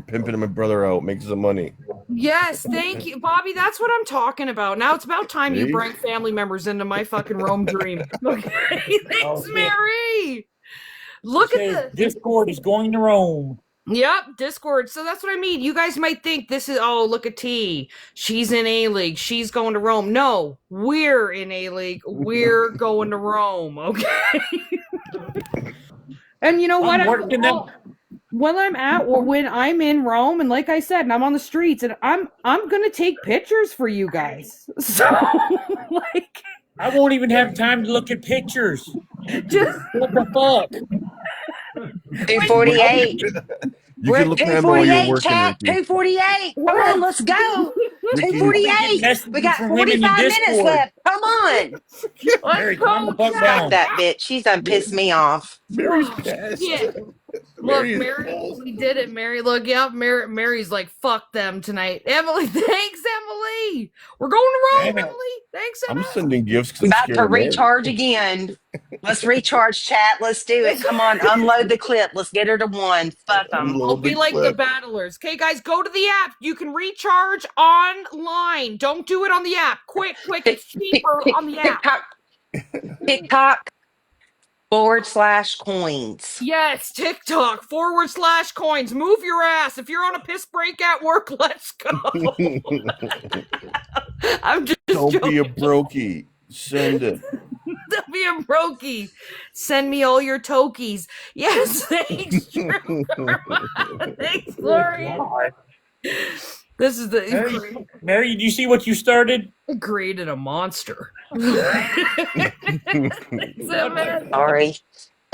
pimping my brother out, making some money. Yes, thank you, Bobby. That's what I'm talking about. Now it's about time you See? bring family members into my fucking Rome dream. Okay, thanks, Oh shit. Mary. It Look at says this. Discord is going to Rome. Yep, Discord. So that's what I mean. You guys might think this is, oh, look at T. She's in A League. She's going to Rome. No, we're in A League. We're going to Rome. Okay. And you know what? I'm working them. When I'm at, or when I'm in Rome, and like I said, and I'm on the streets, and I'm gonna take pictures for you guys. So, like, I won't even have time to look at pictures. just What the fuck? 248. You We're can at look at them while you're 248, working, chat. Ricky. 248. Come on, let's go. Ricky, I'm gonna get 248. We messages got from women in 45 minutes Discord. left. Come on. Mary, calm the fuck Fuck down. that bitch. She's done pissed me off. Mary's oh pissed. shit. Look, Mary is Mary, pissed. we did it, Mary. Look, yep, Mary's like, fuck them tonight. Emily, thanks, Emily. We're going to Rome, Damn it. Emily. Thanks, I'm Emily. sending gifts because I'm About scared to of Mary. recharge again. Let's recharge, chat. Let's do it. Come on, unload the clip. Let's get her to one. Fuck them. I'll Unload be the like the clip. battlers. Okay, guys, go to the app. You can recharge online. Don't do it on the app. Quick, it's cheaper on the app. TikTok /coins. Yes, TikTok /coins. Move your ass. If you're on a piss break at work, let's go. I'm just Don't joking. be a brokey. Send it. Don't be a brokey. Send me all your tokies. Yes, thanks, Drew. Thanks, Gloria. God. This is the Mary, did you see what you started? created a monster. Sorry.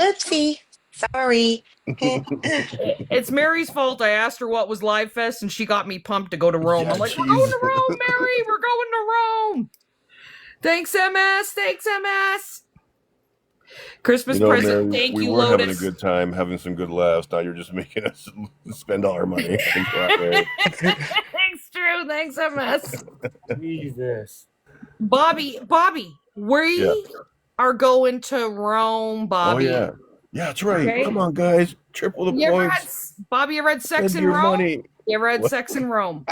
Oopsie. Sorry. It's Mary's fault. I asked her what was Live Fest, and she got me pumped to go to Rome. Yeah, I'm like, jeez. we're going to Rome, Mary. We're going to Rome. Thanks, MS. Thanks, MS. Christmas present. Mary, Thank we you, were having a Lotus. good time, having some good laughs. Now you're just making us spend all our money. Thanks a lot, Mary. Thanks, Drew. Thanks, MS. Jesus. Bobby, we Yeah. are going to Rome, Bobby. Oh yeah, yeah, that's right. Okay. Come on, guys, triple the You ever points. Bobby, you read Sex Spend in your Rome? money. You ever had What? Sex in Rome?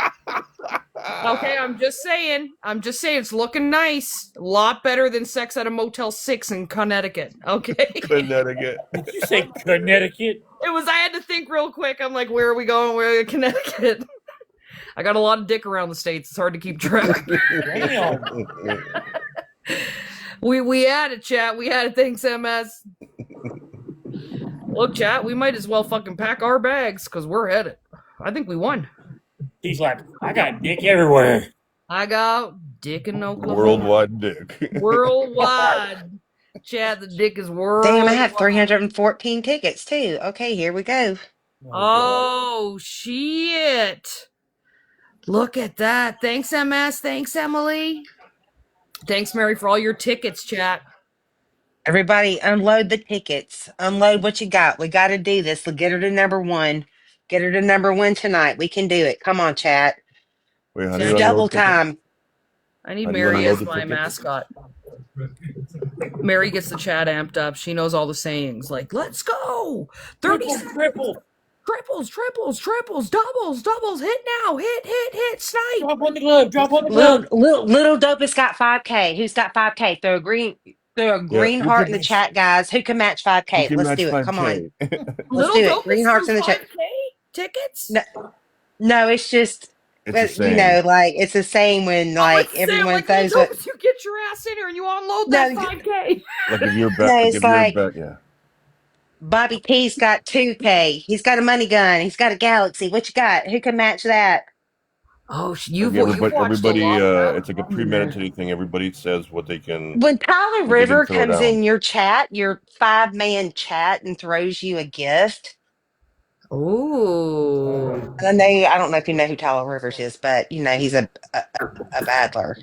Okay, I'm just saying. It's looking nice. A lot better than Sex at a Motel 6 in Connecticut. Okay. Connecticut. Did you say Connecticut? I had to think real quick. I'm like, where are we going? Where are we, Connecticut? I got a lot of dick around the States. It's hard to keep track. Damn. We had it, chat. We had it. Thanks, MS. Look, chat, we might as well fucking pack our bags because we're headed. I think we won. He's like, I got dick everywhere. I got dick in Oklahoma. Worldwide dick. Worldwide. Chat, the dick is worldwide. Damn, I have 314 tickets too. Okay, here we go. Oh, shit. Look at that. Thanks, MS. Thanks, Emily. Thanks, Mary, for all your tickets, chat. Everybody, unload the tickets. Unload what you got. We got to do this. We'll get her to number one. Get her to number one tonight. We can do it. Come on, chat. Wait, how do It's you Double unload tickets? time. I need How do you Mary unload as the my tickets? mascot. Mary gets the chat amped up. She knows all the sayings. Like, let's go. 30 Triple. triples, doubles. Hit now. Hit. Snipe. Drop on the glove. Drop on the glove. Little Dope has got 5K. Who's got 5K? Throw a green Yeah, heart in the chat, guys. Who can match you 5K? can Let's match do it. Come on. 5K. Let's Little do it. Dope Green is hearts through in the chat. 5K tickets? No, it's just It's a you saying. know, like it's the same when like Let's say, everyone like, throws Little it. Dope, you get your ass in here and you unload No, that 5K. Like if you're no, back, it's if you're like back, yeah. Bobby T's got 2K. He's got a money gun. He's got a galaxy. What you got? Who can match that? Oh, Like you've watched everybody, a lot of it's like a Battle Royale. premeditated thing. Everybody says what they can, When Tyler what they River can throw comes down. in your chat, your 5-man chat, and throws you a gift. Oh. And I don't know if you know who Tyler Rivers is, but you know he's a battler.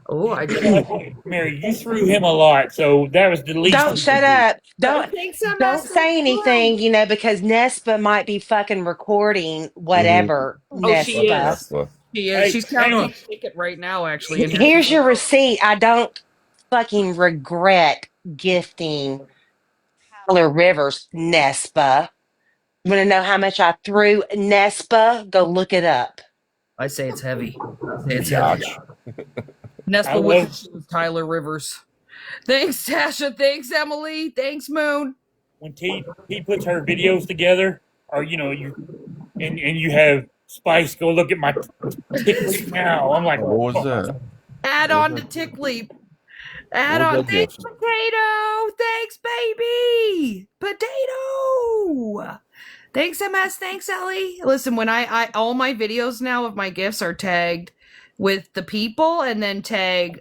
Oh, I You did. know what, Mary, you threw him a lot, so that was the least. Don't shut up. Don't MS. say anything, you know, because Nespa might be fucking recording whatever. Oh, she Nespa. is. That's what. She is. Hey, She's hang counting on. each ticket right now, actually. And Here's your receipt. I don't fucking regret gifting Tyler Rivers Nespa. Want to know how much I threw Nespa? Go look it up. I say it's heavy. I say it's heavy. Gosh. Nespa I with was Tyler Rivers. Thanks, Tasha. Thanks, Emily. Thanks, Moon. when T puts her videos together, or you and you have Spice go look at my tick leaf now. I'm like, Oh, what was that? Add What on was to that? Tick Leap. What Add was on. that Thanks, gift? Potato. Thanks, baby. Potato. Thanks, MS. Thanks, Ellie. Listen, when I all my videos now of my gifts are tagged with the people and then tag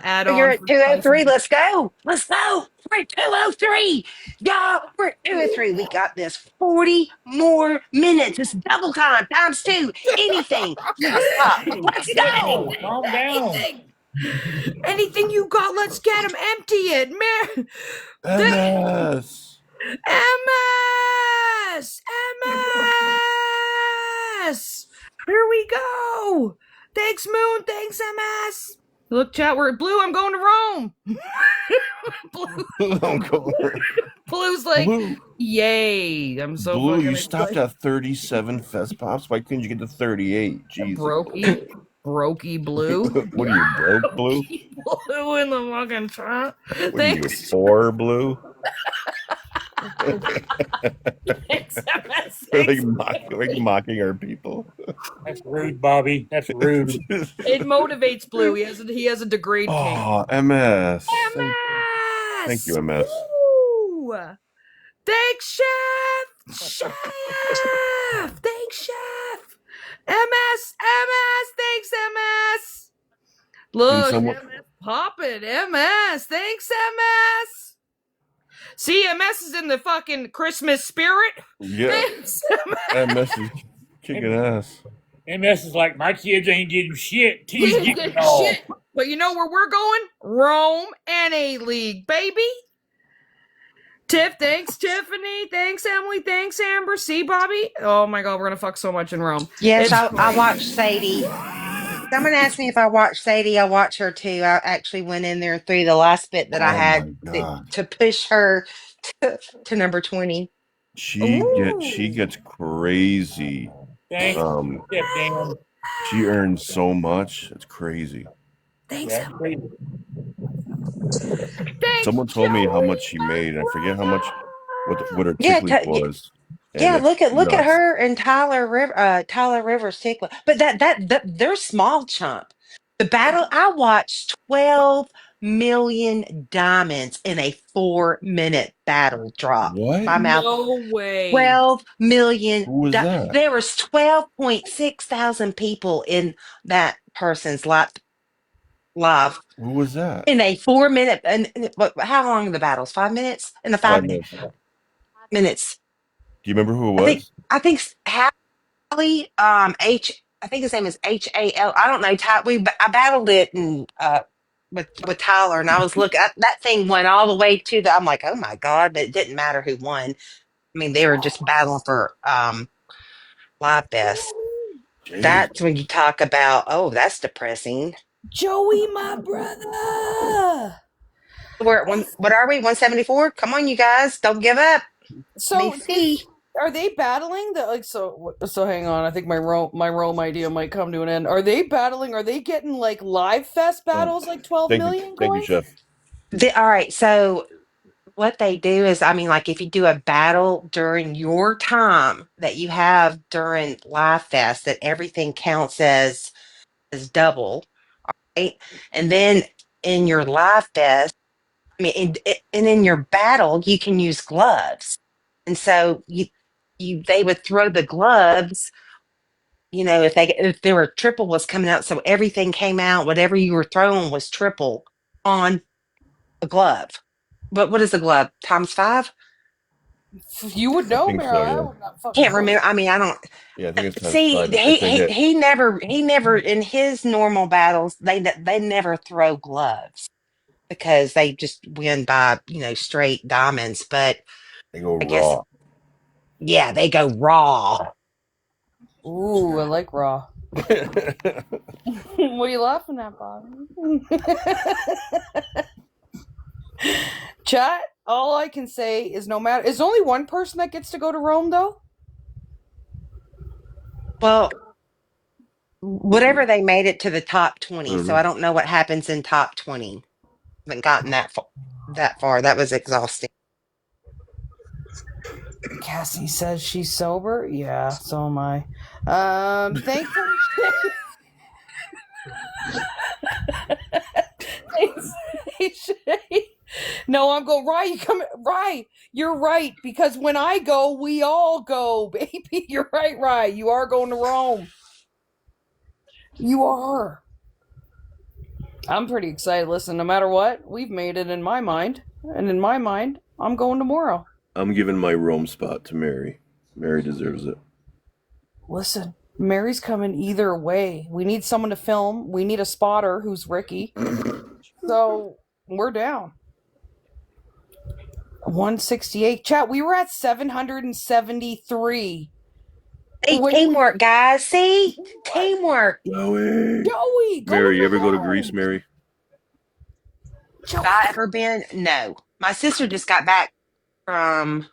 add You're on at for Spice. 203. Let's go. Let's go. We're at 203. Y'all, we're at 203. We got this 40 more minutes. It's double time, times two. Anything. Let's pop. hey, Let's Brittany, go. calm down. Anything. Anything you got, let's get them. Empty it. Man. MS. MS! MS! Here we go! Thanks, Moon. Thanks, MS. Look, chat, we're Blue. I'm going to Rome. Blue, Uncle. Blue's like, Blue. yay! I'm so Blue, fucking you stopped excited. at 37 Fest Pops. Why couldn't you get to 38? Jeez. Brokey Blue. What are you, broke, Blue? Blue in the fucking chat. What are you, Thanks. 4, Blue? Thanks, MS. We're Thanks. like mocking our people. That's rude, Bobby. That's rude. It motivates Blue. He has a degrade king. Oh, MS. MS. Thank you, MS. Woo! Thanks, Chef. Chef. Thanks, Chef. MS. Thanks, MS. Look, someone- MS popping. MS. Thanks, MS. See, MS is in the fucking Christmas spirit. Yeah, Thanks, MS is kicking ass. MS is like, my kids ain't getting shit. T's MS. getting it all. Shit. But you know where we're going? Rome and A-League, baby. Tiff, thanks, Tiffany. Thanks, Emily. Thanks, Amber. See, Bobby? Oh my god, we're gonna fuck so much in Rome. Yes, It's I watched Sadie. Someone asked me if I watched Sadie. I watched her too. I actually went in there through the last bit that I Oh had my god. to push her to number 20. She gets crazy. Thanks, Step Dan. She earns so much. It's crazy. Thanks, That's Emily. crazy. Thanks, Someone told me how Joey, much she made. I forget how much what her Yeah, tick leaf was. And yeah. it's Look at nuts. her and Tyler Rivers tickler. But that they're small chump. The battle I watched 12 million diamonds in a 4-minute battle drop. What? My mouth. no way. 12 million. Who was that? There was 12.6 thousand people in that person's live Who was that? in a 4-minute. And how long are the battles? 5 minutes? In the 5 five minutes. Do minutes. you remember who it I think was? I think Hallie, I think his name is HAL. I don't know. I battled it and with Tyler, and I was looking. That thing went all the way to the. I'm like, oh my god! But it didn't matter who won. I mean, they were just battling for live best. Jeez. That's when you talk about. Oh, that's depressing. Joey, my brother. We're at one. What are we? 174. Come on, you guys! Don't give up. Let me So see. are they battling the like so hang on, I think my Rome idea might come to an end. Are they battling, are they getting like live fest battles like 12 million Thank you, coins? Chef. All right, so what they do is, I mean, like if you do a battle during your time that you have during Live Fest, that everything counts as double, right? And then in your Live Fest, I mean, and in your battle, you can use gloves, and so they would throw the gloves. If there were triple was coming out, so everything came out, whatever you were throwing was triple on a glove. But what is a glove? Times five? You would I know, think Mara. so, I yeah. would not fucking Can't know. remember. I mean, I don't Yeah, I think it's times see. 5 if they hit. He never in his normal battles. They never throw gloves because they just win by straight diamonds. But They go I guess raw. yeah, they go raw. Ooh, I like raw. What are you laughing at, Bob? Chat, all I can say is no matter, is only one person that gets to go to Rome though? Well, whatever they made it to the top 20. So Mhm. I don't know what happens in top 20. Haven't gotten that far. That was exhausting. Cassie says she's sober. Yeah, so am I. Thankfully, thanks, Shay. No, I'm going, Rye, you come, Rye, you're right, because when I go, we all go, baby. You're right, Rye. You are going to Rome. You are. I'm pretty excited. Listen, no matter what, we've made it in my mind. And in my mind, I'm going tomorrow. I'm giving my Rome spot to Mary. Mary deserves it. Listen, Mary's coming either way. We need someone to film. We need a spotter who's Ricky. So we're down. 168. Chat, we were at 773. Hey, teamwork, guys. See? Teamwork. Joey! Joey, go Mary, you to ever go to Rome. Greece, Mary? Have I ever been? No. My sister just got back from,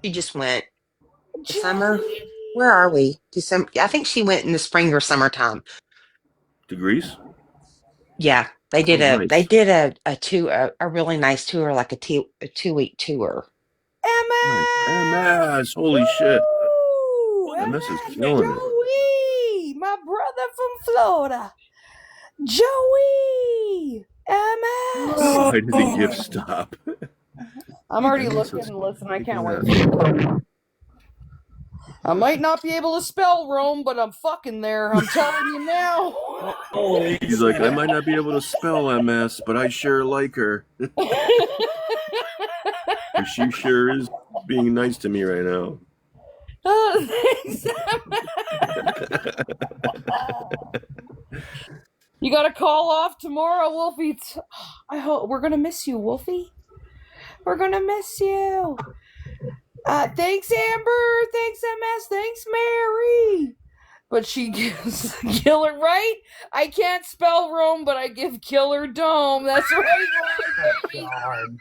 she just went the summer. Where are we? December. I think she went in the spring or summertime. To Greece? Yeah. They did Oh, a nice. they did a tour, a really nice tour, like a 2-week tour. Nice. MS! MS! Holy shit. Woo! MS is MS killing it. Joey! My brother from Florida. Joey! MS! Why did the gift stop? I'm already MS looking is and listen, I can't kicking wait. ass. I might not be able to spell Rome, but I'm fucking there. I'm telling you now. Holy He's like, I might not be able to spell MS, but I sure like her. 'Cause she sure is being nice to me right now. Oh, thanks. You got to call off tomorrow, Wolfie. I hope we're gonna miss you, Wolfie. We're gonna miss you. Thanks, Amber. Thanks, MS. Thanks, Mary. But she gives Killer, right? I can't spell Rome, but I give Killer Dome. That's right, baby.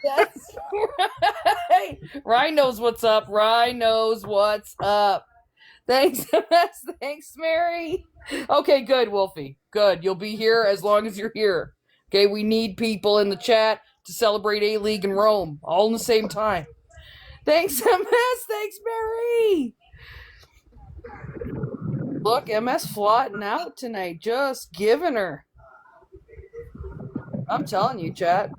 That's right. Rye knows what's up. Rye knows what's up. Thanks, MS. Thanks, Mary. Okay, good, Wolfie. Good. You'll be here as long as you're here. Okay, we need people in the chat to celebrate A-League and Rome all in the same time. Thanks, MS. Thanks, Mary. Look, MS flotting out tonight. Just giving her. I'm telling you, chat.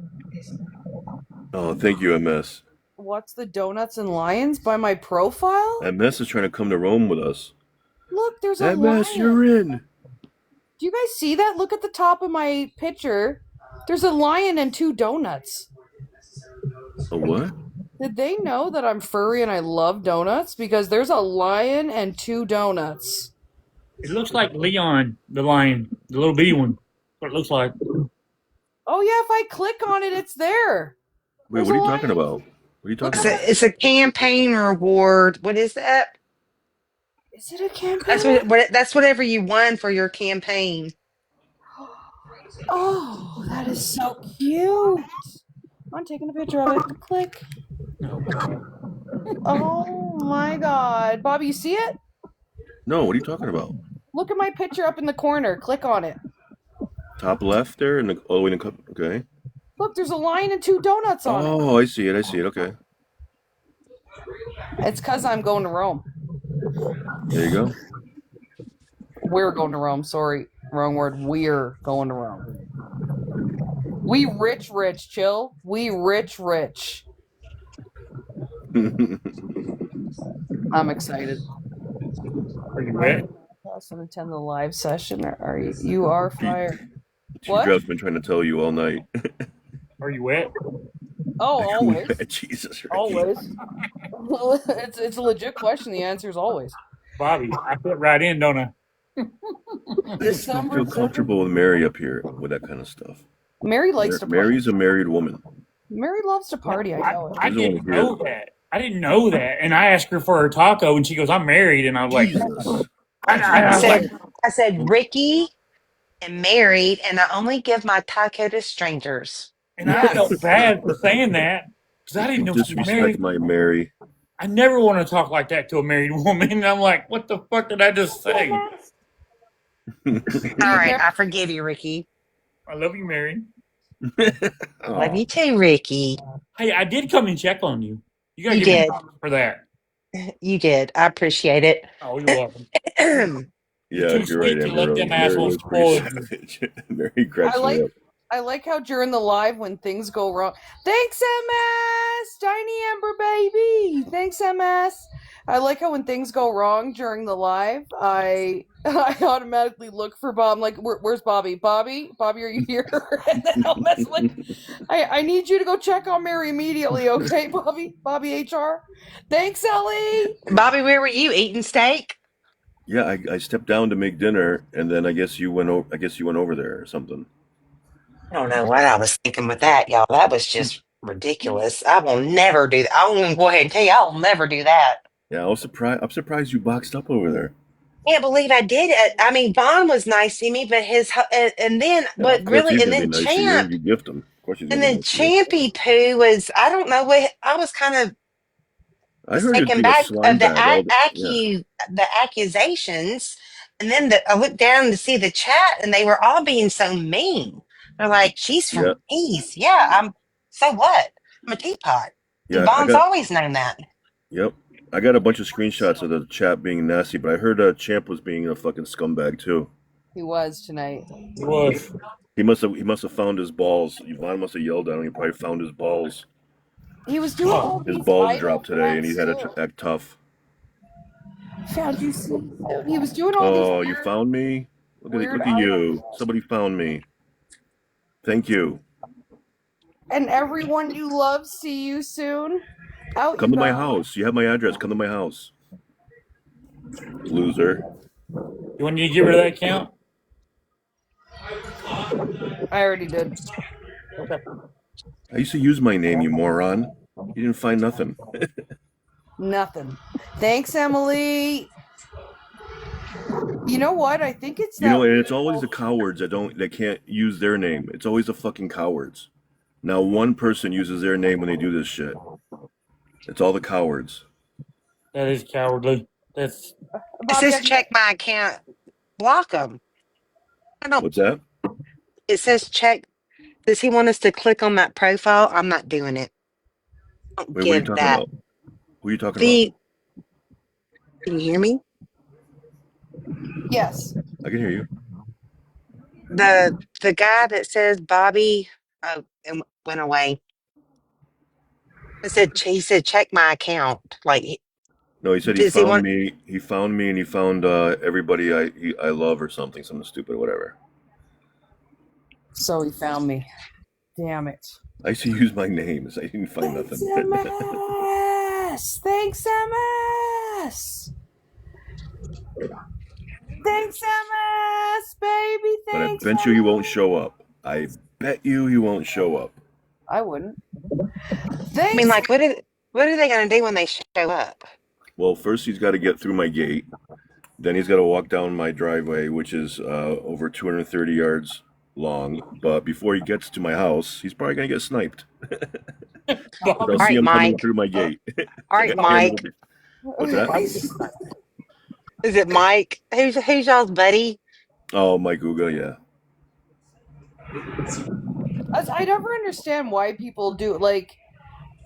Oh, thank you, MS. What's the Donuts and Lions by my profile? MS is trying to come to Rome with us. Look, there's a MS, lion. you're in. Do you guys see that? Look at the top of my picture. There's a lion and 2 donuts. A what? Did they know that I'm furry and I love donuts? Because there's a lion and 2 donuts. It looks like Leon, the lion, the little bitty one. What it looks like. Oh yeah, if I click on it, it's there. Wait, There's what are a you lion. talking about? What are you talking about? It's a campaign reward. What is that? Is it a campaign? That's whatever you won for your campaign. Oh, that is so cute. I'm taking a picture of it. Click. Oh my god. Bobby, you see it? No, what are you talking about? Look at my picture up in the corner. Click on it. Top left there, and all the way in the cup. Okay. Look, there's a lion and 2 donuts on it. Oh, I see it. I see it. Okay. It's because I'm going to Rome. There you go. We're going to Rome. Sorry, wrong word. We're going to Rome. We rich, chill. We rich. I'm excited. Are you wet? Also attend the live session. Are you? You are fired. What? Jeff's been trying to tell you all night. Are you wet? Oh, always. Jesus, Ricky. Always. It's a legit question. The answer is always. Bobby, I fit right in, don't I? I feel comfortable with Mary up here with that kind of stuff. Mary likes to party. Mary's a married woman. Mary loves to party. I know it. I didn't know that. I didn't know that. And I asked her for her taco, and she goes, "I'm married." And I was like, Jesus. I said Ricky and married, and I only give my taco to strangers. and I felt bad for saying that because I didn't know she was Disrespect married. my Mary. I never want to talk like that to a married woman. And I'm like, what the fuck did I just say? All right, I forgive you, Ricky. I love you, Mary. Love Aw. you too, Ricky. Hey, I did come and check on you. You gotta You give me did. props for that. You did. I appreciate it. Oh, you're welcome. You're Yeah, too you're right, sweet to let Amber. them Mary assholes was pretty spoil you. savage. Mary I cracks me like up. I like how during the live when things go wrong. Thanks, MS! Tiny Amber baby! Thanks, MS! I like how when things go wrong during the live, I I automatically look for Bob. I'm like, where's Bobby? Bobby, are you here? And then I'll mess like, I need you to go check on Mary immediately, okay, Bobby HR. Thanks, Ellie. Bobby, where were you eating steak? Yeah, I stepped down to make dinner, and then I guess you went. I guess you went over there or something. I don't know what I was thinking with that, y'all. That was just ridiculous. I will never do that. I will go ahead and tell you, I will never do that. Yeah, I was surprised. I'm surprised you boxed up over there. Can't believe I did it. I mean, Vaughn was nice to me, but and then Yeah, what of course really, he's gonna be nice to you. You gift him. Of course he's gonna And be then nice to you. Champy Poo was, I don't know what, I was kind of I just heard he was taken being a back slime of bag. Yeah, the accusations. And then I looked down to see the chat and they were all being so mean. They're like, she's yeah, from East. Yeah, so what? I'm a teapot. And yeah. Vaughn's always known that. Yep. I got a bunch of screenshots of the chat being nasty, but I heard Champ was being a fucking scumbag too. He was tonight. It was. He must have found his balls. Yvonne must have yelled at him. He probably found his balls. He was doing all His these balls idle dropped today, and he threats had too. to act tough. Found you soon. He was doing all these Oh, you found me? weird Look at idle you. Somebody found me. Thank you. and everyone you love see you soon. Out Come you to my go. house. You have my address. Come to my house. Loser. You want me to get rid of that account? I already did. Okay. I used to use my name, you moron. You didn't find nothing. Nothing. Thanks, Emily. You know what? I think it's You know, that. and it's always the cowards that can't use their name. It's always the fucking cowards. Now one person uses their name when they do this shit. It's all the cowards. That is cowardly. That's It Bobby, says check my account, block them. I don't, What's that? it says check. Does he want us to click on that profile? I'm not doing it. Don't Wait, what are you give talking that. about? Who are you talking about? The, can you hear me? yes. I can hear you. The guy that says Bobby, oh, and went away. He said check my account. Like, No, he said he does he found want? me. He found me, and he found everybody I love or something stupid, whatever. So he found me. Damn it. I used to use my names. I didn't find Thanks, nothing. MS. Thanks, MS. Thanks, MS, baby. But I Thanks, bet you won't show up. I bet you won't show up. I wouldn't. I mean, Thanks. like, what are they going to do when they show up? Well, first he's got to get through my gate. Then he's got to walk down my driveway, which is over 230 yards long. But before he gets to my house, he's probably going to get sniped. But Bobby. I'll All see right, him coming Mike. through my gate. All right, Mike. What's that? Is it Mike? Who's y'all's buddy? Oh, my Google, yeah. I never understand why people do like.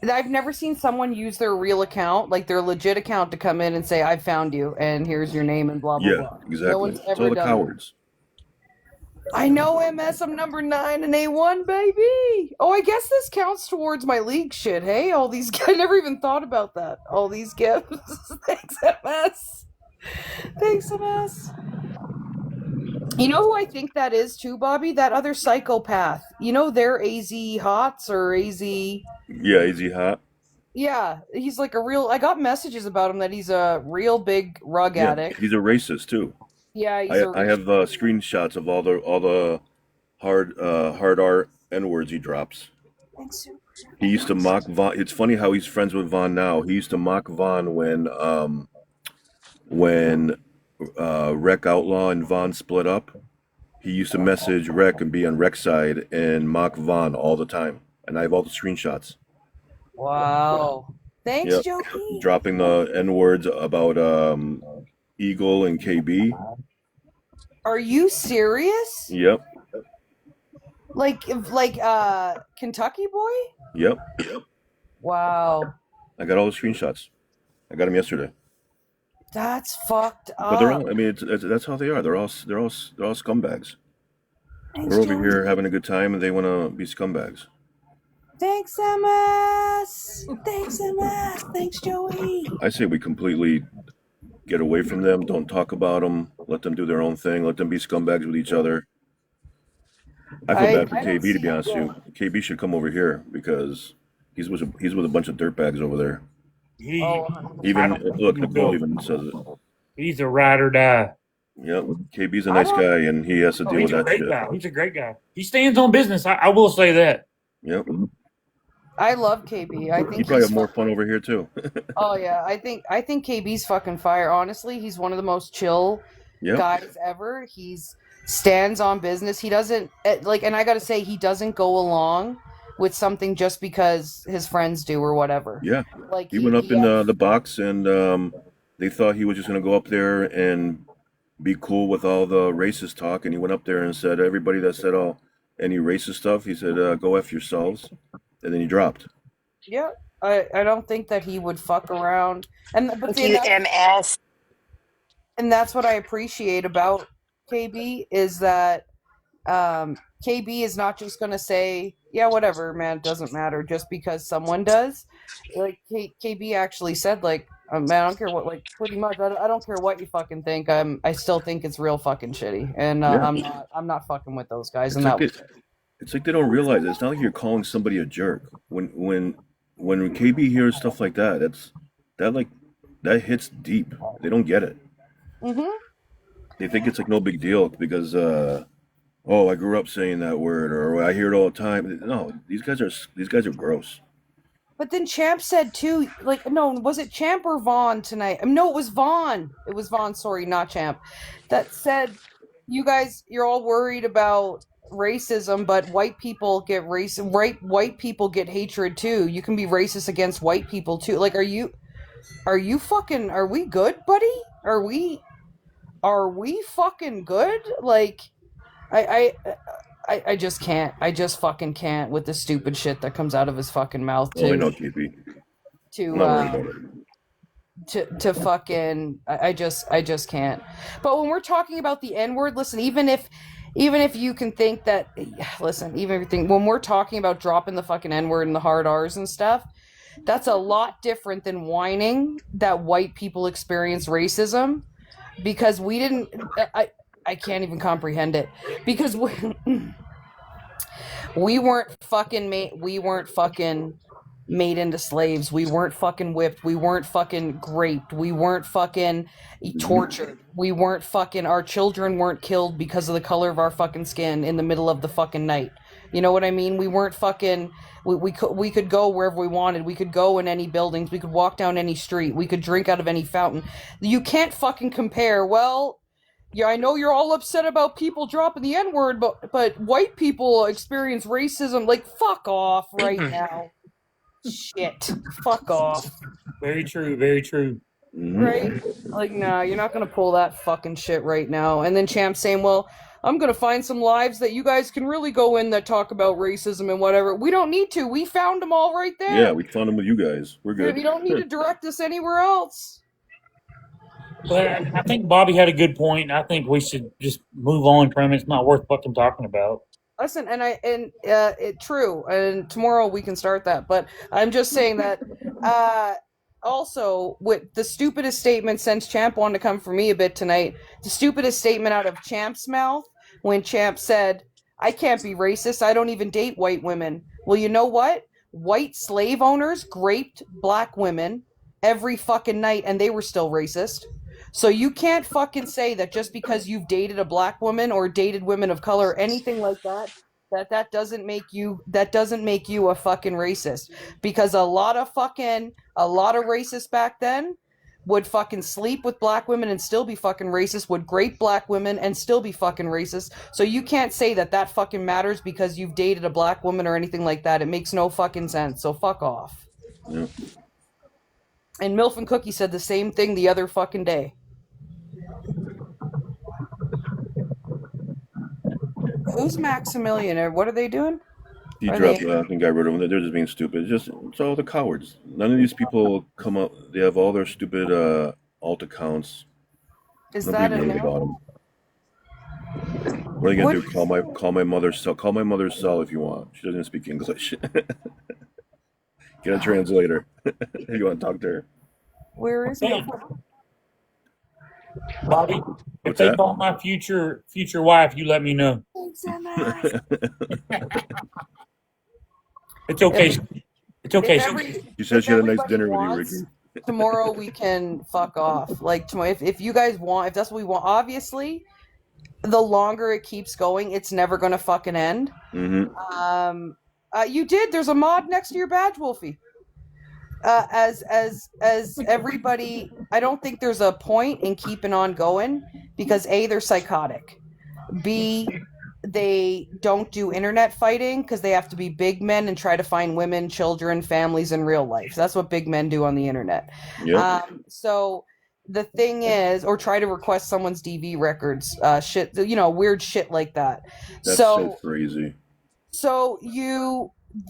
I've never seen someone use their real account, like their legit account, to come in and say, "I found you, and here's your name and blah blah Yeah, blah." exactly. No one's It's ever all the done cowards. that. I know, MS. I'm number 9 and A1, baby. Oh, I guess this counts towards my league shit. Hey, all these. I never even thought about that. All these gifts. Thanks, MS. Thanks, MS. You know who I think that is too, Bobby? That other psychopath. You know, they're AZ Hots or AZ. Yeah, Easy Hot. Yeah, he's like a real. I got messages about him that he's a real big rug Yeah, addict. he's a racist too. Yeah, he's I have screenshots of all the hard R N words he drops. He used to mock Vaughn. It's funny how he's friends with Vaughn now. He used to mock Vaughn when Rec Outlaw and Vaughn split up. He used to message Rec and be on Rec's side and mock Vaughn all the time. And I have all the screenshots. Wow. Thanks, Yep. Joey. Dropping the N words about Eagle and KB. Are you serious? Yep. Like Kentucky boy? Yep. Wow. I got all the screenshots. I got them yesterday. That's fucked But they're up. all. I mean, that's how they are. They're all scumbags. Thanks, We're over Joey. here having a good time, and they want to be scumbags. Thanks, MS. Thanks, MS. Thanks, Joey. I say we completely get away from them. Don't talk about them. Let them do their own thing. Let them be scumbags with each other. I feel bad for I don't KB, to see. be honest with you. KB should come over here because he's with a bunch of dirtbags over there. He, Oh, I Even don't think look, he'll Nicole go. even says it. He's a ride or die. Yep. KB's a I nice don't. guy, and he has to Oh, deal he's with a that great shit. guy. He's a great guy. He stands on business. I will say that. Yep. I love KB. I He'd think probably he's have more fun over here too. Oh yeah, I think KB's fucking fire. Honestly, he's one of the most chill Yep. guys ever. He's stands on business. He doesn't like, and I gotta say, he doesn't go along with something just because his friends do or whatever. Yeah. Like He went up he in has, the box, and they thought he was just gonna go up there and be cool with all the racist talk, and he went up there and said everybody that said all any racist stuff, he said go f yourselves, and then he dropped. yeah. I don't think that he would fuck around, but Thank you, MS. that's what I appreciate about KB is that KB is not just going to say, yeah, whatever, man, it doesn't matter just because someone does. Like, KB actually said, like, man, I don't care what, like, pretty much, I don't care what you fucking think. I still think it's real fucking shitty. And Yeah. I'm not fucking with those guys. It's And like that they, was it. it's like they don't realize it. It's not like you're calling somebody a jerk. When KB hears stuff like that, that hits deep. They don't get it. Mm-hmm. They think it's like no big deal because oh, I grew up saying that word, or I hear it all the time. No, these guys are gross. But then Champ said too, like, no, was it Champ or Vaughn tonight? No, it was Vaughn. It was Vaughn, sorry, not Champ. That said, you guys, you're all worried about racism, but white people get white people get hatred too. You can be racist against white people too. Like, are we good, buddy? Are we fucking good? Like, I just can't. I just fucking can't with the stupid shit that comes out of his fucking mouth Oh, I know, KP. I'm to not worried about it. to fucking I just can't. But when we're talking about the N word, listen, even if you can think that, listen, even everything when we're talking about dropping the fucking N word and the hard R's and stuff, that's a lot different than whining that white people experience racism because we didn't. I can't even comprehend it because we weren't fucking made into slaves. We weren't fucking whipped. We weren't fucking raped. We weren't fucking tortured. We weren't fucking, our children weren't killed because of the color of our fucking skin in the middle of the fucking night. You know what I mean? We weren't fucking, we could go wherever we wanted. We could go in any buildings. We could walk down any street. We could drink out of any fountain. You can't fucking compare. Well, yeah, I know you're all upset about people dropping the N-word, but white people experience racism. Like, fuck off right now. Shit. Fuck off. Very true. Very true. Right? Like, nah, you're not gonna pull that fucking shit right now. And then Champ saying, well, I'm gonna find some lives that you guys can really go in that talk about racism and whatever. We don't need to. We found them all right there. Yeah, we found them with you guys. We're good. You don't need to direct us anywhere else. But I think Bobby had a good point. I think we should just move on from it. It's not worth fucking talking about. Listen, true, and tomorrow we can start that. But I'm just saying that. Also, with the stupidest statement since Champ wanted to come for me a bit tonight, the stupidest statement out of Champ's mouth when Champ said, "I can't be racist. I don't even date white women." Well, you know what? White slave owners raped black women every fucking night, and they were still racist. So you can't fucking say that just because you've dated a black woman or dated women of color, or anything like that, that doesn't make you a fucking racist. Because a lot of racists back then would fucking sleep with black women and still be fucking racist, would rape black women and still be fucking racist. So you can't say that fucking matters because you've dated a black woman or anything like that. It makes no fucking sense. So fuck off. Yeah. And Milf and Cookie said the same thing the other fucking day. Who's Maximilian? Or what are they doing? He Are dropped they? and got rid of them. They're just being stupid. It's all the cowards. None of these people come up. They have all their stupid alt accounts. Is Nobody that a knows new? about them. What are you What? gonna do? Call my mother's cell. Call my mother's cell if you want. She doesn't speak English. Get a translator if you want to talk to her. Where is Hey, my? Bobby, if What's they that? call my future wife, you let me know. It's okay. If It's okay. She said if she had a nice everybody dinner with you, wants, Ricky. tomorrow we can fuck off. Like tomorrow, if you guys want, if that's what we want, obviously, the longer it keeps going, it's never gonna fucking end. Mm-hmm. You did. There's a mod next to your badge, Wolfie. As everybody, I don't think there's a point in keeping on going because A, they're psychotic. B, they don't do internet fighting because they have to be big men and try to find women, children, families in real life. That's what big men do on the internet. Yep. So the thing is, or try to request someone's DV records, shit, weird shit like that. That's so So crazy.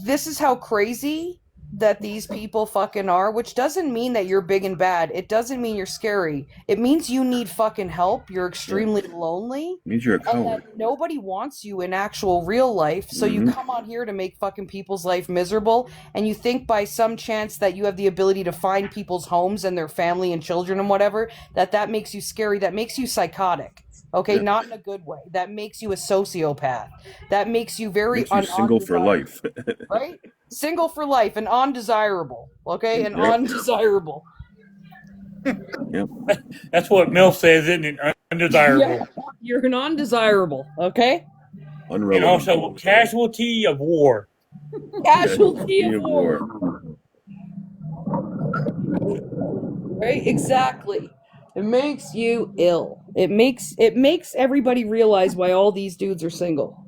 this is how crazy that these people fucking are, which doesn't mean that you're big and bad. It doesn't mean you're scary. It means you need fucking help. You're extremely lonely. It means you're a And coward. that nobody wants you in actual real life. So you come on here to make fucking people's life miserable. And you think by some chance that you have the ability to find people's homes and their family and children and whatever, that makes you scary. That makes you psychotic. Okay, Yeah. not in a good way. That makes you a sociopath. That makes you very Makes you single for life. right? Single for life and undesirable. Okay, and Yep. undesirable. Yep. That's what Mel says, isn't it? Undesirable. Yeah, you're an undesirable. Okay, And Unrelevant. also casualty of war. casualty Casualty of war. Right? Exactly. It makes you ill. It makes everybody realize why all these dudes are single.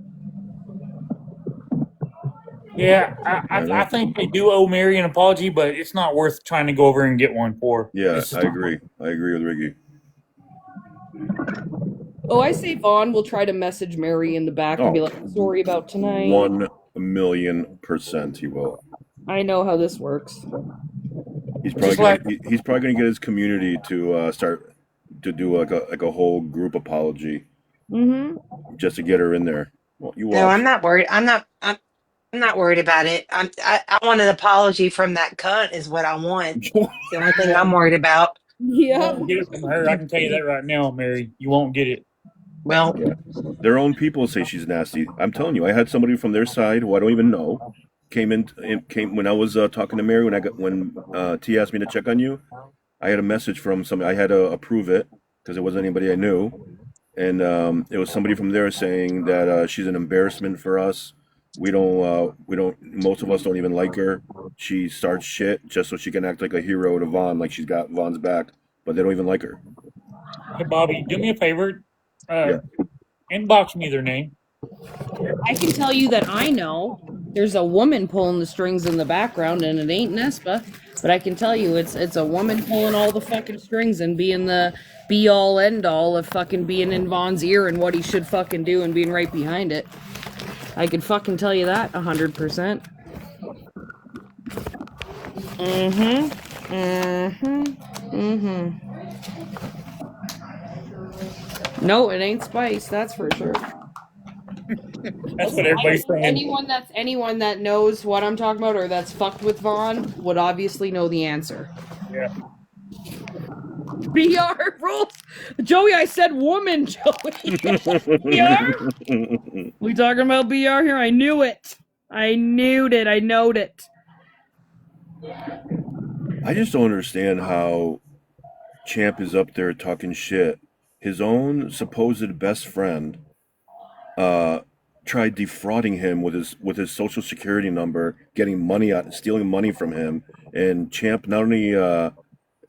Yeah, I know. I think they do owe Mary an apology, but it's not worth trying to go over and get one for. Yeah, It's I agree. I agree with Ricky. Oh, I say Vaughn will try to message Mary in the back and be like, "Sorry about tonight." 1,000,000% he will. I know how this works. He's probably gonna get his community to start to do like a whole group apology Mm-hmm. just to get her in there. Well, you No, watch. I'm not worried. I'm not worried about it. I want an apology from that cunt is what I want. It's the only thing I'm worried about. You Yeah. won't get it from her. I can tell you that right now, Mary. You won't get it. Well, Yeah. Their own people say she's nasty. I'm telling you, I had somebody from their side who I don't even know came when I was talking to Mary when T asked me to check on you. I had a message from somebody. I had to approve it because it wasn't anybody I knew, and it was somebody from there saying that she's an embarrassment for us. We don't. Most of us don't even like her. She starts shit just so she can act like a hero to Vaughn, like she's got Vaughn's back, but they don't even like her. Hey, Bobby, do me a favor. Yeah. Inbox me their name. I can tell you that I know there's a woman pulling the strings in the background, and it ain't Nespa. But I can tell you it's a woman pulling all the fucking strings and being the be all end all of fucking being in Vaughn's ear and what he should fucking do and being right behind it. I could fucking tell you that 100%. Mm-hmm. Mm-hmm. Mm-hmm. No, it ain't Spice, that's for sure. That's what everybody's saying. Anyone that knows what I'm talking about or that's fucked with Vaughn would obviously know the answer. Yeah. BR rules. Joey, I said woman, Joey. BR? We talking about BR here? I knew it. I knewed it. I knowed it. I just don't understand how Champ is up there talking shit. His own supposed best friend tried defrauding him with his social security number, getting money out, stealing money from him, and Champ not only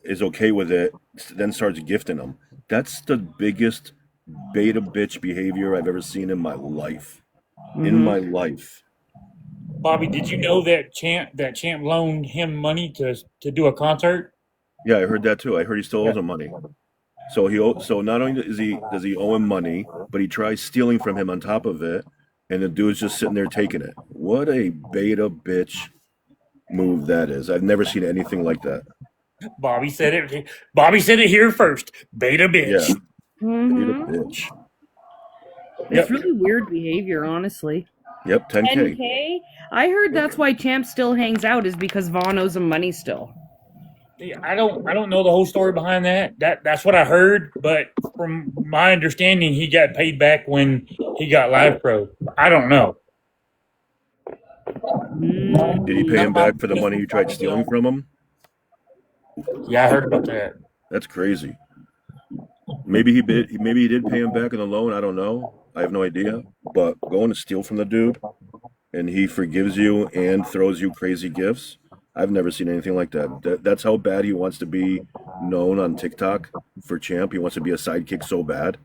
is okay with it, then starts gifting him. That's the biggest beta bitch behavior I've ever seen in my life. In my life. Bobby, did you know that Champ loaned him money to do a concert? Yeah, I heard that too. I heard he still owes him money. So not only does he owe him money, but he tries stealing from him on top of it, and the dude's just sitting there taking it. What a beta bitch move that is. I've never seen anything like that. Bobby said it. Bobby said it here first. Beta Yeah, bitch. beta Mm-hmm. bitch. It's Yep. really weird behavior, honestly. Yep, 10K. 10K? I heard that's why Champ still hangs out is because Vaughn owes him money still. Yeah, I don't know the whole story behind that. That's what I heard, but from my understanding, he got paid back when he got Live Pro. I don't know. Did he pay him back for the money you tried stealing from him? Yeah, I heard about that. That's crazy. Maybe he did pay him back in the loan. I don't know. I have no idea. But going to steal from the dude and he forgives you and throws you crazy gifts. I've never seen anything like that. That's how bad he wants to be known on TikTok for Champ. He wants to be a sidekick so bad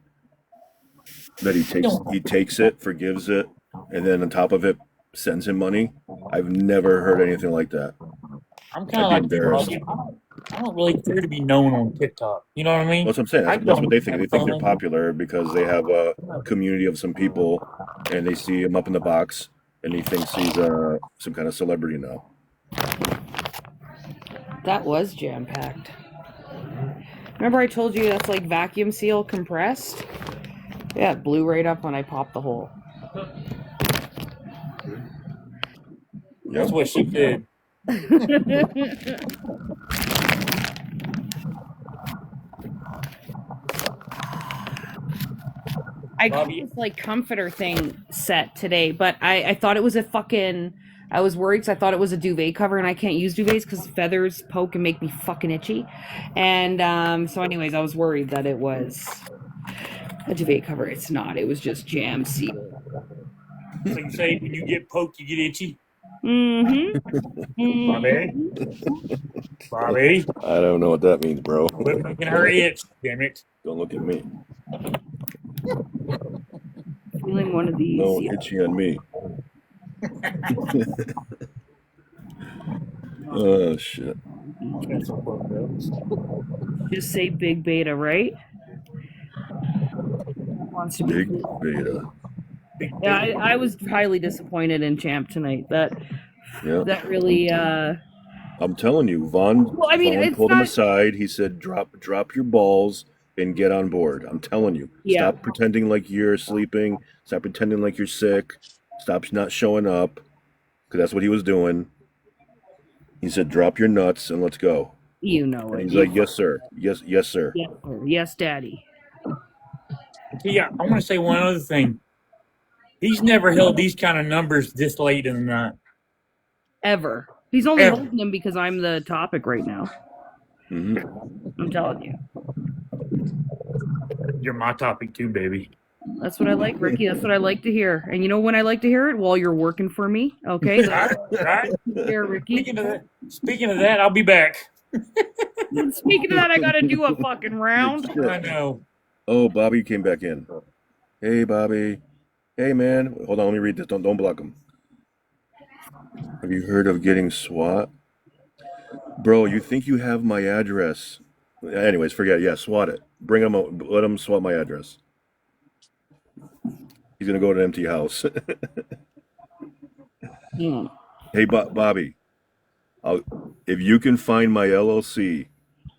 that he takes it, forgives it, and then on top of it sends him money. I've never heard anything like that. I'm I'd kind be of like you, embarrassed. Bobby. I don't really care to be known on TikTok. You know what I mean? That's what I'm saying. I That's what don't they think. have They think they're fun. popular because they have a community of some people, and they see him up in the box, and he thinks he's some kind of celebrity now. That was jam-packed. Remember I told you that's like vacuum seal compressed? Yeah, it blew right up when I popped the hole. That's what she did. I got Bobby, this like comforter thing set today, but I thought it was a fucking. I was worried because I thought it was a duvet cover, and I can't use duvets because feathers poke and make me fucking itchy. And so, anyways, I was worried that it was a duvet cover. It's not. It was just jam seal. so you say when you get poked, you get itchy? Mm-hmm. Bobby? Bobby? I don't know what that means, bro. Quit making her itch, damn it. Don't look at me. Feeling one of these. No Yeah. itchy on me. Oh shit. Just say big beta, right? Wants to be Big cool. beta. Yeah, I was highly disappointed in Champ tonight. That really I'm telling you, Vaughn it's pulled him not. aside. He said, "Drop your balls and get on board." I'm telling you, Yeah. stop pretending like you're sleeping. Stop pretending like you're sick. Stop not showing up, because that's what he was doing. He said, "Drop your nuts and let's go." You know And it. he's like, "Yes, sir. Yes, sir." Yes, sir. Yes, daddy. Yeah, I want to say one other thing. He's never held these kind of numbers this late in the night. Ever. He's only Ever. holding them because I'm the topic right now. Mm-hmm. I'm telling you. You're my topic too, baby. That's what I like, Ricky. That's what I like to hear. And you know when I like to hear it? While you're working for me. Okay? Right? Here, Ricky. Speaking of that, I'll be back. Speaking of that, I gotta do a fucking round. I know. Oh, Bobby came back in. Hey, Bobby. Hey, man. Hold on. Let me read this. Don't block him. Have you heard of getting SWAT? Bro, you think you have my address? Anyways, forget it. Yeah, SWAT it. Bring him. Let him SWAT my address. He's gonna go to an empty house. Hey, Bobby. If you can find my LLC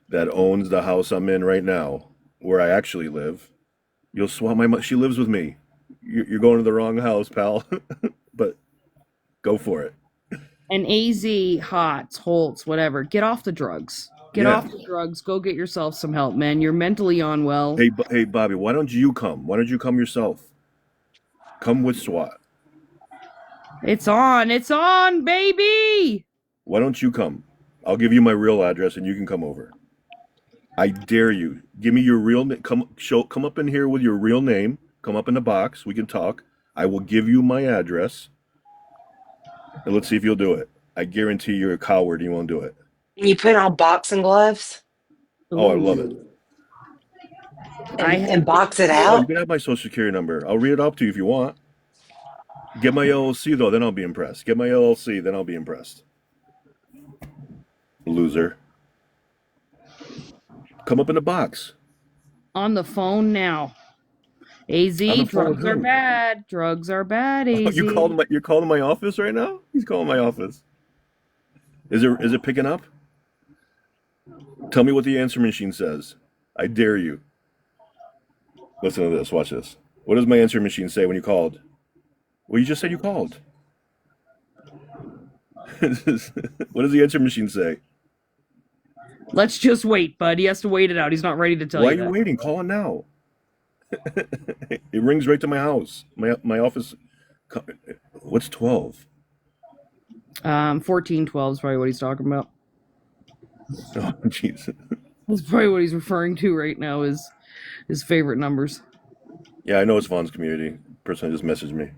that owns the house I'm in right now, where I actually live, you'll SWAT my. She lives with me. You're going to the wrong house, pal. But go for it. And AZ, Hots, Holtz, whatever. Get off the drugs. Get off the drugs. Go get yourself some help, man. You're mentally unwell. Hey, Bobby, why don't you come? Why don't you come yourself? Come with SWAT. It's on, baby. Why don't you come? I'll give you my real address and you can come over. I dare you. Give me your real name. Come up in here with your real name. Come up in the box. We can talk. I will give you my address. And let's see if you'll do it. I guarantee you're a coward and you won't do it. And you put on boxing gloves Oh, I love it. and box it Oh, you out. can have my social security number. I'll read it off to you if you want. Get my LLC, though, then I'll be impressed. Get my LLC, then I'll be impressed. Loser. Come up in a box. On the phone now. AZ, On the phone with drugs are who? bad. Drugs are bad, Oh, AZ. you're calling my office right now? He's calling my office. Is it picking up? Tell me what the answer machine says. I dare you. Listen to this. Watch this. What does my answer machine say when you called? Well, you just said you called. What does the answer machine say? Let's just wait, bud. He has to wait it out. He's not ready to tell Why are you you that. waiting? Call it now. It rings right to my house. My office. What's 12? 1412 is probably what he's talking about. Oh, jeez. That's probably what he's referring to right now is his favorite numbers. Yeah, I know it's Vaughn's community. Person just messaged me.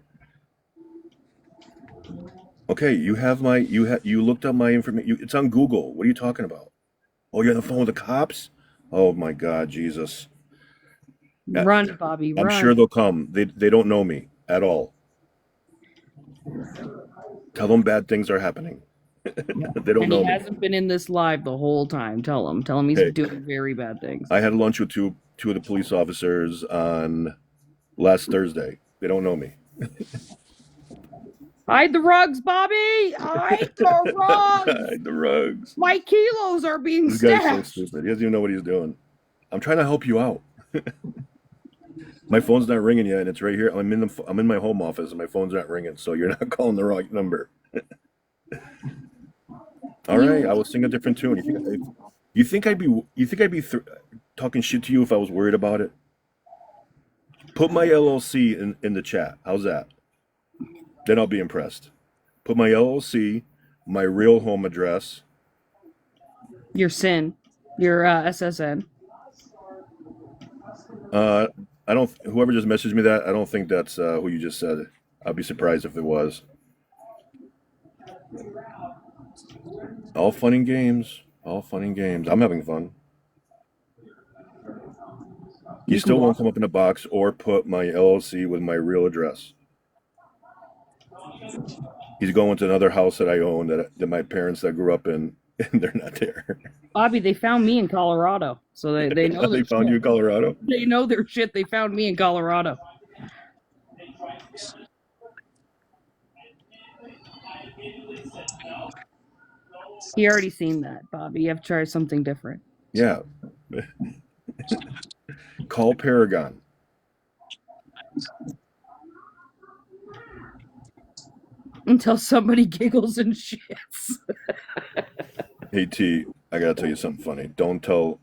Okay, you looked up my information. It's on Google. What are you talking about? Oh, you're on the phone with the cops? Oh my God, Jesus. Yeah, Run, Bobby, I'm sure run. they'll come. They don't know me at all. Tell them bad things are happening. They don't And he know me. hasn't been in this live the whole time. Tell him. Tell him he's Hey, doing very bad things. I had lunch with two of the police officers on last Thursday. They don't know me. Hide the rugs, Bobby! Hide the rugs! The rugs. My kilos are being This guy's so stashed. stupid. He doesn't even know what he's doing. I'm trying to help you out. My phone's not ringing yet, and it's right here. I'm in my home office, and my phone's not ringing. So you're not calling the wrong number. All right, I will sing a different tune. You think I'd be talking shit to you if I was worried about it? Put my LLC in the chat. How's that? Then I'll be impressed. Put my LLC, my real home address. Your sin. Your SSN. I don't. Whoever just messaged me that, I don't think that's who you just said. I'd be surprised if it was. All fun and games. All fun and games. I'm having fun. He You can still won't block. come up in a box or put my LLC with my real address. He's going to another house that I own that my parents that grew up in, and they're not there. Bobby, they found me in Colorado. So they know They their found you in shit. Colorado. They know their shit. They found me in Colorado. He already seen that, Bobby. You have to try something different. Yeah. Call Paragon. Until somebody giggles and shits. Hey T, I gotta tell you something funny. Don't tell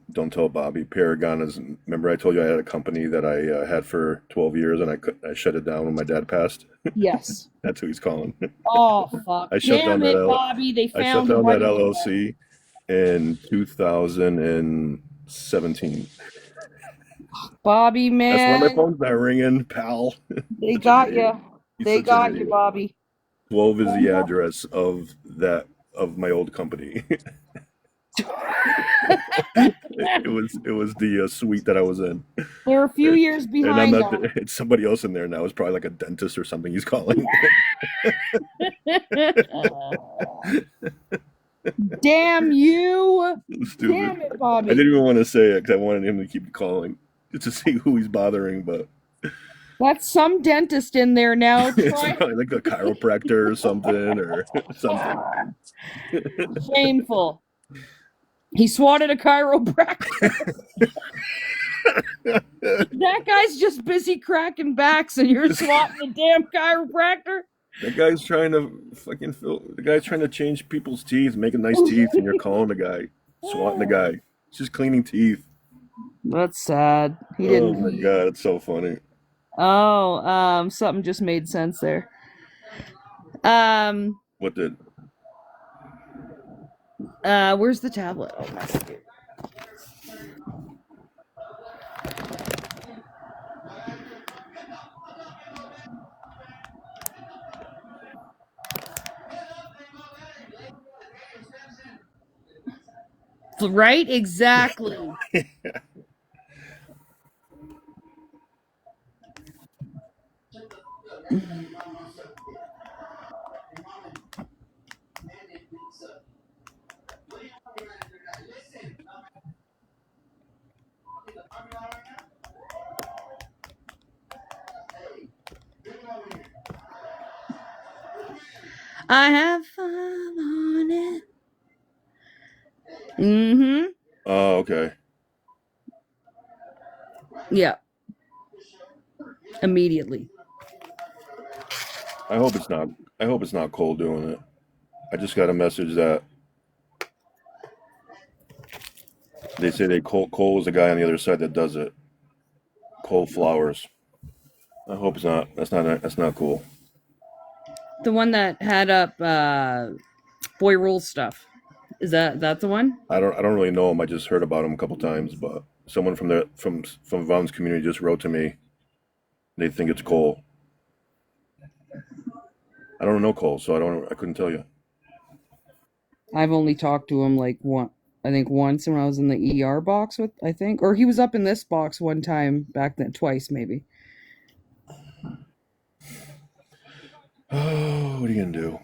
Bobby. Paragon is. Remember, I told you I had a company that I had for 12 years, and I shut it down when my dad passed. Yes. That's who he's calling. Oh fuck! I shut down Damn that it, L. Bobby! They I shut found the down that right one. LLC in 2017. Bobby, That's why my man, phone's not ringing, pal. they Such an got idiot. you. He's They such an got you, idiot. Bobby. 12 is the address of my old company. It was the suite that I was in. They're a few years And I'm behind not. on It's somebody else in there now. It's probably like a dentist or something. He's calling. Damn you! Stupid. Damn it, I Bobby! didn't even want to say it because I wanted him to keep calling just to see who he's bothering. But That's some dentist in there now. it's Try probably like a chiropractor or something something. shameful. He swatted a chiropractor. That guy's just busy cracking backs, and you're swatting the damn chiropractor. That guy's trying to fucking fill. The guy's trying to change people's teeth, making nice teeth, and you're calling the guy, swatting the guy. He's just cleaning teeth. That's sad. He Oh didn't. my god, it's so funny. Oh, something just made sense there. What did? Where's the tablet? Oh my God. Right? Exactly. I have fun on it. Mm-hmm. Oh, okay. Yeah. Immediately. I hope it's not. I hope it's not Cole doing it. I just got a message that they say Cole is the guy on the other side that does it. Cole Flowers. I hope it's not. That's not cool. The one that had up Boy Rules stuff. Is that the one? I don't really know him. I just heard about him a couple times, but someone from Vaughn's community just wrote to me. They think it's Cole. I don't know Cole, so I couldn't tell you. I've only talked to him like I think once when I was in the ER box with, I think, or he was up in this box one time back then, twice maybe. Oh, what are you gonna do?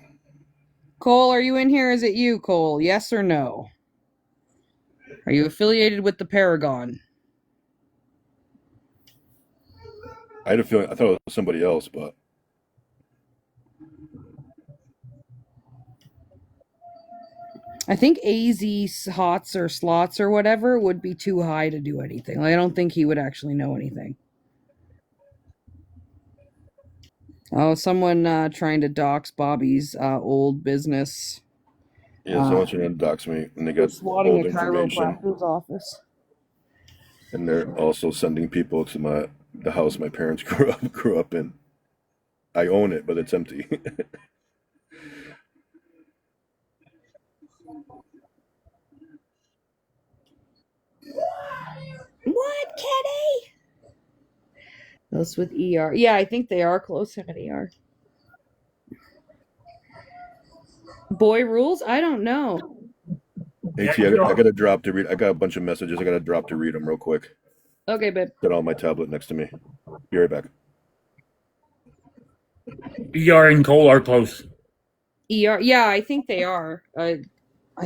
Cole, are you in here? Is it you, Cole? Yes or no? Are you affiliated with the Paragon? I had a feeling. I thought it was somebody else, but I think AZ Hots or Slots or whatever would be too high to do anything. Like, I don't think he would actually know anything. Oh, someone trying to dox Bobby's old business. yeah, someone's trying to dox me, and they got Swatting a old information, chiropractor's office. and they're also sending people to the house my parents grew up in. I own it, but it's empty. What, Kenny? Close with ER. Yeah, I think they are close to an ER. Boy Rules? I don't know. Hey Yeah, T, I got to drop to read. I got a bunch of messages. I got to drop to read them real quick. Okay, babe. Got on my tablet next to me. Be right back. ER and Cole are close. ER. Yeah, I think they are. I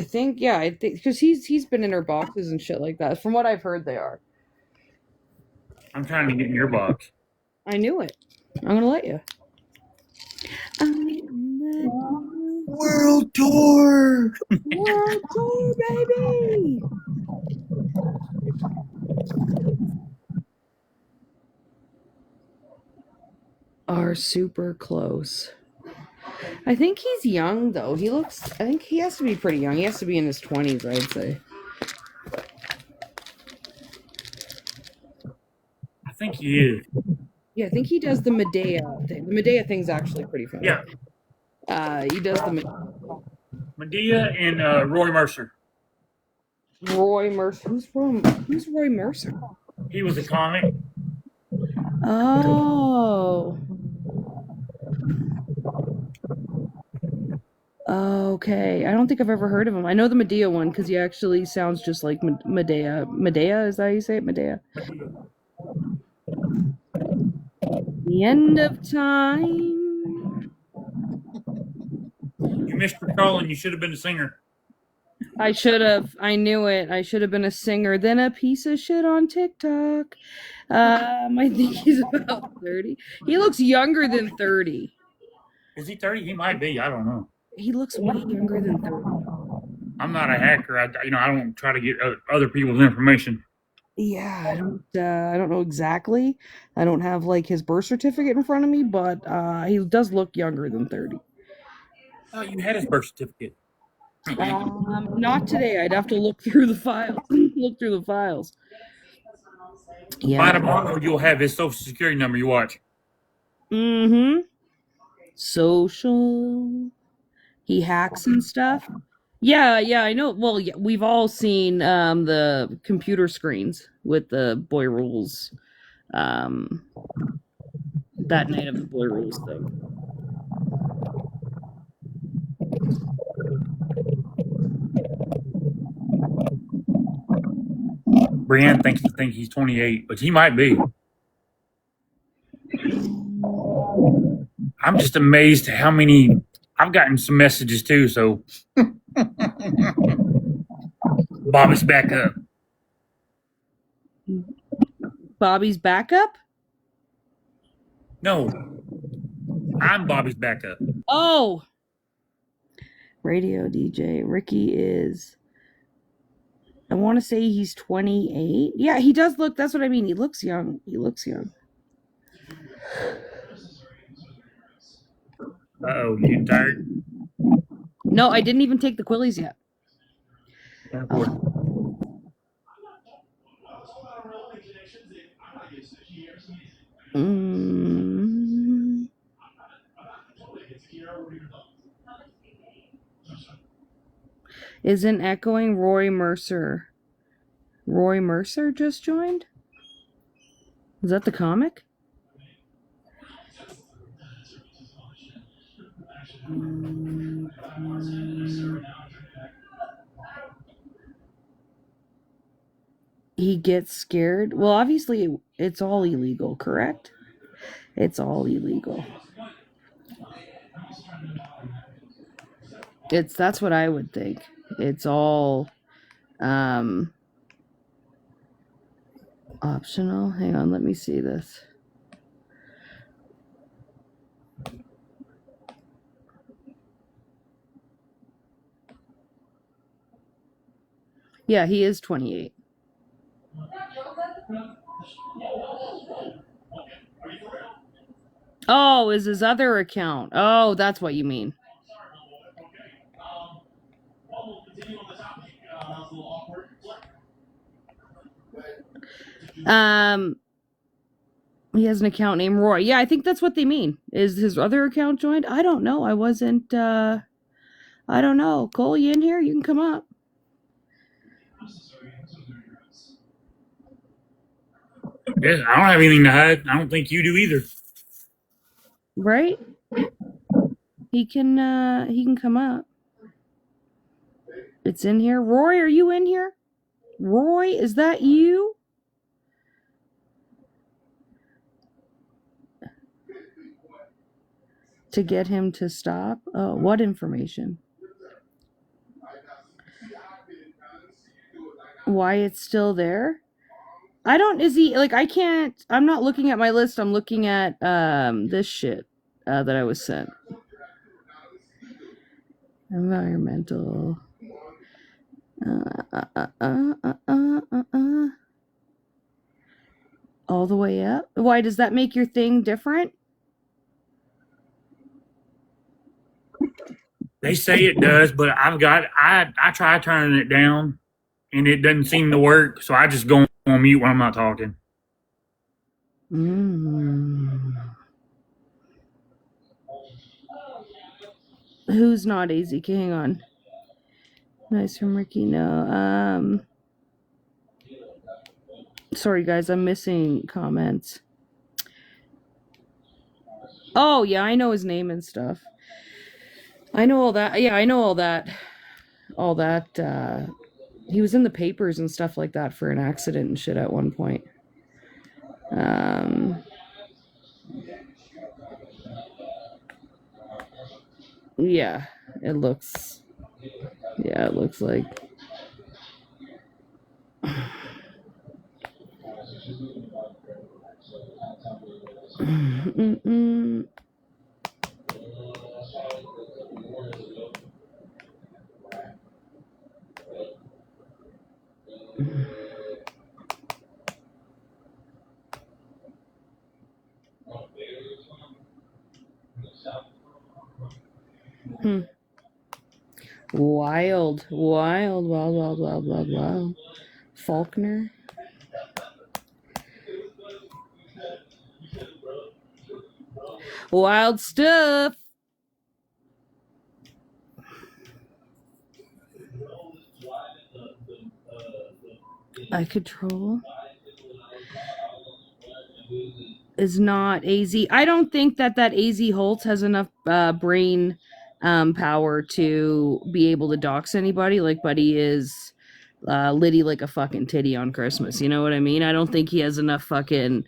think because he's been in her boxes and shit like that. From what I've heard, they are. I'm trying to get in your box. I knew it. I'm gonna let you. World tour. World tour, baby. Are super close. I think he's young though. I think he has to be pretty young. He has to be in his 20s, I'd say. I think he is. Yeah, I think he does the Medea thing. The Medea thing's actually pretty funny. Yeah, He does the Medea and Roy Mercer. Roy Mercer. Who's Roy Mercer? He was a comic. Oh. Okay. I don't think I've ever heard of him. I know the Medea one because he actually sounds just like Medea. Medea, is that how you say it? Medea. The end of time. You missed your call and you should have been a singer. I should have. I knew it. I should have been a singer, then a piece of shit on TikTok. I think he's about 30. He looks younger than 30. Is he 30? He might be. I don't know. He looks way younger than 30. I'm not a hacker. I don't try to get other people's information. Yeah, I don't know exactly. I don't have like his birth certificate in front of me, but he does look younger than 30. Oh, you had his birth certificate. Not today. I'd have to look through the files. Look through the files. By Yeah. tomorrow, you'll have his social security number. You watch. Mm-hmm. Social. He hacks and stuff. Yeah, I know. Well, yeah, we've all seen the computer screens with the Boy Rules, that night of the Boy Rules thing. Brienne thinks he's 28, but he might be. I'm just amazed at how many. I've gotten some messages too. So, Bobby's back up. Bobby's backup? No, I'm Bobby's backup. Oh, Radio DJ. Ricky is, I want to say he's 28. Yeah, he does look, that's what I mean. He looks young. He looks young. Uh-oh, you tired? No, I didn't even take the Quillies yet. Isn't echoing Roy Mercer? Roy Mercer just joined? Is that the comic? He gets scared. Well, obviously, it's all illegal, correct? It's all illegal. That's what I would think. It's all optional. Hang on, let me see this. Yeah, he is 28. Oh, is his other account. Oh, that's what you mean. He has an account named Roy. Yeah, I think that's what they mean. Is his other account joined? I don't know. I wasn't I don't know. Cole, you in here? You can come up. Yeah, I don't have anything to hide. I don't think you do either. Right? He can come up. It's in here. Roy, are you in here? Roy, is that you? To get him to stop? Oh, what information? Why it's still there? I don't, is he, like, I can't, I'm not looking at my list, I'm looking at, this shit, that I was sent. Environmental. All the way up? Why, does that make your thing different? They say it does, but I try turning it down and it doesn't seem to work, so I just go on mute when I'm not talking. Who's not easy? Hang on. Nice from Ricky. No. Sorry guys, I'm missing comments. Oh yeah, I know his name and stuff. I know all that. Yeah, I know all that. All that. He was in the papers and stuff like that for an accident and shit at one point. Yeah, it looks. Yeah, it looks like. Wild, wild, wild, wild, wild, wild, wild. Faulkner. Wild stuff. I control is not AZ. I don't think that AZ Holtz has enough brain power to be able to dox anybody like Buddy is Liddy like a fucking titty on Christmas. You know what I mean? I don't think he has enough fucking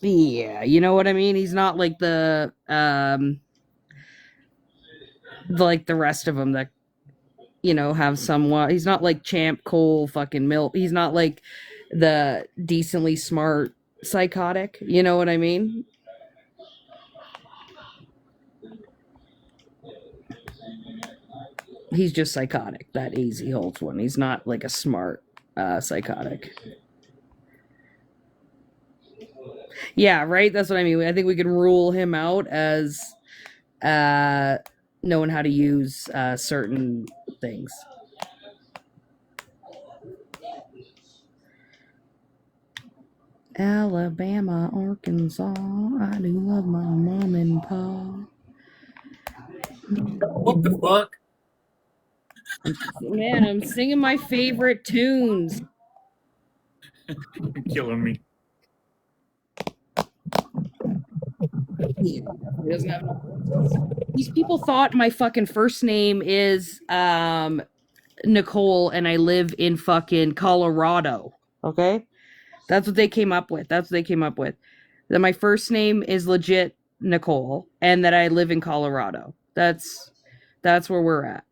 yeah, you know what I mean? He's not like the rest of them that have somewhat. He's not like Champ Cole fucking Milt. He's not like the decently smart psychotic. You know what I mean? He's just psychotic. That AZ holds one. He's not like a smart psychotic. Yeah, right. That's what I mean. I think we can rule him out as knowing how to use certain things. Alabama, Arkansas, I do love my mom and pa. What the fuck? Man, I'm singing my favorite tunes. You're killing me. He doesn't have enough voices. These people thought my fucking first name is Nicole and I live in fucking Colorado. Okay? That's what they came up with. That my first name is legit Nicole and that I live in Colorado. That's where we're at.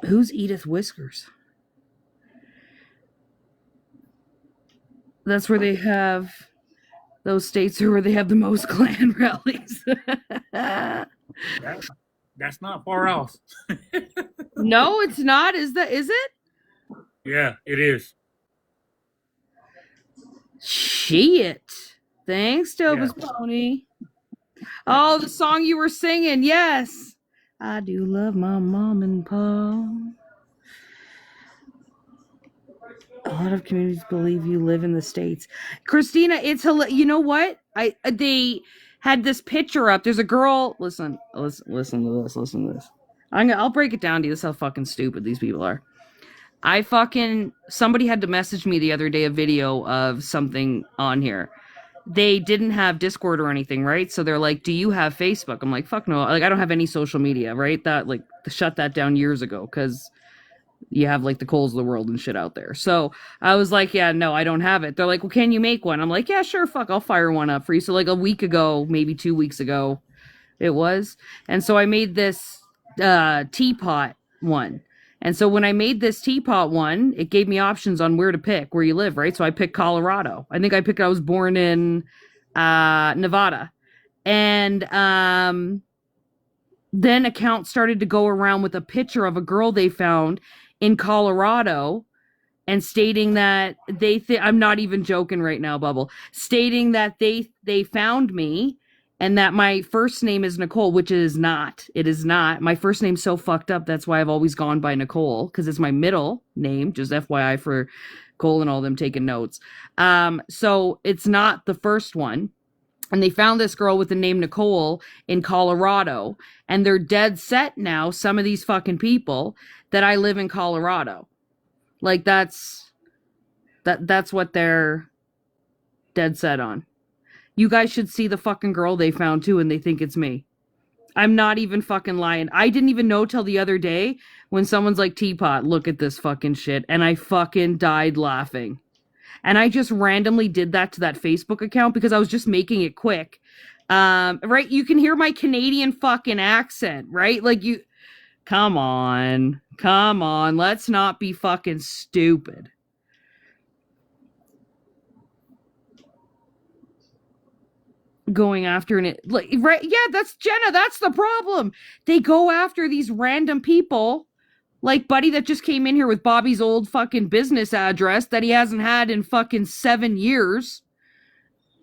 Who's Edith Whiskers? That's where they have those states are where they have the most Klan rallies. That's not far off. No, it's not. Is it? Yeah, it is. Shit. Thanks, Tobas Pony. Oh, the song you were singing. Yes. I do love my mom and pa. A lot of communities believe you live in the States. Christina, it's you know what? They had this picture up. There's a girl. Listen to this. I'll break it down to you. This is how fucking stupid these people are. Somebody had to message me the other day a video of something on here. They didn't have Discord or anything, right? So they're like, do you have Facebook? I'm like, fuck no. Like, I don't have any social media, right? That, like, shut that down years ago because you have, like, the Coles of the world and shit out there. So I was like, yeah, no, I don't have it. They're like, well, can you make one? I'm like, yeah, sure, fuck, I'll fire one up for you. So, like, a week ago, maybe 2 weeks ago, it was. And so I made this teapot one. And so when I made this teapot one, it gave me options on where to pick, where you live, right? So I picked Colorado. I was born in Nevada. And then accounts started to go around with a picture of a girl they found in Colorado and stating that I'm not even joking right now, Bubble, stating that they found me and that my first name is Nicole, which it is not. It is not. My first name's so fucked up. That's why I've always gone by Nicole, because it's my middle name, just FYI for Cole and all them taking notes. So it's not the first one. And they found this girl with the name Nicole in Colorado. And they're dead set now, some of these fucking people, that I live in Colorado. Like, that's what they're dead set on. You guys should see the fucking girl they found too, and they think it's me. I'm not even fucking lying. I didn't even know till the other day when someone's like, Teapot, look at this fucking shit. And I fucking died laughing. And I just randomly did that to that Facebook account because I was just making it quick. Right? You can hear my Canadian fucking accent, right? Like come on. Let's not be fucking stupid. Going after it, like, right? Yeah, that's Jenna. That's the problem. They go after these random people, like Buddy that just came in here with Bobby's old fucking business address that he hasn't had in fucking 7 years.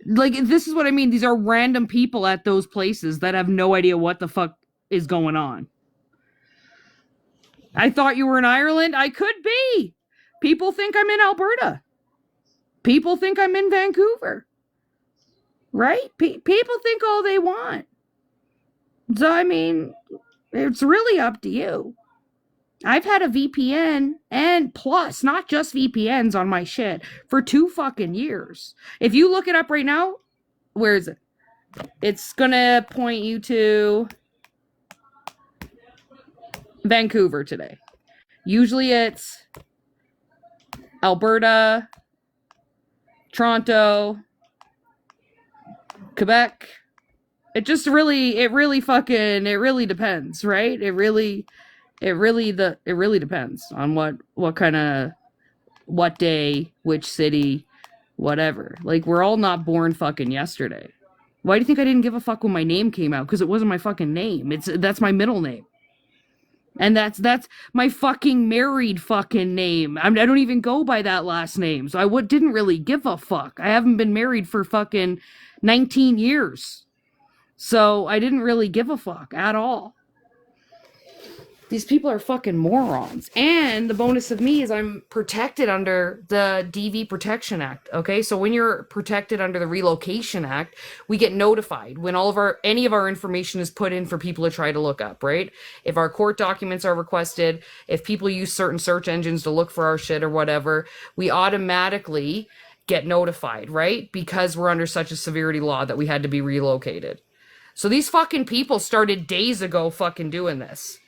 Like, this is what I mean. These are random people at those places that have no idea what the fuck is going on. I thought you were in Ireland. I could be. People think I'm in Alberta. People think I'm in Vancouver. Right? People think all they want. So, I mean, it's really up to you. I've had a VPN and plus, not just VPNs on my shit for 2 fucking years. If you look it up right now, where is it? It's gonna point you to Vancouver today. Usually it's Alberta, Toronto, Quebec. It really depends, right? It really depends on what kind of, what day, which city, whatever. Like, we're all not born fucking yesterday. Why do you think I didn't give a fuck when my name came out? Because it wasn't my fucking name. That's my middle name. And that's my fucking married fucking name. I don't even go by that last name. So didn't really give a fuck. I haven't been married for fucking 19 years. So I didn't really give a fuck at all. These people are fucking morons. And the bonus of me is I'm protected under the DV Protection Act. Okay, so when you're protected under the Relocation Act, we get notified when any of our information is put in for people to try to look up, right? If our court documents are requested, if people use certain search engines to look for our shit or whatever, we automatically get notified, right? Because we're under such a severity law that we had to be relocated. So these fucking people started days ago fucking doing this.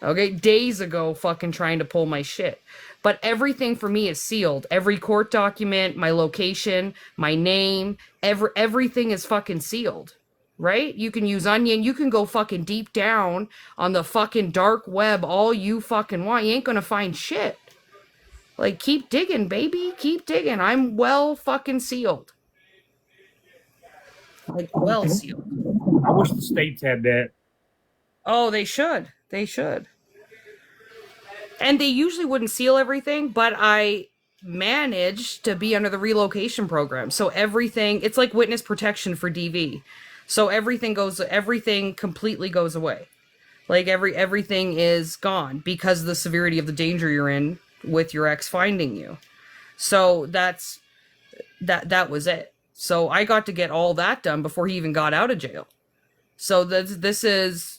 Okay, days ago fucking trying to pull my shit. But everything for me is sealed. Every court document, my location, my name, everything is fucking sealed. Right? You can use Onion, you can go fucking deep down on the fucking dark web all you fucking want. You ain't gonna find shit. Like, keep digging, baby. Keep digging. I'm well fucking sealed. Like, well sealed. I wish the states had that. Oh, they should. They should. And they usually wouldn't seal everything, but I managed to be under the relocation program. So everything, it's like witness protection for DV. So everything completely goes away. Like everything is gone because of the severity of the danger you're in with your ex finding you. So that was it. So I got to get all that done before he even got out of jail. So this is,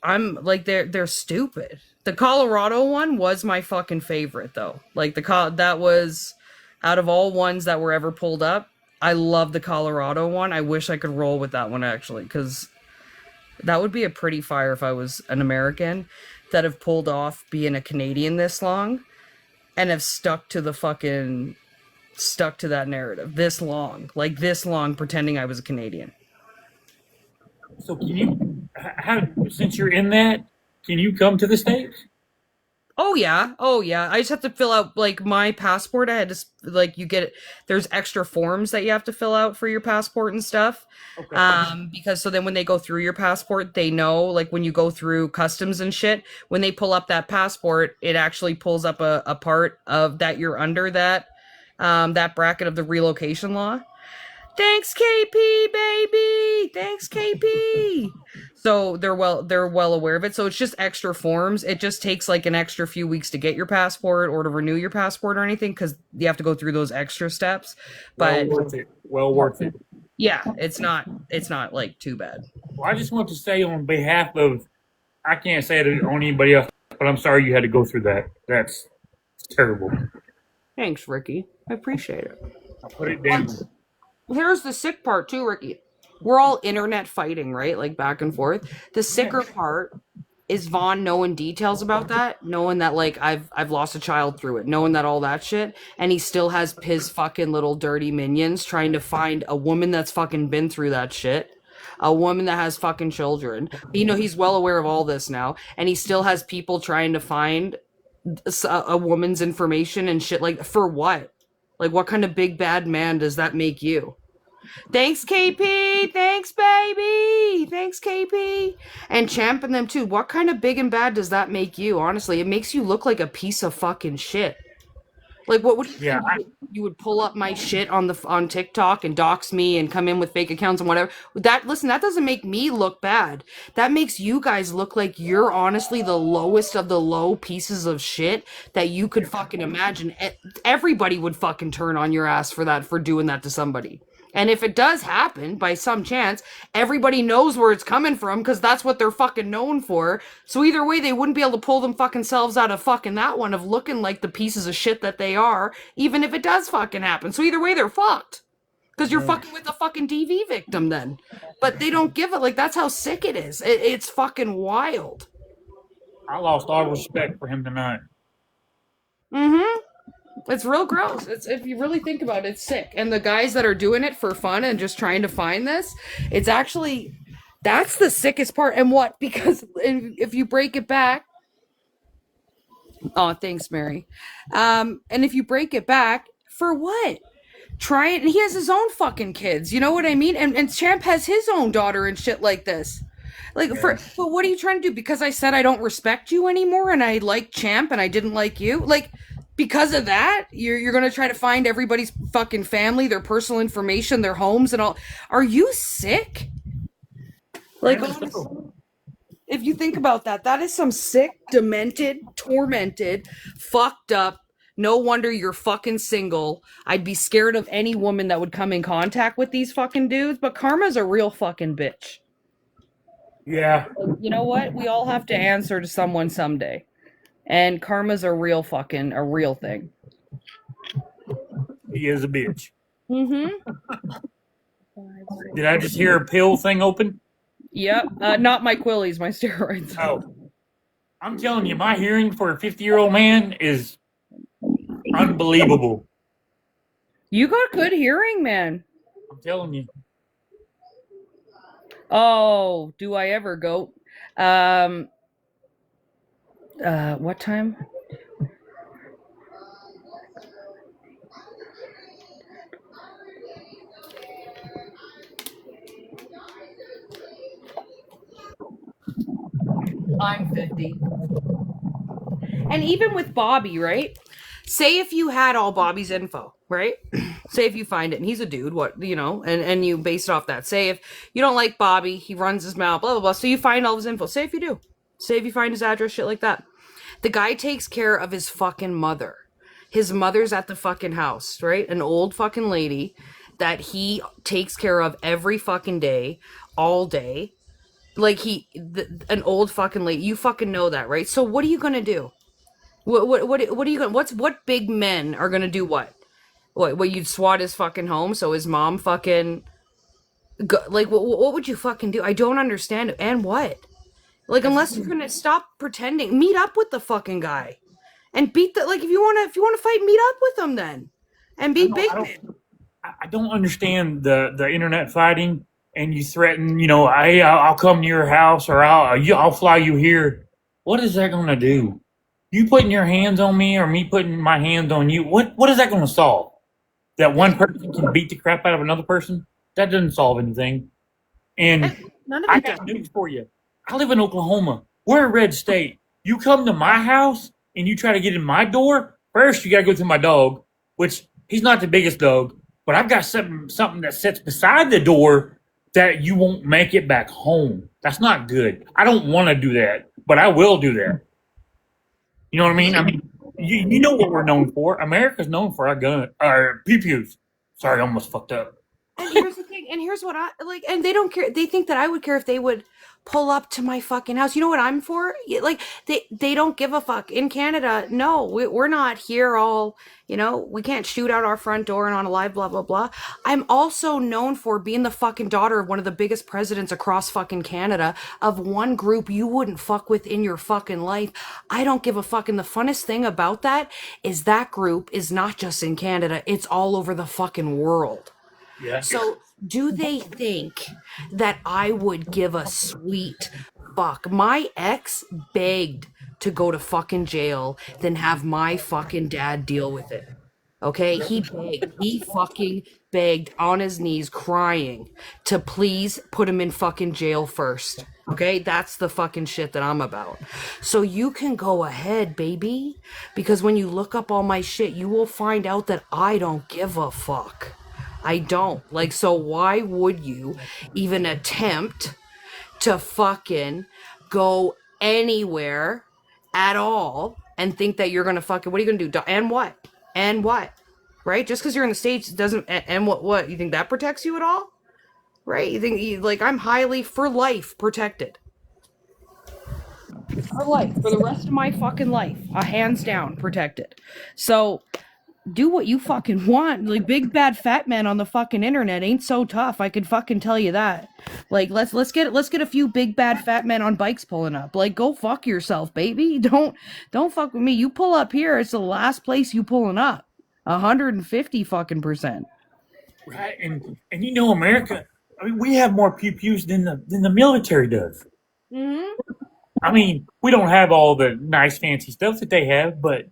I'm like, they're stupid. The Colorado one was my fucking favorite though. Like that was, out of all ones that were ever pulled up, I love the Colorado one. I wish I could roll with that one actually, because that would be a pretty fire if I was an American that have pulled off being a Canadian this long and have stuck to that narrative this long pretending I was a Canadian. So can you, since you're in that, can you come to the States? Oh yeah. I just have to fill out like my passport. I had to like there's extra forms that you have to fill out for your passport and stuff. Okay. Because so then when they go through your passport, they know, like when you go through customs and shit, when they pull up that passport, it actually pulls up a part of that you're under that bracket of the relocation law. Thanks, KP, baby. Thanks, KP. So they're well aware of it. So it's just extra forms. It just takes like an extra few weeks to get your passport or to renew your passport or anything, because you have to go through those extra steps. But well worth it. Well worth it. Yeah, it's not like too bad. Well, I just want to say on behalf of, I can't say it on anybody else, but I'm sorry you had to go through that. That's terrible. Thanks, Ricky. I appreciate it. I'll put it down. Here's the sick part too, Ricky. We're all internet fighting, right? Like back and forth. The sicker part is Vaughn knowing details about that, knowing that like I've lost a child through it, knowing that all that shit, and he still has his fucking little dirty minions trying to find a woman that's fucking been through that shit. A woman that has fucking children. You know, he's well aware of all this now, and he still has people trying to find a woman's information and shit. Like, for what? Like, what kind of big bad man does that make you? Thanks, KP. Thanks, baby. Thanks, KP. And Champ and them too. What kind of big and bad does that make you? Honestly, it makes you look like a piece of fucking shit. Like, what would you think? You would pull up my shit on TikTok and dox me and come in with fake accounts and whatever. That doesn't make me look bad. That makes you guys look like you're honestly the lowest of the low pieces of shit that you could fucking imagine. Everybody would fucking turn on your ass for doing that to somebody. And if it does happen by some chance, everybody knows where it's coming from because that's what they're fucking known for. So either way, they wouldn't be able to pull them fucking selves out of fucking that one of looking like the pieces of shit that they are, even if it does fucking happen. So either way, they're fucked. Because you're fucking with a fucking DV victim then. But they don't give it. Like, that's how sick it is. It's fucking wild. I lost all respect for him tonight. Mm-hmm. It's real gross. If you really think about it, it's sick. And the guys that are doing it for fun and just trying to find this, it's actually, that's the sickest part. And what? Because if you break it back, oh, thanks, Mary. And if you break it back, for what? Try it, and he has his own fucking kids. You know what I mean? And Champ has his own daughter and shit like this. Like Yeah. but what are you trying to do? Because I said I don't respect you anymore, and I like Champ, and I didn't like you. Like because of that, you're gonna try to find everybody's fucking family, their personal information, their homes, and all. Are you sick? Like Apparently honestly, so. if you think about that, that is some sick, demented, tormented, fucked up. No wonder you're fucking single. I'd be scared of any woman that would come in contact with these fucking dudes, but Karma's a real fucking bitch. Yeah, You know what? We all have to answer to someone someday. And Karma's a real thing. he is a bitch. Mm-hmm. Did I just hear a pill thing open? Yep. Not my Quillies, my steroids. Oh, I'm telling you, my hearing for a 50-year-old man is unbelievable. You got good hearing, man. I'm telling you. Oh, do I ever go? What time? I'm 50. And even with Bobby, right? Say if you had all Bobby's info, right? Say if you find it and he's a dude, what, you know, and you base it off that. Say if you don't like Bobby, he runs his mouth, blah, blah, blah. So you find all his info. Say if you do. Say if you find his address, shit like that. The guy takes care of his fucking mother. His mother's at the fucking house, right? An old fucking lady that he takes care of every fucking day, all day. Like an old fucking lady. You fucking know that, right? So what are you gonna do? What are you gonna? What big men are gonna do what? What you'd swat his fucking home so his mom fucking like what would you fucking do? I don't understand it. And what? Like unless you're gonna stop pretending, meet up with the fucking guy, and beat the like if you wanna fight, meet up with him then, and be big man. I don't understand the internet fighting, and you threaten, you know, I'll come to your house, or I'll fly you here. What is that going to do? You putting your hands on me, or me putting my hands on you? What is that going to solve? That one person can beat the crap out of another person? That doesn't solve anything. And None of I it does. got news for you. I live in Oklahoma. We're a red state. You come to my house and you try to get in my door. First, you got to go through my dog, which he's not the biggest dog, but I've got something that sits beside the door that you won't make it back home. That's not good. I don't want to do that, but I will do that. You know what I mean? I mean, you know what we're known for. America's known for our pew-pews. Sorry, I almost fucked up. And here's the thing, and here's what I like, and they don't care. They think that I would care if they would pull up to my fucking house. You know what I'm for? Like they don't give a fuck. In Canada, no, we're not here all, you know, we can't shoot out our front door and on a live blah blah blah. I'm also known for being the fucking daughter of one of the biggest presidents across fucking Canada, of one group you wouldn't fuck with in your fucking life. I don't give a fuck. And the funnest thing about that is that group is not just in Canada, it's all over the fucking world. Yeah. So, do they think that I would give a sweet fuck? My ex begged to go to fucking jail than have my fucking dad deal with it. Okay? He begged. He fucking begged on his knees, crying to please put him in fucking jail first. Okay? That's the fucking shit that I'm about. So you can go ahead, baby. Because when you look up all my shit, you will find out that I don't give a fuck. I don't. Like, so why would you even attempt to fucking go anywhere at all and think that you're gonna fucking, what are you gonna do? And what? And what? Right? Just because you're in the States doesn't, and what? You think that protects you at all? Right? You think, like, I'm highly, for life, protected. For life. For the rest of my fucking life. Hands down, protected. So, do what you fucking want. Like big bad fat man on the fucking internet ain't so tough. I could fucking tell you that. Like let's get a few big bad fat men on bikes pulling up. Like go fuck yourself, baby. Don't fuck with me. You pull up here, it's the last place you pulling up. 150 fucking %. Right, and you know America. I mean, we have more pew-pews than the military does. Mm-hmm. I mean, we don't have all the nice fancy stuff that they have, but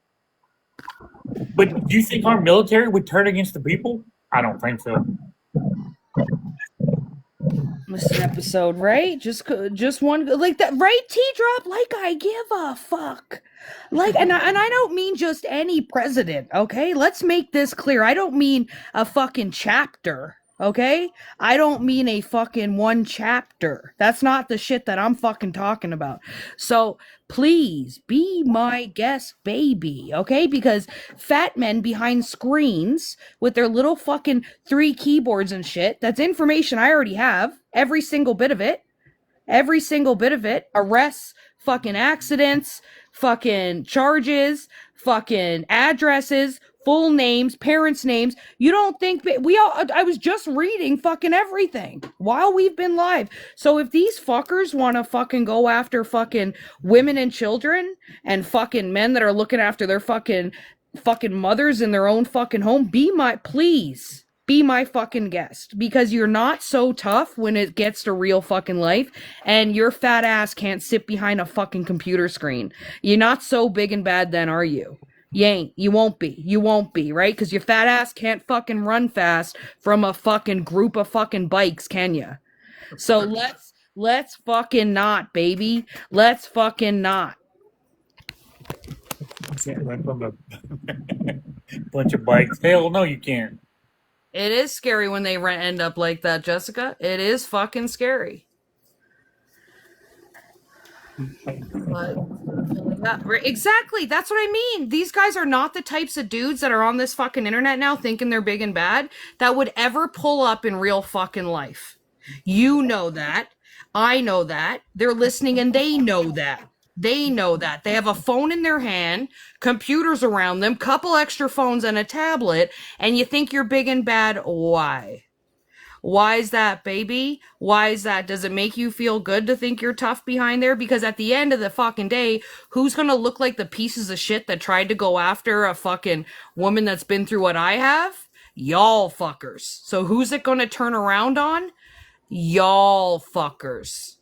do you think our military would turn against the people? I don't think so. This episode, right? Just one, like that, right? T drop, like I give a fuck, like, and I don't mean just any president, okay? Let's make this clear. I don't mean a fucking chapter, okay? I don't mean a fucking one chapter. That's not the shit that I'm fucking talking about. So please be my guest, baby, okay? Because fat men behind screens with their little fucking 3 keyboards and shit, that's information I already have, every single bit of it. Every single bit of it. Arrests, fucking accidents, fucking charges, fucking addresses, full names, parents' names. You don't think I was just reading fucking everything while we've been live. So if these fuckers want to fucking go after fucking women and children and fucking men that are looking after their fucking mothers in their own fucking home, please be my fucking guest, because you're not so tough when it gets to real fucking life, and your fat ass can't sit behind a fucking computer screen. You're not so big and bad then, are you? You ain't. You won't be. You won't be, right? Because your fat ass can't fucking run fast from a fucking group of fucking bikes, can you? So let's fucking not, baby. Let's fucking not. You can't run from a bunch of bikes. Hell no, you can't. It is scary when they end up like that, Jessica. It is fucking scary. But, exactly. That's what I mean. These guys are not the types of dudes that are on this fucking internet now thinking they're big and bad that would ever pull up in real fucking life. You know that. I know that. They're listening and they know that. They know that. They have a phone in their hand, computers around them, couple extra phones and a tablet, and you think you're big and bad. Why? Why is that, baby? Why is that? Does it make you feel good to think you're tough behind there? Because at the end of the fucking day, who's gonna look like the pieces of shit that tried to go after a fucking woman that's been through what I have? Y'all fuckers. So who's it gonna turn around on? Y'all fuckers.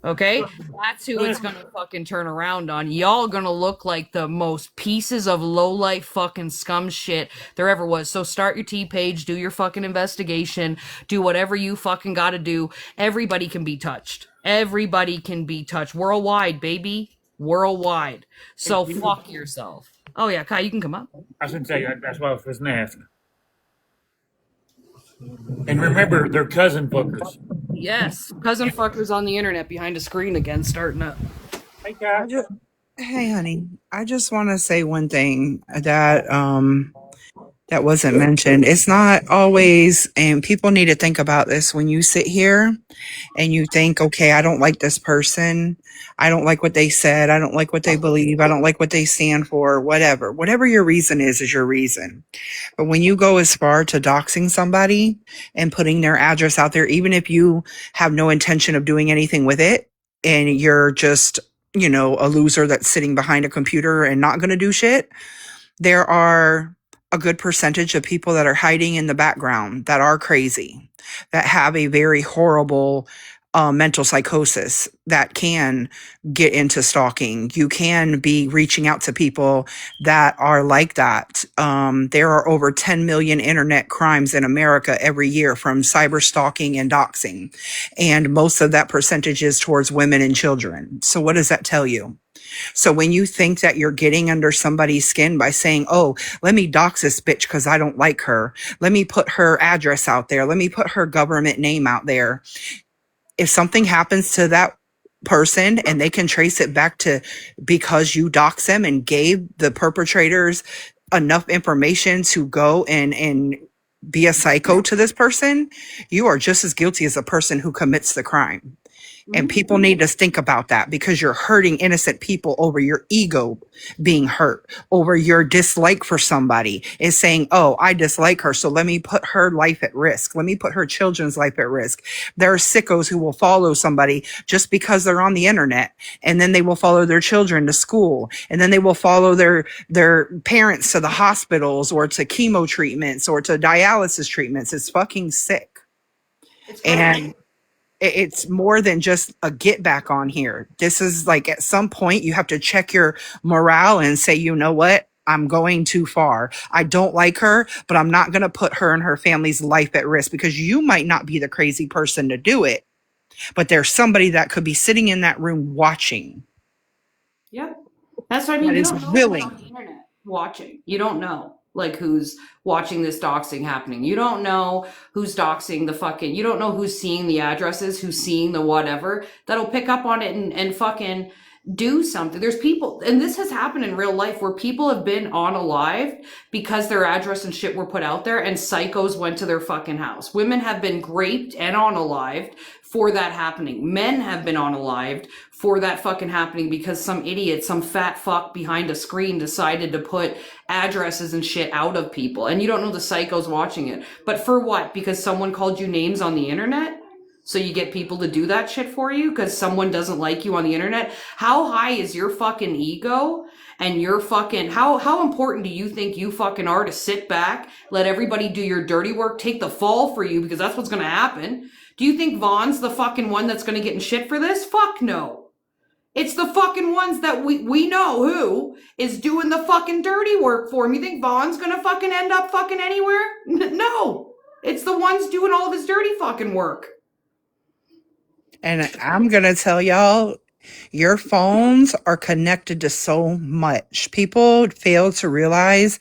Okay? That's who it's gonna fucking turn around on. Y'all gonna look like the most pieces of low-life fucking scum shit there ever was. So start your T-page, do your fucking investigation, do whatever you fucking gotta do. Everybody can be touched. Everybody can be touched. Worldwide, baby. Worldwide. So fuck yourself. Oh yeah, Kai, you can come up. I was going to say, that's what I was going to ask. And remember, they're cousin fuckers. Yes, cousin fuckers on the internet behind a screen again, starting up. Hey, guys. Hey, honey. I just want to say one thing that that wasn't mentioned. It's not always, and people need to think about this when you sit here and you think, okay, I don't like this person. I don't like what they said. I don't like what they believe. I don't like what they stand for, whatever. Whatever your reason is your reason. But when you go as far to doxing somebody and putting their address out there, even if you have no intention of doing anything with it and you're just, a loser that's sitting behind a computer and not going to do shit, there are a good percentage of people that are hiding in the background that are crazy, that have a very horrible mental psychosis that can get into stalking. You can be reaching out to people that are like that. There are over 10 million internet crimes in America every year from cyber stalking and doxing. And most of that percentage is towards women and children. So what does that tell you? So when you think that you're getting under somebody's skin by saying, oh, let me dox this bitch because I don't like her. Let me put her address out there. Let me put her government name out there. If something happens to that person and they can trace it back to because you dox them and gave the perpetrators enough information to go and be a psycho to this person, you are just as guilty as the person who commits the crime. And people need to think about that, because you're hurting innocent people over your ego being hurt, over your dislike for somebody is saying, oh, I dislike her, so let me put her life at risk. Let me put her children's life at risk. There are sickos who will follow somebody just because they're on the internet, and then they will follow their children to school, and then they will follow their parents to the hospitals or to chemo treatments or to dialysis treatments. It's fucking sick. And it's more than just a get back on here. This is like, at some point you have to check your morale and say, you know what? I'm going too far. I don't like her, but I'm not going to put her and her family's life at risk, because you might not be the crazy person to do it, but there's somebody that could be sitting in that room watching, Yep. That's what I that mean. You is don't know who's on willing. the internet watching. You don't know like who's watching this doxing happening. You don't know who's doxing the fucking, you don't know who's seeing the addresses, who's seeing the whatever that'll pick up on it and fucking do something. There's people, and this has happened in real life where people have been unalived because their address and shit were put out there and psychos went to their fucking house. Women have been raped and unalived for that happening. Men have been unalived for that fucking happening because some idiot, some fat fuck behind a screen decided to put addresses and shit out of people. And you don't know the psychos watching it. But for what? Because someone called you names on the internet? So you get people to do that shit for you because someone doesn't like you on the internet? How high is your fucking ego and your fucking, how important do you think you fucking are to sit back, let everybody do your dirty work, take the fall for you, because that's what's going to happen? Do you think Vaughn's the fucking one that's going to get in shit for this? Fuck no. It's the fucking ones that we know who is doing the fucking dirty work for him. You think Vaughn's going to fucking end up fucking anywhere? No. It's the ones doing all of his dirty fucking work. And I'm going to tell y'all, your phones are connected to so much. People fail to realize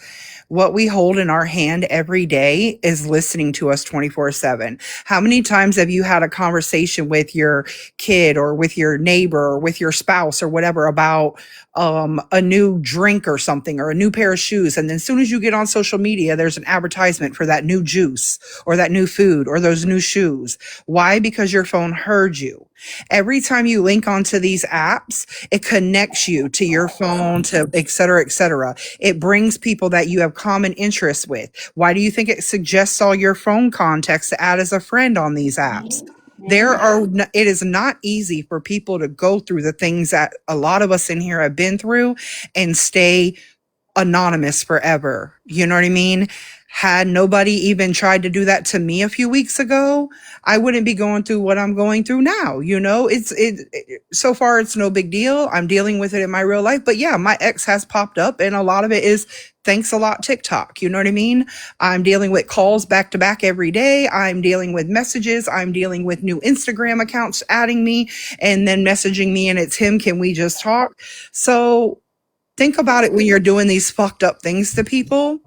what we hold in our hand every day is listening to us 24/7. How many times have you had a conversation with your kid or with your neighbor or with your spouse or whatever about a new drink or something or a new pair of shoes? And then as soon as you get on social media, there's an advertisement for that new juice or that new food or those new shoes. Why? Because your phone heard you. Every time you link onto these apps, it connects you to your phone, to et cetera, et cetera. It brings people that you have common interests with. Why do you think it suggests all your phone contacts to add as a friend on these apps? It is not easy for people to go through the things that a lot of us in here have been through and stay anonymous forever. You know what I mean? Had nobody even tried to do that to me a few weeks ago, I wouldn't be going through what I'm going through now. You know, so far it's no big deal. I'm dealing with it in my real life, but yeah, my ex has popped up and a lot of it is thanks a lot TikTok. You know what I mean? I'm dealing with calls back to back every day. I'm dealing with messages. I'm dealing with new Instagram accounts adding me and then messaging me and it's him. Can we just talk? So think about it when you're doing these fucked up things to people,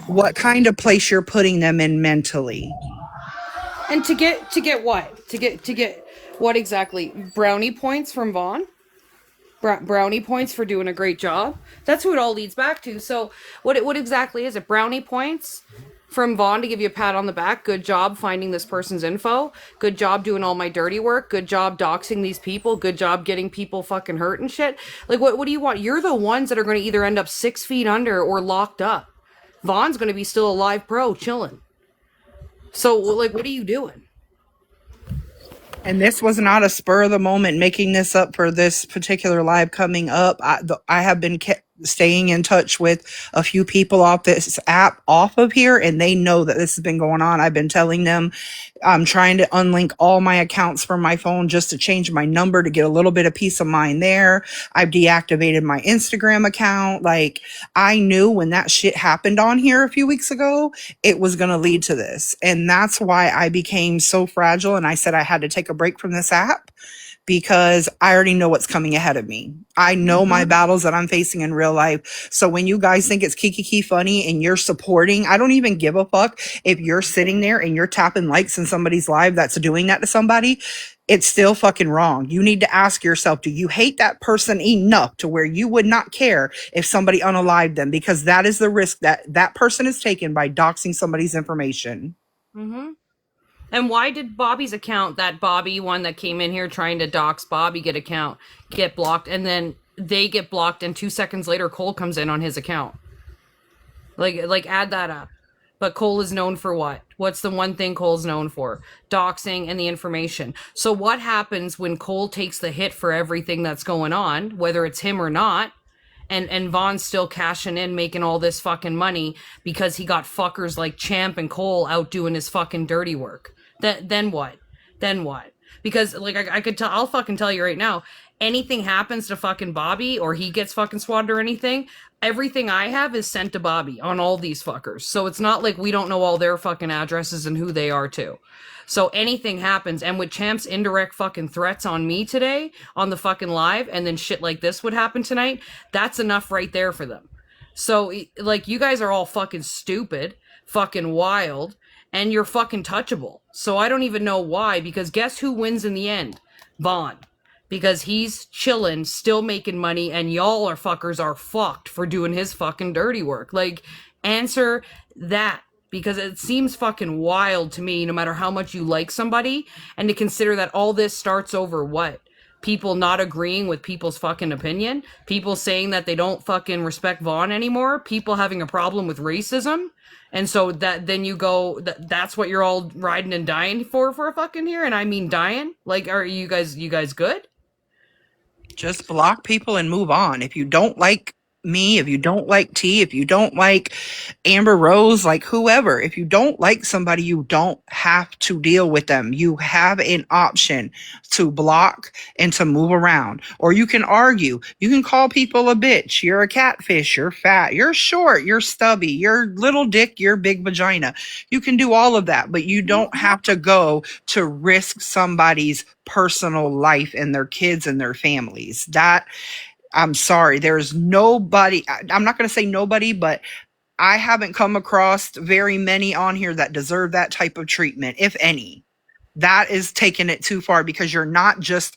what kind of place you're putting them in mentally. And to get what? To get what exactly? Brownie points from Vaughn? Brownie points for doing a great job? That's who it all leads back to. So what exactly is it? Brownie points from Vaughn to give you a pat on the back? Good job finding this person's info. Good job doing all my dirty work. Good job doxing these people. Good job getting people fucking hurt and shit. Like, what do you want? You're the ones that are going to either end up 6 feet under or locked up. Vaughn's going to be still a live pro chilling. So, like, what are you doing? And this was not a spur of the moment making this up for this particular live coming up. I have been staying in touch with a few people off this app off of here, and they know that this has been going on. I've been telling them I'm trying to unlink all my accounts from my phone just to change my number to get a little bit of peace of mind there. I've deactivated my Instagram account. Like, I knew when that shit happened on here a few weeks ago, it was going to lead to this. And that's why I became so fragile. And I said I had to take a break from this app, because I already know what's coming ahead of me. I know my battles that I'm facing in real life. So when you guys think it's kiki funny and you're supporting, I don't even give a fuck if you're sitting there and you're tapping likes in somebody's live that's doing that to somebody. It's still fucking wrong. You need to ask yourself, do you hate that person enough to where you would not care if somebody unalived them? Because that is the risk that that person is taking by doxing somebody's information. Mm-hmm. And why did Bobby's account, that Bobby one that came in here trying to dox Bobby, get blocked, and then they get blocked, and 2 seconds later Cole comes in on his account? Like add that up. But Cole is known for what? What's the one thing Cole's known for? Doxing and the information. So what happens when Cole takes the hit for everything that's going on, whether it's him or not, and Vaughn's still cashing in, making all this fucking money because he got fuckers like Champ and Cole out doing his fucking dirty work? Then what? Because, like, I could tell, I'll fucking tell you right now, anything happens to fucking Bobby or he gets fucking swatted or anything, everything I have is sent to Bobby on all these fuckers. So it's not like we don't know all their fucking addresses and who they are too. So anything happens, and with Champ's indirect fucking threats on me today on the fucking live, and then shit like this would happen tonight, that's enough right there for them. So, like, you guys are all fucking stupid, fucking wild, and you're fucking touchable. So I don't even know why, because guess who wins in the end? Vaughn. Because he's chillin', still making money, and y'all are fuckers are fucked for doing his fucking dirty work. Like, answer that. Because it seems fucking wild to me, no matter how much you like somebody, and to consider that all this starts over what? People not agreeing with people's fucking opinion? People saying that they don't fucking respect Vaughn anymore? People having a problem with racism? And so that then you go, that's what you're all riding and dying for a fucking here? And I mean dying? Like, are you guys good? Just block people and move on. If you don't like me, if you don't like T, if you don't like Amber Rose, like whoever, if you don't like somebody, you don't have to deal with them. You have an option to block and to move around. Or you can argue. You can call people a bitch. You're a catfish. You're fat. You're short. You're stubby. You're little dick. You're big vagina. You can do all of that, but you don't have to go to risk somebody's personal life and their kids and their families. That, I'm sorry, there's nobody, I'm not going to say nobody, but I haven't come across very many on here that deserve that type of treatment, if any. That is taking it too far, because you're not just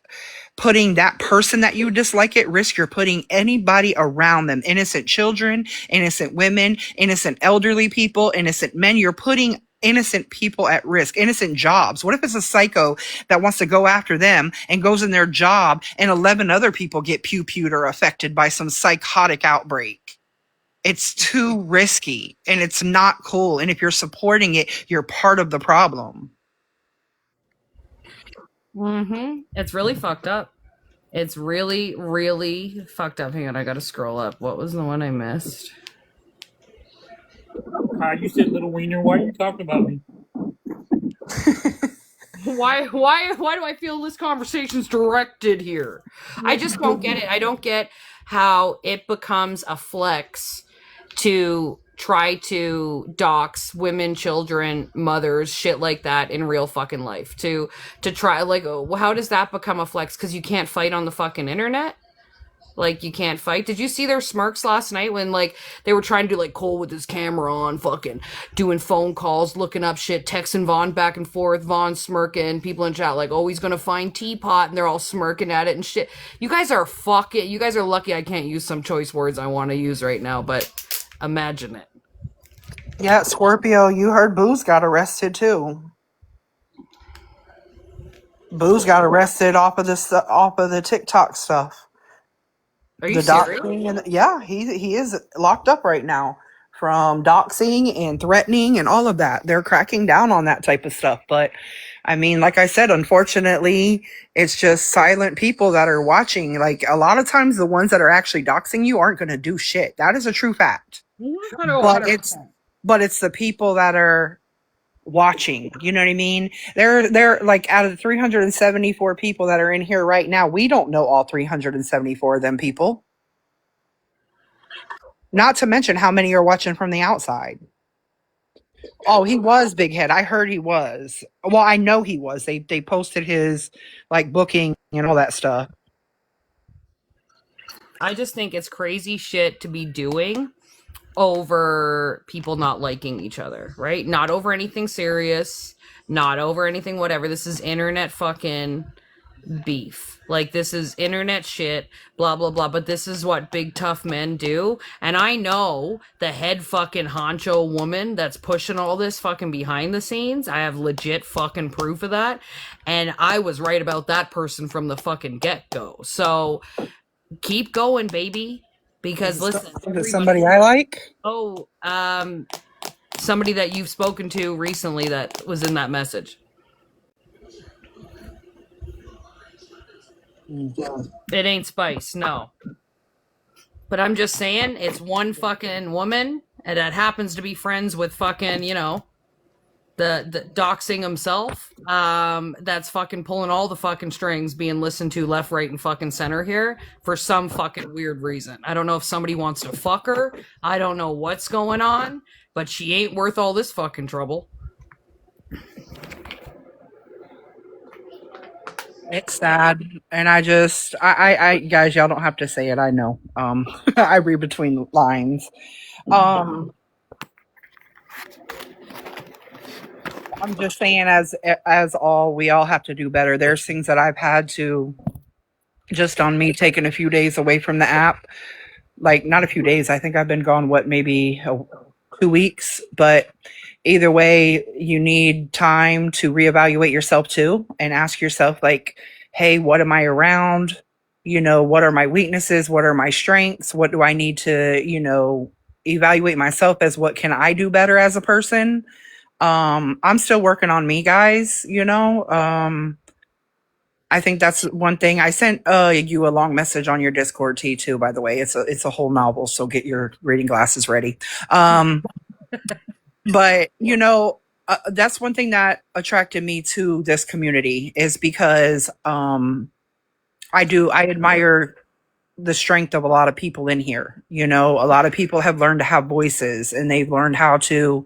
putting that person that you dislike at risk, you're putting anybody around them, innocent children, innocent women, innocent elderly people, innocent men. You're putting innocent people at risk, innocent jobs. What if it's a psycho that wants to go after them and goes in their job and 11 other people get pew-pewed or affected by some psychotic outbreak? It's too risky and it's not cool. And if you're supporting it, you're part of the problem. It's really fucked up. It's really, really fucked up. Hang on, I gotta scroll up. What was the one I missed? You said little wiener. Why are you talking about me? Why do I feel this conversation's directed here? I just don't get it. I don't get how it becomes a flex to try to dox women, children, mothers, shit like that in real fucking life. To try, like, how does that become a flex? Because you can't fight on the fucking internet? Like, you can't fight. Did you see their smirks last night when, like, they were trying to do, like, Cole with his camera on, fucking doing phone calls, looking up shit, texting Vaughn back and forth, Vaughn smirking, people in chat like, oh, he's gonna find Teapot, and they're all smirking at it and shit. You guys are lucky I can't use some choice words I want to use right now, but imagine it. Yeah, Scorpio, you heard Booze got arrested too. Booze got arrested off of the TikTok stuff. Are you serious? Yeah, he is locked up right now from doxing and threatening and all of that. They're cracking down on that type of stuff. But I mean, like I said, unfortunately, it's just silent people that are watching. Like, a lot of times the ones that are actually doxing you aren't going to do shit. That is a true fact. But it's the people that are watching, you know what I mean? They're like, out of the 374 people that are in here right now, we don't know all 374 of them people. Not to mention how many are watching from the outside. Oh, he was Big Head. I heard he was. Well, I know he was. They posted his, like, booking and all that stuff. I just think it's crazy shit to be doing over people not liking each other, right? Not over anything serious, not over anything whatever. This is internet fucking beef. Like, this is internet shit, blah, blah, blah. But this is what big tough men do. And I know the head fucking honcho woman that's pushing all this fucking behind the scenes. I have legit fucking proof of that. And I was right about that person from the fucking get-go. So keep going, baby. Because listen, somebody I like. Oh, somebody that you've spoken to recently that was in that message. It ain't Spice, no. But I'm just saying, it's one fucking woman that happens to be friends with fucking, you know, the doxing himself, that's fucking pulling all the fucking strings, being listened to left, right, and fucking center here for some fucking weird reason. I don't know if somebody wants to fuck her. I don't know what's going on, but she ain't worth all this fucking trouble. It's sad, and I guys, y'all don't have to say it. I know. I read between the lines. I'm just saying, we all have to do better. There's things that I've had to, just on me taking a few days away from the app, like not a few days. I think I've been gone, maybe 2 weeks, but either way, you need time to reevaluate yourself too and ask yourself, like, hey, what am I around? What are my weaknesses? What are my strengths? What do I need to, evaluate myself as what can I do better as a person? I'm still working on me, guys, I think that's one thing. I sent you a long message on your Discord too, by the way. It's a whole novel, so get your reading glasses ready. But that's one thing that attracted me to this community, is because I admire the strength of a lot of people in here. A lot of people have learned to have voices, and they've learned how to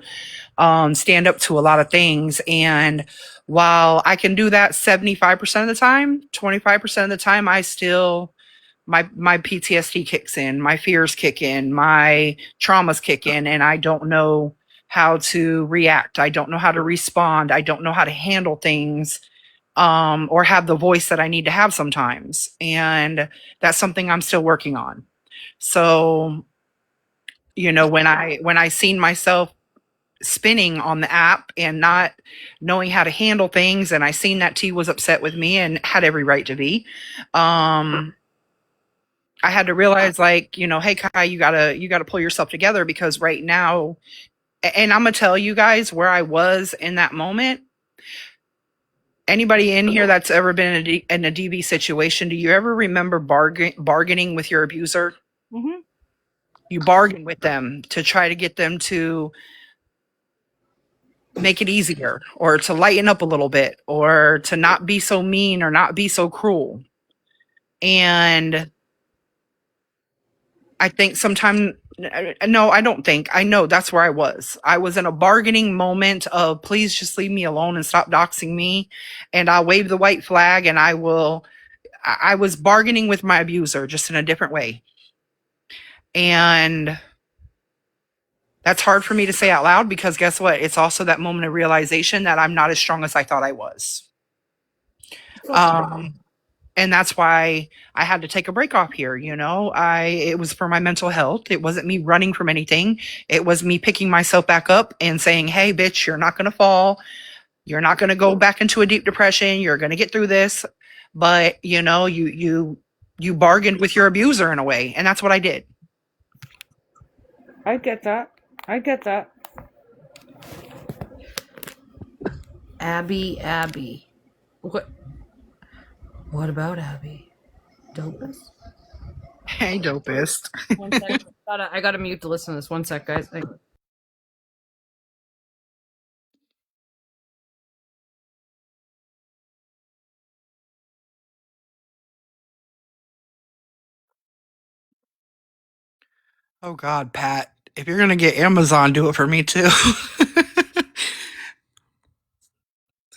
stand up to a lot of things. And while I can do that 75% of the time, 25% of the time, I still, my PTSD kicks in, my fears kick in, my traumas kick in, and I don't know how to react. I don't know how to respond. I don't know how to handle things, or have the voice that I need to have sometimes. And that's something I'm still working on. So, when I seen myself spinning on the app and not knowing how to handle things, and I seen that T was upset with me and had every right to be, I had to realize, like, hey Kai, you gotta pull yourself together, because right now, and I'm gonna tell you guys where I was in that moment. Anybody in here that's ever been in a DV situation, do you ever remember bargaining with your abuser? Mm-hmm. You bargain with them to try to get them to make it easier, or to lighten up a little bit, or to not be so mean, or not be so cruel. And I think sometimes, no, I don't think, I know that's where I was. I was in a bargaining moment of, please just leave me alone and stop doxing me. And I'll wave the white flag, and I was bargaining with my abuser, just in a different way. And that's hard for me to say out loud, because guess what? It's also that moment of realization that I'm not as strong as I thought I was. And that's why I had to take a break off here. It was for my mental health. It wasn't me running from anything. It was me picking myself back up and saying, hey, bitch, you're not going to fall. You're not going to go back into a deep depression. You're going to get through this. But, you bargained with your abuser in a way. And that's what I did. I get that. Abby. What about Abby? Dopest? Hey, dopest. 1 sec. I gotta mute to listen to this. 1 sec, guys. Oh, God, Pat. If you're going to get Amazon, do it for me, too.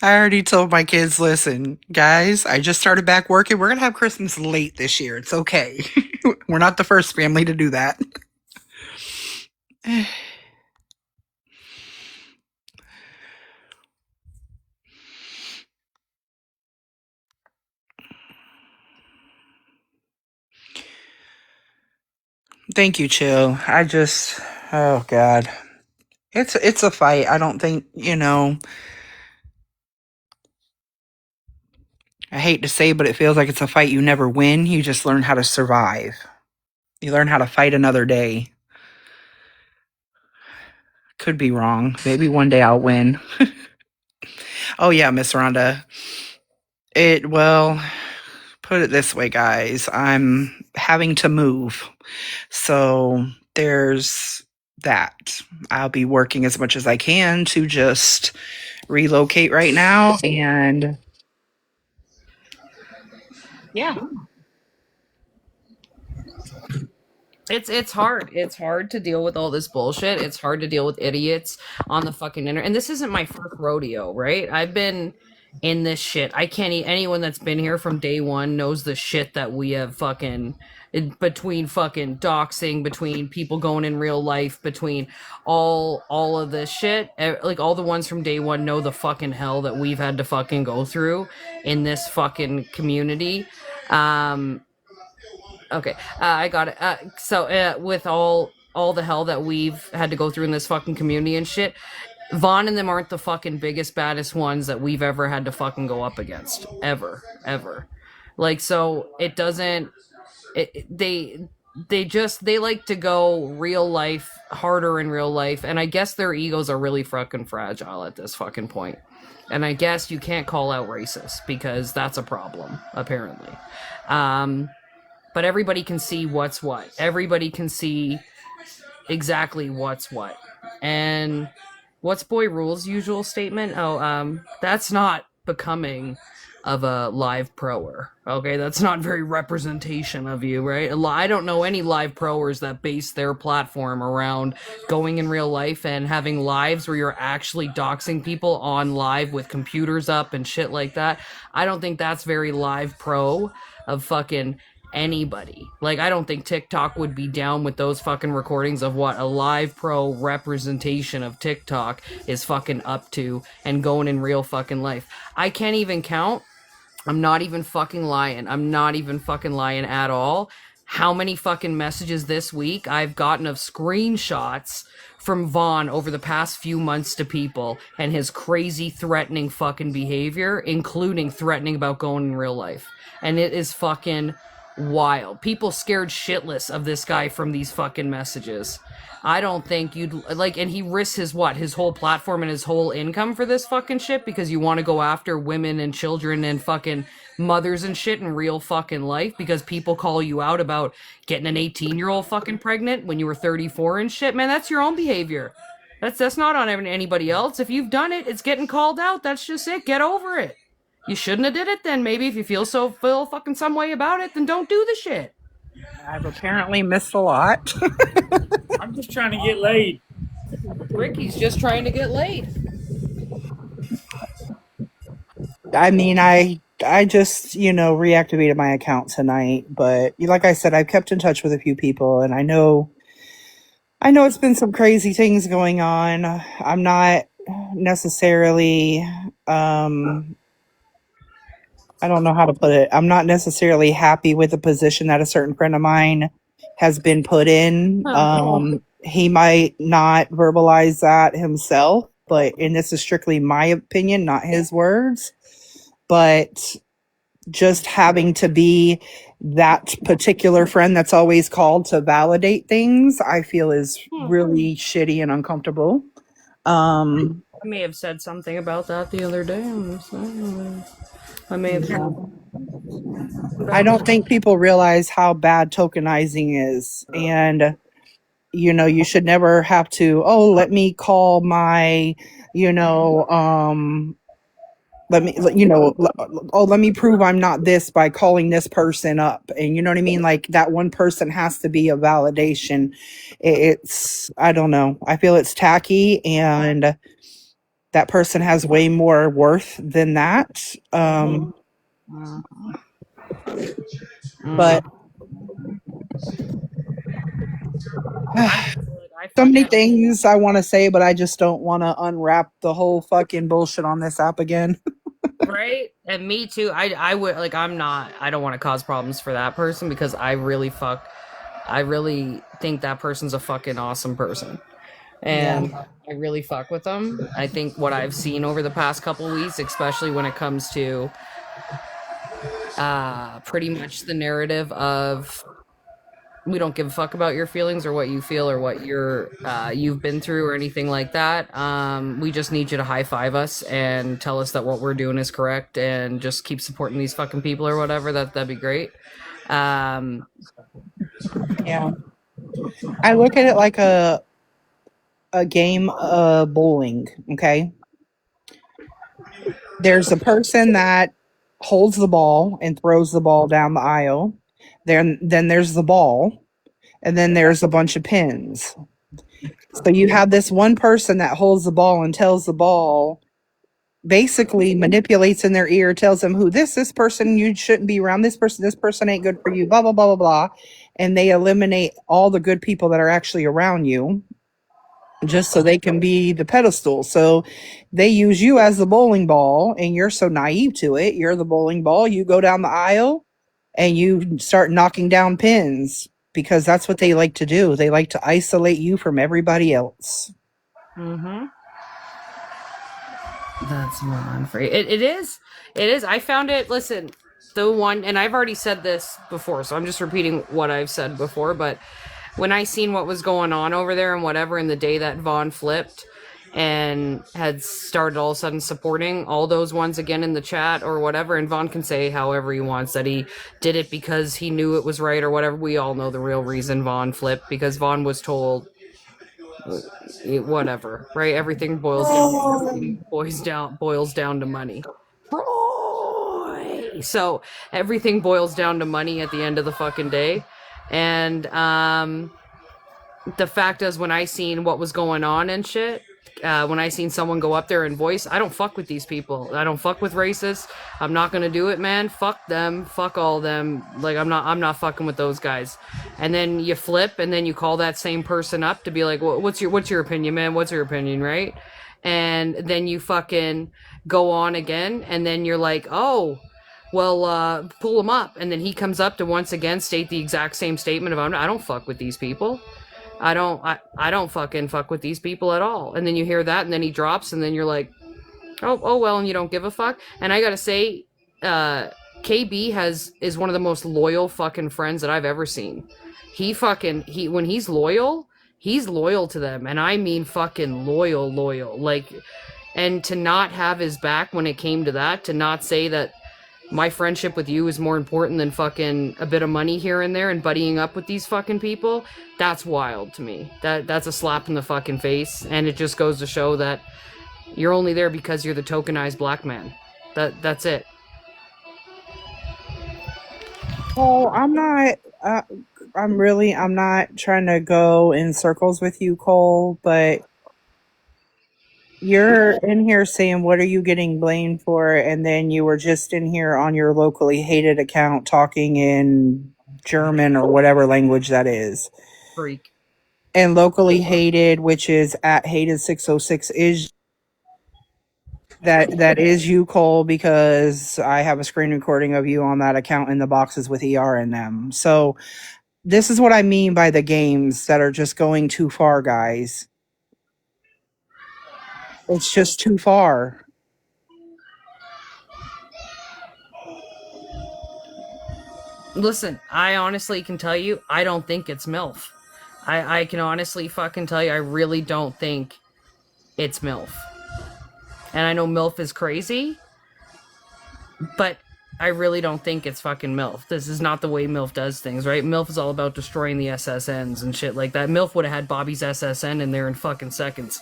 I already told my kids, listen, guys, I just started back working. We're going to have Christmas late this year. It's okay. We're not the first family to do that. Thank you, Chill. Oh God. It's a fight. I don't think, I hate to say, but it feels like it's a fight you never win. You just learn how to survive. You learn how to fight another day. Could be wrong. Maybe one day I'll win. Oh yeah, Miss Rhonda. Well, put it this way, guys. I'm having to move. So there's that. I'll be working as much as I can to just relocate right now. And yeah, It's hard. It's hard to deal with all this bullshit. It's hard to deal with idiots on the fucking internet. And this isn't my first rodeo, right? I've been in this shit. I can't anyone that's been here from day one knows the shit that we have fucking between fucking doxing, between people going in real life, between all of this shit. Like all the ones from day one know the fucking hell that we've had to fucking go through in this fucking community. Okay, I got it. With all the hell that we've had to go through in this fucking community and shit, Vaughn and them aren't the fucking biggest, baddest ones that we've ever had to fucking go up against. Ever. Like, so it doesn't. They like to go real life harder in real life, and I guess their egos are really fucking fragile at this fucking point. And I guess you can't call out racist because that's a problem apparently. But everybody can see what's what. Everybody can see exactly what's what. And what's boy rules usual statement? Oh, that's not becoming of a live proer. Okay, that's not very representation of you, right? I don't know any live proers that base their platform around going in real life and having lives where you're actually doxing people on live with computers up and shit like that. I don't think that's very live pro of fucking anybody. Like, I don't think TikTok would be down with those fucking recordings of what a live pro representation of TikTok is fucking up to and going in real fucking life. I can't even count. I'm not even fucking lying. I'm not even fucking lying at all. How many fucking messages this week I've gotten of screenshots from Vaughn over the past few months to people and his crazy threatening fucking behavior, including threatening about going in real life. And it is fucking wild. People scared shitless of this guy from these fucking messages. I don't think you'd like, and he risks his whole platform and his whole income for this fucking shit because you want to go after women and children and fucking mothers and shit in real fucking life because people call you out about getting an 18-year-old fucking pregnant when you were 34 and shit. Man, that's your own behavior. That's not on anybody else. If you've done it, it's getting called out. That's just it. Get over it. You shouldn't have did it then. Maybe if you feel fucking some way about it, then don't do the shit. I've apparently missed a lot. I'm just trying to get laid. Ricky's just trying to get laid. I mean, I just, reactivated my account tonight, but like I said, I've kept in touch with a few people and I know it's been some crazy things going on. I'm not necessarily I don't know how to put it. I'm not necessarily happy with the position that a certain friend of mine has been put in. He might not verbalize that himself, and this is strictly my opinion, not his words. But just having to be that particular friend that's always called to validate things, I feel is really shitty and uncomfortable. I may have said something about that the other day. I may have. I don't think people realize how bad tokenizing is. And, you should never have to, let me call my, let me prove I'm not this by calling this person up. And you know what I mean? Like that one person has to be a validation. It's, I don't know. I feel it's tacky and that person has way more worth than that. But so many things I want to say, but I just don't want to unwrap the whole fucking bullshit on this app again. Right? And me too. I would like I don't want to cause problems for that person because I really think that person's a fucking awesome person. And I really fuck with them. I think what I've seen over the past couple weeks, especially when it comes to pretty much the narrative of we don't give a fuck about your feelings or what you feel or what you've been through or anything like that. We just need you to high five us and tell us that what we're doing is correct and just keep supporting these fucking people or whatever. That'd be great. Yeah. I look at it like a game of bowling, okay? There's a person that holds the ball and throws the ball down the aisle. Then there's the ball, and then there's a bunch of pins. So you have this one person that holds the ball and tells the ball, basically manipulates in their ear, tells them who this person you shouldn't be around, this person ain't good for you, blah blah blah blah blah, and they eliminate all the good people that are actually around you just so they can be the pedestal. So they use you as the bowling ball, and you're so naive to it. You're the bowling ball. You go down the aisle and you start knocking down pins because that's what they like to do. They like to isolate you from everybody else. Mm-hmm. That's one for it is. It is. I found it. Listen, the one, and I've already said this before, so I'm just repeating what I've said before. But when I seen what was going on over there and whatever, in the day that Vaughn flipped and had started all of a sudden supporting all those ones again in the chat or whatever, and Vaughn can say however he wants that he did it because he knew it was right or whatever. We all know the real reason Vaughn flipped, because Vaughn was told whatever, right? Everything boils down to money. Roy. So everything boils down to money at the end of the fucking day. And the fact is, when I seen what was going on and shit, when I seen someone go up there and voice, I don't fuck with these people. I don't fuck with racists. I'm not gonna do it, man. Fuck them. Fuck all them. Like, I'm not fucking with those guys. And then you flip, and then you call that same person up to be like, well, what's your opinion, man? What's your opinion, right? And then you fucking go on again, and then you're like, oh, well, pull him up. And then he comes up to once again state the exact same statement of, I don't fuck with these people. I don't fucking fuck with these people at all. And then you hear that, and then he drops, and then you're like, oh well, and you don't give a fuck. And I gotta say, KB is one of the most loyal fucking friends that I've ever seen. When he's loyal to them, and I mean fucking loyal. Like, and to not have his back when it came to that, to not say that my friendship with you is more important than fucking a bit of money here and there and buddying up with these fucking people, that's wild to me. That's a slap in the fucking face, and it just goes to show that you're only there because you're the tokenized black man. That's it. Oh, I'm not. I'm not trying to go in circles with you, Cole, but you're in here saying, what are you getting blamed for? And then you were just in here on your locally hated account talking in German or whatever language that is. Freak. And locally hated, which is at hated606, is that is you, Cole, because I have a screen recording of you on that account in the boxes with ER in them. So this is what I mean by the games that are just going too far, guys. It's just too far. Listen, I honestly can tell you, I don't think it's MILF. I can honestly fucking tell you, I really don't think it's MILF. And I know MILF is crazy, but I really don't think it's fucking MILF. This is not the way MILF does things, right? MILF is all about destroying the SSNs and shit like that. MILF would have had Bobby's SSN in there in fucking seconds.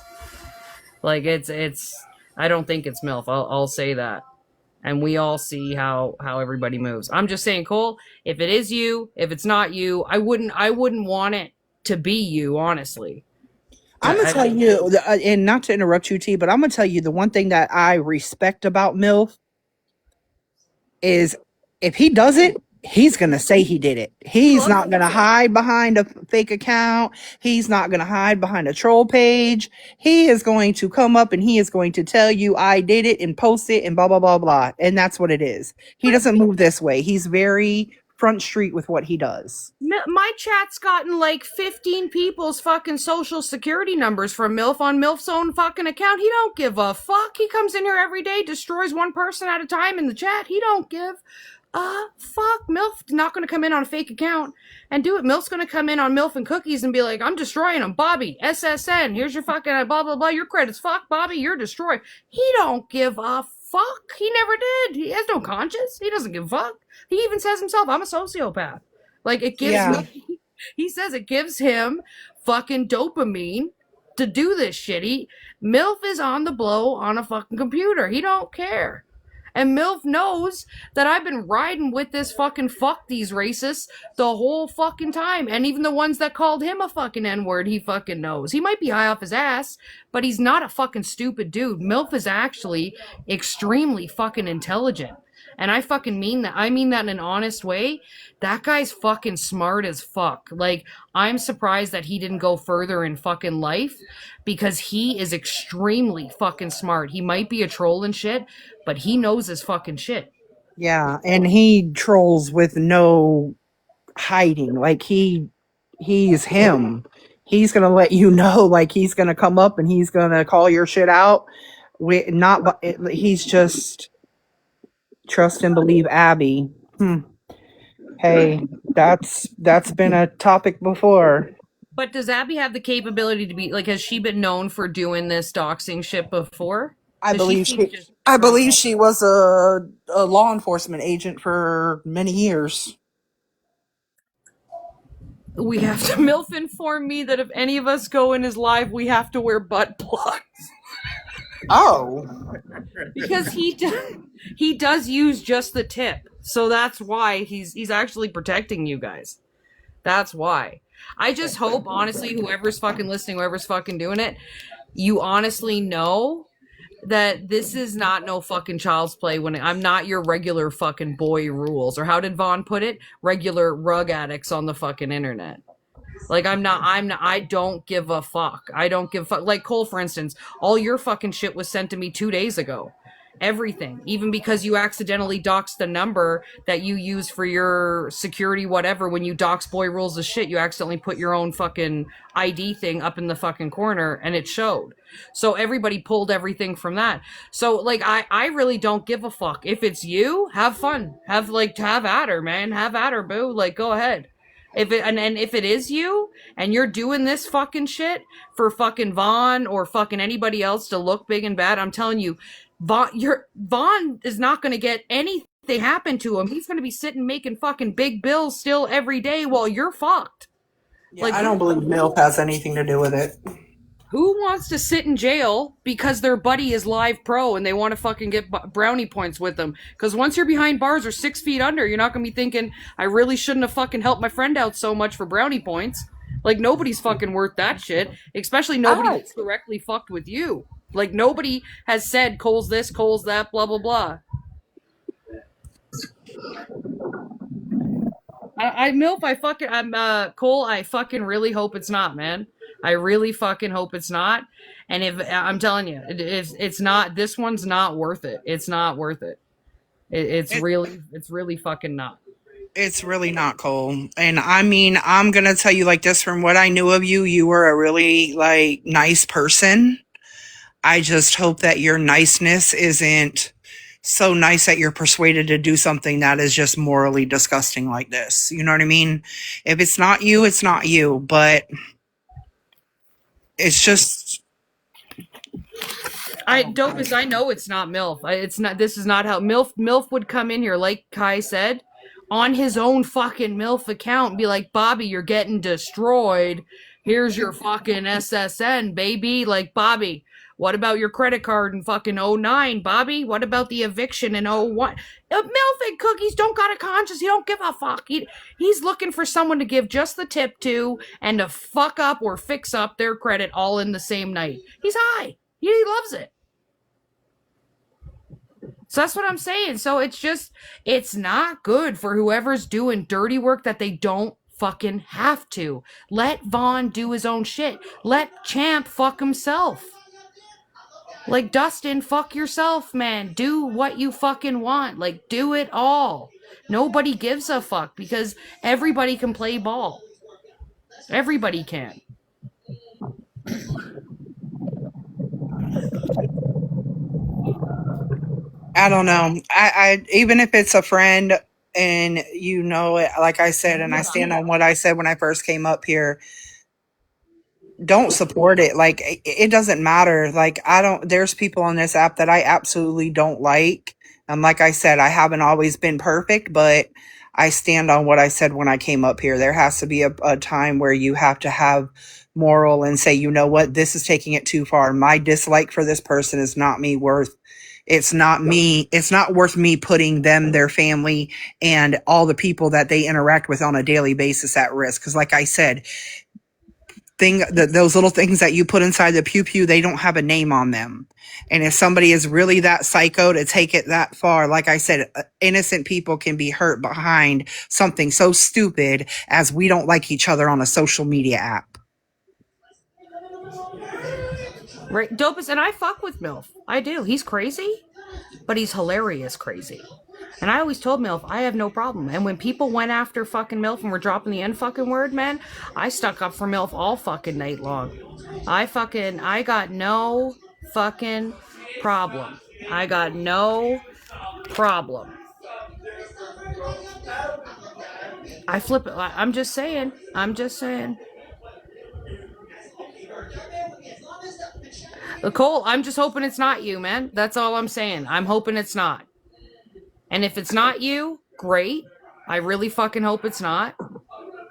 Like, I don't think it's MILF. I'll say that. And we all see how everybody moves. I'm just saying, Cole, if it is you, if it's not you, I wouldn't want it to be you, honestly. I'm gonna tell you, and not to interrupt you, T, but I'm gonna tell you the one thing that I respect about MILF is if he does it, he's gonna say he did it. He's not gonna hide behind a fake account. He's not gonna hide behind a troll page. He is going to come up and he is going to tell you I did it and post it and blah blah blah blah. And that's what it is. He doesn't move this way. He's very front street with what he does. My chat's gotten like 15 people's fucking social security numbers from MILF on MILF's own fucking account. He don't give a fuck. He comes in here every day, destroys one person at a time in the chat. He don't give a fuck. MILF's not going to come in on a fake account and do it. MILF's going to come in on MILF and Cookies and be like, I'm destroying them. Bobby, SSN, here's your fucking blah, blah, blah. Your credits. Fuck, Bobby, you're destroyed. He don't give a fuck. He never did. He has no conscience. He doesn't give a fuck. He even says himself, I'm a sociopath. Like, it gives me, he says it gives him fucking dopamine to do this shit. MILF is on the blow on a fucking computer. He don't care. And MILF knows that I've been riding with this fucking fuck these racists the whole fucking time. And even the ones that called him a fucking N-word, he fucking knows. He might be high off his ass, but he's not a fucking stupid dude. MILF is actually extremely fucking intelligent. And I fucking mean that. I mean that in an honest way. That guy's fucking smart as fuck. Like, I'm surprised that he didn't go further in fucking life because he is extremely fucking smart. He might be a troll and shit, but he knows his fucking shit. Yeah, and he trolls with no hiding. Like he's him. He's gonna let you know. Like he's gonna come up and he's gonna call your shit out. He's just trust and believe Abby. Hey, that's been a topic before. But does Abby have the capability to be like? Has she been known for doing this doxing shit before? I 'Cause believe seems she. just I drunk believe all- she was a law enforcement agent for many years. We have to. MILF informed me that if any of us go in his live, we have to wear butt plugs. Oh, Because he does use just the tip, so that's why he's actually protecting you guys. That's why. I just hope, honestly, whoever's fucking listening, whoever's fucking doing it, you honestly know that this is not no fucking child's play. When I'm not your regular fucking boy rules, or how did Vaughn put it? Regular rug addicts on the fucking internet. Like, I don't give a fuck. I don't give a fuck. Like, Cole, for instance, all your fucking shit was sent to me 2 days ago. Everything. Even because you accidentally doxed the number that you use for your security, whatever, when you dox boy rules of shit, you accidentally put your own fucking ID thing up in the fucking corner and it showed. So everybody pulled everything from that. So, like, I really don't give a fuck. If it's you, have fun. Have at her, man. Have at her, boo. Like, go ahead. If it is you and you're doing this fucking shit for fucking Vaughn or fucking anybody else to look big and bad, I'm telling you, Vaughn is not going to get anything happen to him. He's going to be sitting making fucking big bills still every day while you're fucked. yeah, I don't believe MILF has anything to do with it. Who wants to sit in jail because their buddy is live pro and they want to fucking get brownie points with them? Because once you're behind bars or 6 feet under, you're not going to be thinking, I really shouldn't have fucking helped my friend out so much for brownie points. Like, nobody's fucking worth that shit. Especially nobody that's directly fucked with you. Like, nobody has said, Cole's this, Cole's that, blah, blah, blah. Cole, I fucking really hope it's not, man. I really fucking hope it's not. And if I'm telling you, if it's not, this one's not worth it. It's not worth it. It's really fucking not. It's really not, Cole. And I mean, I'm going to tell you like this, from what I knew of you, you were a really like nice person. I just hope that your niceness isn't so nice that you're persuaded to do something that is just morally disgusting like this. You know what I mean? If it's not you, it's not you, but it's just I know it's not MILF. It's not. This is not how MILF would come in here, like Kai said, on his own fucking MILF account and be like, Bobby, you're getting destroyed. Here's your fucking SSN, baby. Like, Bobby, what about your credit card in fucking 09, Bobby? What about the eviction in 01? MILF and Cookies don't got a conscience. He don't give a fuck. He's looking for someone to give just the tip to and to fuck up or fix up their credit all in the same night. He's high. He loves it. So that's what I'm saying. So it's not good for whoever's doing dirty work that they don't fucking have to. Let Vaughn do his own shit. Let Champ fuck himself. Like, Dustin, fuck yourself, man. Do what you fucking want. Like, do it all. Nobody gives a fuck because everybody can play ball. Everybody can. I don't know. I even if it's a friend and you know it, like I said, and I stand on what I said when I first came up here, don't support it. Like it doesn't matter. Like there's people on this app that I absolutely don't like. And like I said, I haven't always been perfect, but I stand on what I said when I came up here. There has to be a time where you have to have moral and say, you know what, this is taking it too far. My dislike for this person is not me worth. It's not me. It's not worth me putting them, their family, and all the people that they interact with on a daily basis at risk. Because, like I said, those little things that you put inside the pew pew, they don't have a name on them. And if somebody is really that psycho to take it that far, like I said, innocent people can be hurt behind something so stupid as we don't like each other on a social media app. Right, dopest, and I fuck with MILF. I do. He's crazy, but he's hilarious crazy. And I always told MILF, I have no problem. And when people went after fucking MILF and were dropping the N fucking word, man, I stuck up for MILF all fucking night long. I got no fucking problem. I got no problem. I flip it. I'm just saying. Cole, I'm just hoping it's not you, man. That's all I'm saying. I'm hoping it's not. And if it's not you, great. I really fucking hope it's not.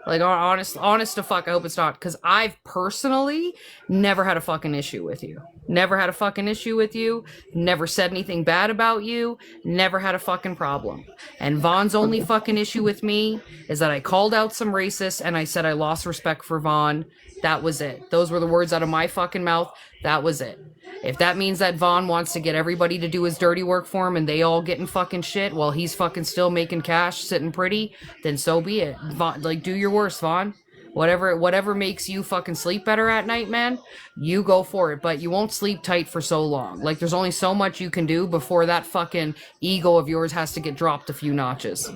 Like, honest to fuck, I hope it's not. Because I've personally never had a fucking issue with you. Never had a fucking issue with you. Never said anything bad about you. Never had a fucking problem. And Vaughn's only fucking issue with me is that I called out some racists and I said I lost respect for Vaughn. That was it. Those were the words out of my fucking mouth. That was it. If that means that Vaughn wants to get everybody to do his dirty work for him and they all getting fucking shit while he's fucking still making cash, sitting pretty, then so be it. Vaughn, like, do your worst, Vaughn. Whatever makes you fucking sleep better at night, man, you go for it. But you won't sleep tight for so long. Like, there's only so much you can do before that fucking ego of yours has to get dropped a few notches.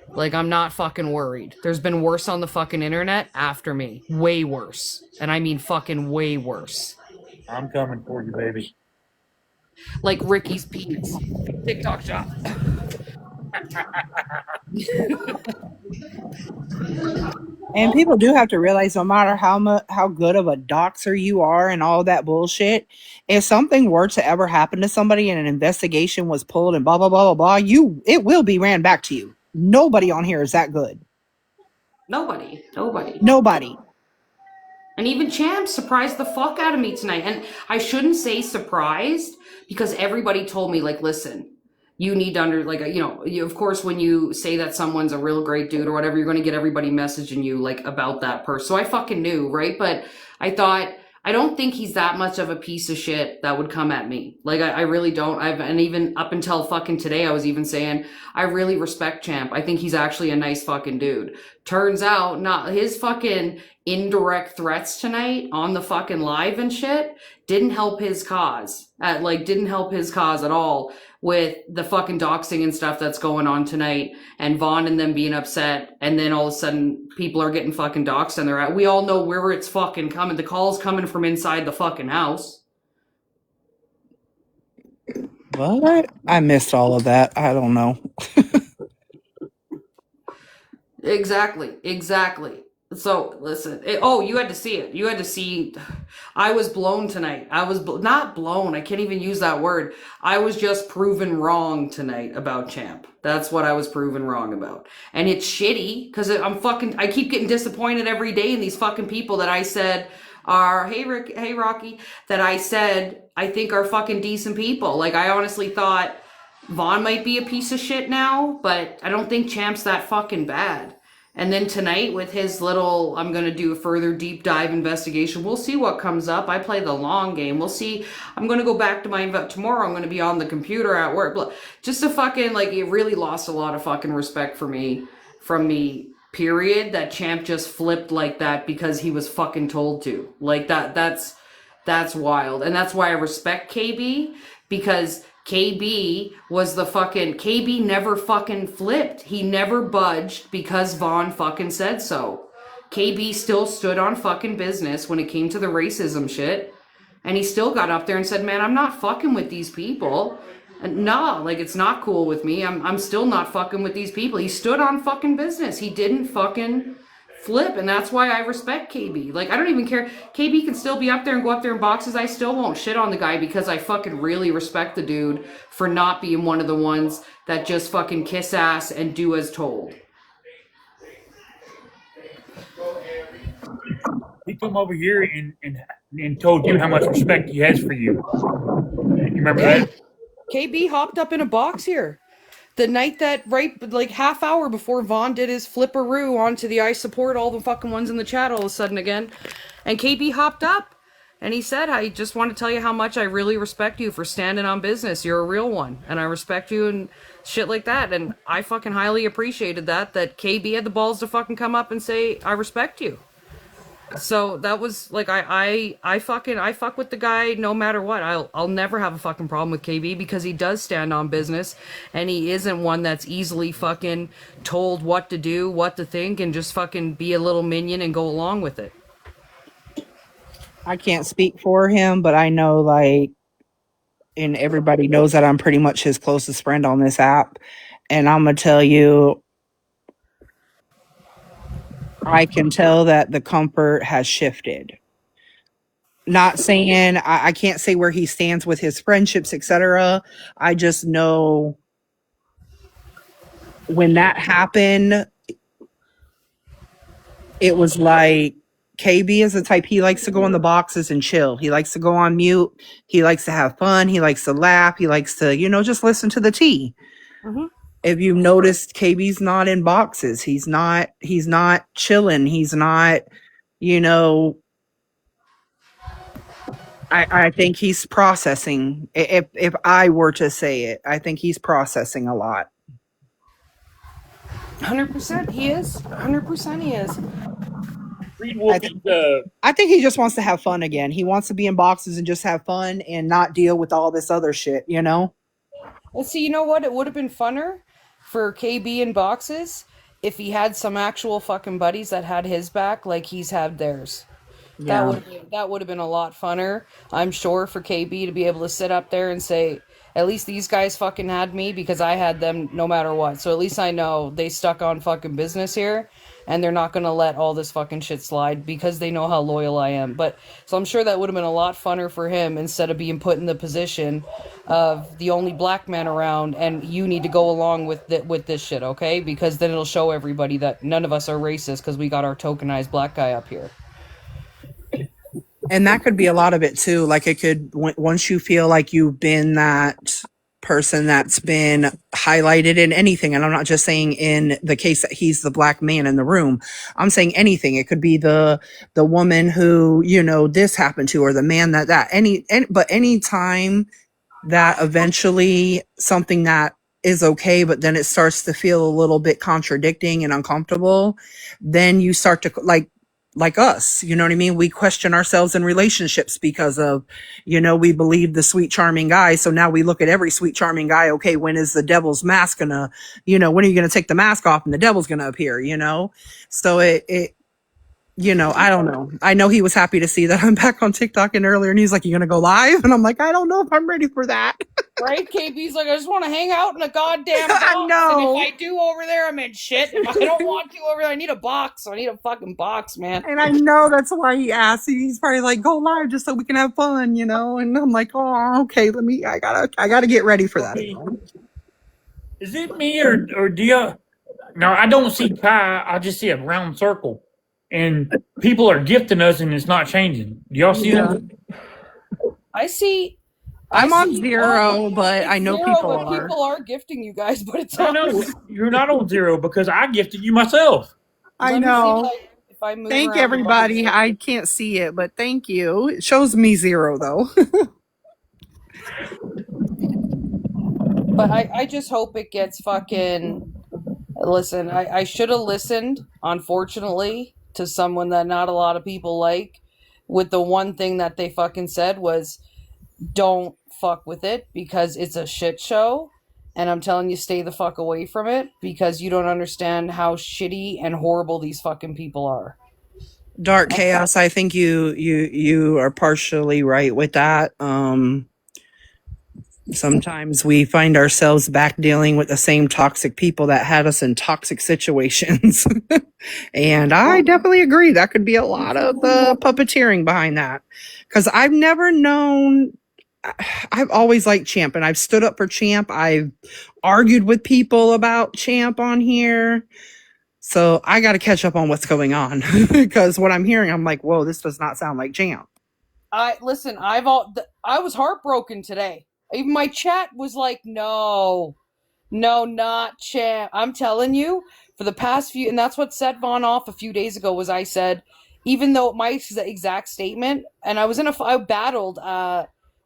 Like, I'm not fucking worried. There's been worse on the fucking internet after me. Way worse. And I mean fucking way worse. I'm coming for you, baby. Like Ricky's penis. TikTok shop. And people do have to realize, no matter how good of a doxer you are and all that bullshit, if something were to ever happen to somebody and an investigation was pulled and blah blah blah blah blah, it will be ran back to you. Nobody on here is that good. Nobody. And even Champ surprised the fuck out of me tonight. And I shouldn't say surprised because everybody told me, like, listen, you need to of course, when you say that someone's a real great dude or whatever, you're going to get everybody messaging you, like, about that person. So I fucking knew, right? But I thought, I don't think he's that much of a piece of shit that would come at me. Like, I really don't. And even up until fucking today, I was even saying, I really respect Champ. I think he's actually a nice fucking dude. Turns out, not his fucking indirect threats tonight on the fucking live and shit didn't help his cause. Didn't help his cause at all with the fucking doxing and stuff that's going on tonight and Vaughn and them being upset. And then all of a sudden people are getting fucking doxed and we all know where it's fucking coming. The call's coming from inside the fucking house. Well, I missed all of that. I don't know. Exactly. So, listen. You had to see it. I was blown tonight. I was not blown. I can't even use that word. I was just proven wrong tonight about Champ. That's what I was proven wrong about. And it's shitty because I keep getting disappointed every day in these fucking people that I said are, hey Rocky, that I said I think are fucking decent people. Like, I honestly thought Vaughn might be a piece of shit now, but I don't think Champ's that fucking bad. And then tonight with his little, I'm going to do a further deep dive investigation. We'll see what comes up. I play the long game. We'll see. I'm going to go back to tomorrow. I'm going to be on the computer at work. Just to fucking, like, it really lost a lot of fucking respect from me, period. That Champ just flipped like that because he was fucking told to. Like, that's wild. And that's why I respect KB, because KB never fucking flipped. He never budged because Vaughn fucking said so. KB still stood on fucking business when it came to the racism shit. And he still got up there and said, man, I'm not fucking with these people. No, like, it's not cool with me. I'm still not fucking with these people. He stood on fucking business. He didn't fucking flip, and that's why I respect KB. Like, I don't even care. KB can still be up there and go up there in boxes. I still won't shit on the guy because I fucking really respect the dude for not being one of the ones that just fucking kiss ass and do as told. come over here and told you how much respect he has for you. You remember Yeah, that? KB hopped up in a box here. The night that, right, like half hour before Vaughn did his flipperoo onto the I support all the fucking ones in the chat all of a sudden again. And KB hopped up and he said, I just want to tell you how much I really respect you for standing on business. You're a real one. And I respect you and shit like that. And I fucking highly appreciated that KB had the balls to fucking come up and say, I respect you. So that was like I fuck with the guy no matter what. I'll never have a fucking problem with KB because he does stand on business and he isn't one that's easily fucking told what to do, what to think, and just fucking be a little minion and go along with it. I can't speak for him, but I know, like, and everybody knows that I'm pretty much his closest friend on this app. And I'm gonna tell you, I can tell that the comfort has shifted. Not saying I can't say where he stands with his friendships, etc. I just know when that happened, it was like KB is the type, he likes to go in the boxes and chill. He likes to go on mute. He likes to have fun. He likes to laugh. He likes to, just listen to the tea. Mm-hmm. If you noticed, KB's not in boxes. He's not chilling. He's not, I think he's processing. If I were to say it, I think he's processing a lot. 100% he is. 100% he is. Read Wolfie's, I think he just wants to have fun again. He wants to be in boxes and just have fun and not deal with all this other shit, Well, see, you know what? It would have been funner for KB in boxes if he had some actual fucking buddies that had his back like he's had theirs. Yeah. That would have been a lot funner, I'm sure, for KB to be able to sit up there and say, at least these guys fucking had me because I had them no matter what. So at least I know they stuck on fucking business here and they're not gonna let all this fucking shit slide because they know how loyal I am. But so I'm sure that would have been a lot funner for him instead of being put in the position of the only black man around and you need to go along with this shit, okay? Because then it'll show everybody that none of us are racist because we got our tokenized black guy up here. And that could be a lot of it too. Like it could, once you feel like you've been that person that's been highlighted in anything, and I'm not just saying in the case that he's the black man in the room, I'm saying anything. It could be the woman who, this happened to, or the man but any time that eventually something that is okay, but then it starts to feel a little bit contradicting and uncomfortable, then you start to like us, you know what I mean? We question ourselves in relationships because of, we believe the sweet, charming guy. So now we look at every sweet, charming guy. Okay, when is the devil's mask gonna, when are you gonna take the mask off and the devil's gonna appear, So I don't know. I know he was happy to see that I'm back on TikTok and earlier, and he's like, "You gonna go live?" And I'm like, "I don't know if I'm ready for that." Right? KB's like, I just want to hang out in a goddamn box. I know. And if I do over there, I'm in shit. If I don't want to over there, I need a box. I need a fucking box, man. And I know that's why he asked. He's probably like, "Go live just so we can have fun," And I'm like, "Oh, okay. I gotta get ready for that." Is it me or do you? Now I don't see Kai. I just see a round circle, and people are gifting us, and it's not changing. Do y'all see that? I see. I'm on zero, but I know people are. People are gifting you guys, but it's No, you're not on zero because I gifted you myself. I know. If I move Thank around everybody. I can't see it, but thank you. It shows me zero though. But I just hope it gets fucking. Listen, I should have listened, unfortunately, to someone that not a lot of people like. With the one thing that they fucking said was, don't fuck with it because it's a shit show. And I'm telling you, stay the fuck away from it because you don't understand how shitty and horrible these fucking people are. Dark Chaos, I think you are partially right with that. Sometimes we find ourselves back dealing with the same toxic people that had us in toxic situations. And I definitely agree. That could be a lot of puppeteering behind that. Because I've never known, I've always liked Champ and I've stood up for Champ. I've argued with people about Champ on here. So I got to catch up on what's going on because what I'm hearing, I'm like, whoa, this does not sound like Champ. I was heartbroken today. Even my chat was like, no, no, not Champ. I'm telling you, for the past few, and that's what set Vaughn off a few days ago. Was I said, even though my exact statement, and I battled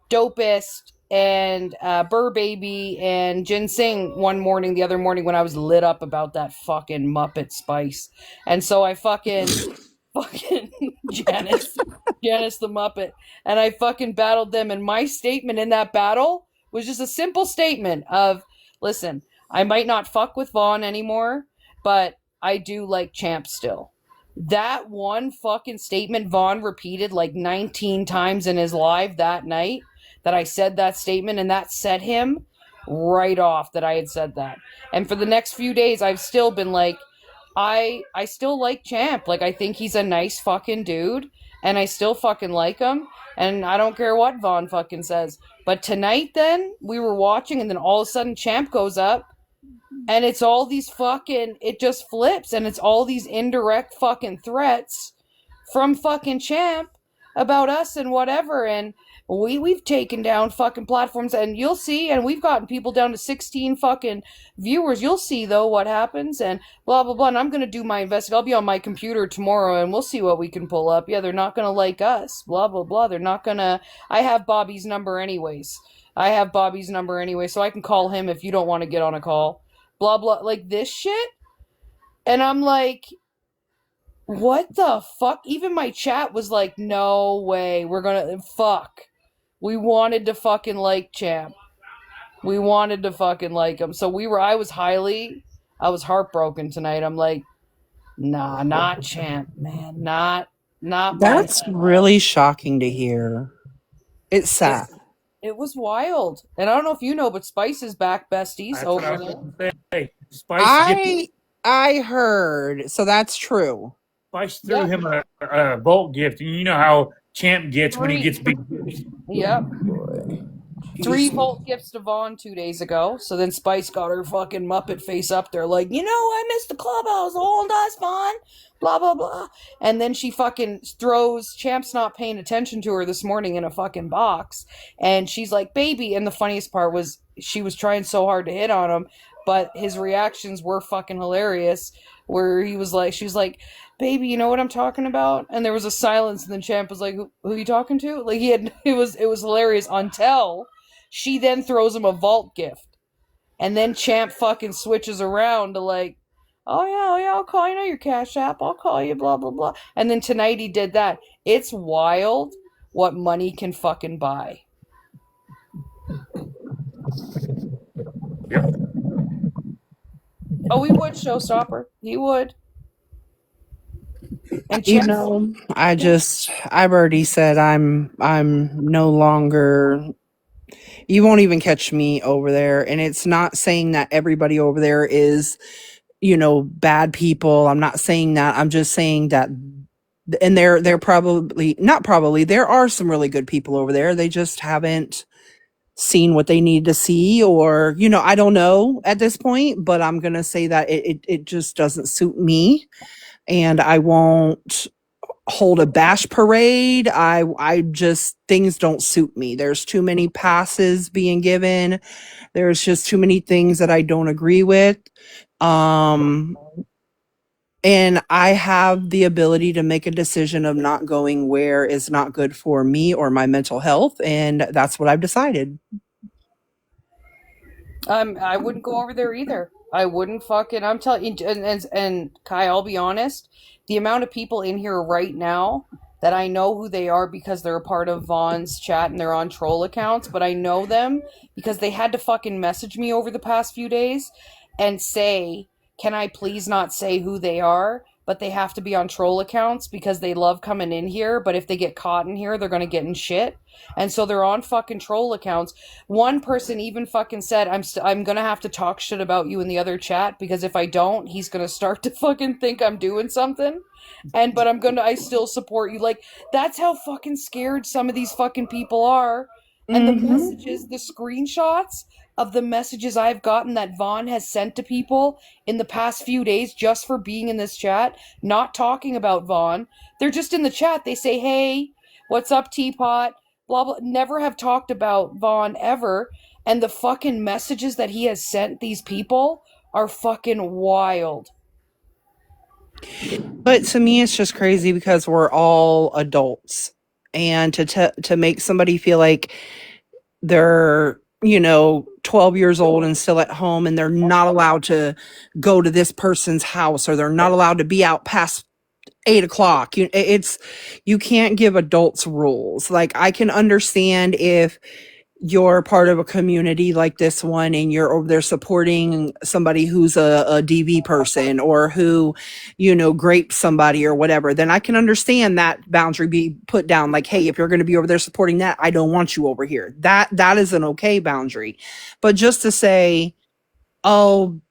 Dopest and Burr Baby and Ginseng one morning, the other morning when I was lit up about that fucking Muppet Spice, and so I fucking Janice, Janice the Muppet, and I fucking battled them. And my statement in that battle was just a simple statement of, listen, I might not fuck with Vaughn anymore, but I do like Champ still. That one fucking statement Vaughn repeated like 19 times in his live that night that I said that statement, and that set him right off that I had said that. And for the next few days, I've still been like, I still like Champ. Like, I think he's a nice fucking dude, and I still fucking like him, and I don't care what Vaughn fucking says. But tonight, then we were watching, and then all of a sudden, Champ goes up, and it's all these fucking, it just flips, and it's all these indirect fucking threats from fucking Champ about us and whatever. And we've taken down fucking platforms, and you'll see, and we've gotten people down to 16 fucking viewers. You'll see though what happens, and blah blah blah. And I'm gonna do my investigation. I'll be on my computer tomorrow, and we'll see what we can pull up. Yeah, they're not gonna like us. Blah blah blah. They're not gonna. I have Bobby's number anyways. So I can call him if you don't want to get on a call. Blah blah, like this shit. And I'm like, what the fuck? Even my chat was like, no way, we're gonna fuck. We wanted to fucking like Champ. We wanted to fucking like him. So I was heartbroken tonight. I'm like, nah, not Champ, man. Not my That's really shocking to hear. It's sad. It was wild. And I don't know if you know, but Spice is back, besties. That's what I Over was there. going to say. Spice I heard. So that's true. threw Yep. him a Volt gift, and you know how Champ gets when he gets big gifts. Yep. Boy. 3 Volt gifts to Vaughn 2 days ago. So then Spice got her fucking Muppet face up there, like, I missed the clubhouse. Hold us, Vaughn. Blah, blah, blah. And then she fucking throws, Champ's not paying attention to her this morning in a fucking box. And she's like, baby. And the funniest part was she was trying so hard to hit on him, but his reactions were fucking hilarious. Where she was like, baby, you know what I'm talking about? And there was a silence, and then Champ was like, who are you talking to? Like, it was hilarious until she then throws him a vault gift. And then Champ fucking switches around to like, oh yeah, I'll call you. Know your Cash App. I'll call you, blah, blah, blah. And then tonight he did that. It's wild what money can fucking buy. Yep. Oh, he would, Showstopper. He would. And Champ, I've already said I'm no longer. You won't even catch me over there. And it's not saying that everybody over there is, bad people. I'm not saying that. I'm just saying that, and they're probably not probably, there are some really good people over there. They just haven't seen what they need to see, or, I don't know at this point, but I'm going to say that it just doesn't suit me, and I won't hold a bash parade. I just, things don't suit me. There's too many passes being given. There's just too many things that I don't agree with. And I have the ability to make a decision of not going where is not good for me or my mental health. And that's what I've decided. I wouldn't go over there either. I wouldn't fucking. I'm telling you, and Kai, I'll be honest. The amount of people in here right now that I know who they are because they're a part of Vaughn's chat and they're on troll accounts, but I know them because they had to fucking message me over the past few days and say, can I please not say who they are? But they have to be on troll accounts because they love coming in here. But if they get caught in here, they're going to get in shit. And so they're on fucking troll accounts. One person even fucking said, I'm going to have to talk shit about you in the other chat because if I don't, he's going to start to fucking think I'm doing something. But I still support you. Like, that's how fucking scared some of these fucking people are And the Mm-hmm. messages, the screenshots of the messages I've gotten that Vaughn has sent to people in the past few days just for being in this chat, not talking about Vaughn. They're just in the chat. They say, hey, what's up, Teapot? Blah, blah. Never have talked about Vaughn ever. And the fucking messages that he has sent these people are fucking wild. But to me, it's just crazy because we're all adults, and to make somebody feel like they're 12 years old and still at home, and they're not allowed to go to this person's house, or they're not allowed to be out past 8 o'clock. You can't give adults rules. Like, I can understand if you're part of a community like this one and you're over there supporting somebody who's a DV person, or who, grapes somebody or whatever, then I can understand that boundary be put down. Like, hey, if you're going to be over there supporting that, I don't want you over here. That is an okay boundary. But just to say, oh,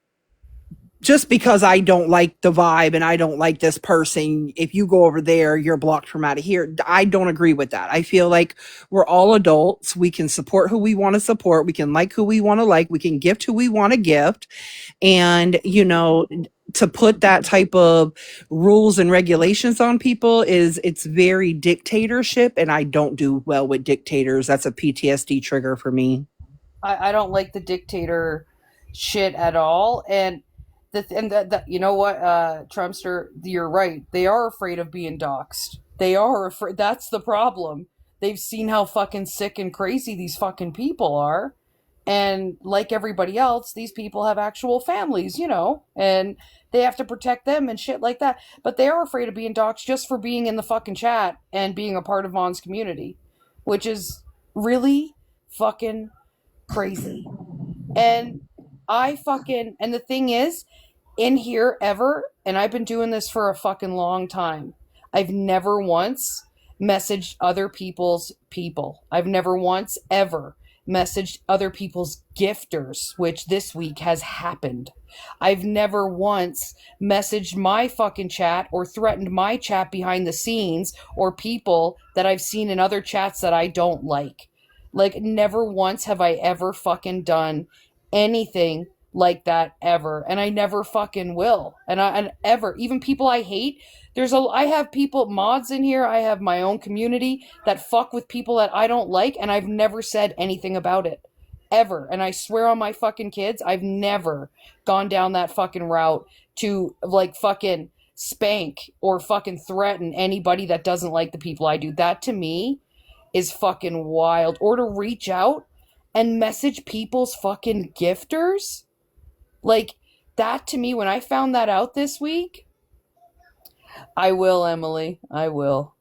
just because I don't like the vibe and I don't like this person, if you go over there, you're blocked from out of here. I don't agree with that. I feel like we're all adults. We can support who we want to support. We can like who we want to like. We can gift who we want to gift. And, to put that type of rules and regulations on people it's very dictatorship. And I don't do well with dictators. That's a PTSD trigger for me. I don't like the dictator shit at all. And you know what, Trumpster, you're right. They are afraid of being doxxed. They are afraid. That's the problem. They've seen how fucking sick and crazy these fucking people are. And like everybody else, these people have actual families, and they have to protect them and shit like that. But they are afraid of being doxxed just for being in the fucking chat and being a part of Vaughn's community, which is really fucking crazy. And and the thing is, in here ever, and I've been doing this for a fucking long time, I've never once messaged other people's people. I've never once ever messaged other people's gifters, which this week has happened. I've never once messaged my fucking chat or threatened my chat behind the scenes, or people that I've seen in other chats that I don't like. Like, never once have I ever fucking done anything like that ever. And I never fucking will. And ever, even people I hate, I have people, mods in here, I have my own community that fuck with people that I don't like, and I've never said anything about it. Ever. And I swear on my fucking kids, I've never gone down that fucking route to, like, fucking spank or fucking threaten anybody that doesn't like the people I do. That, to me, is fucking wild. Or to reach out and message people's fucking gifters. Like, that, to me, when I found that out this week, I will, Emily. I will.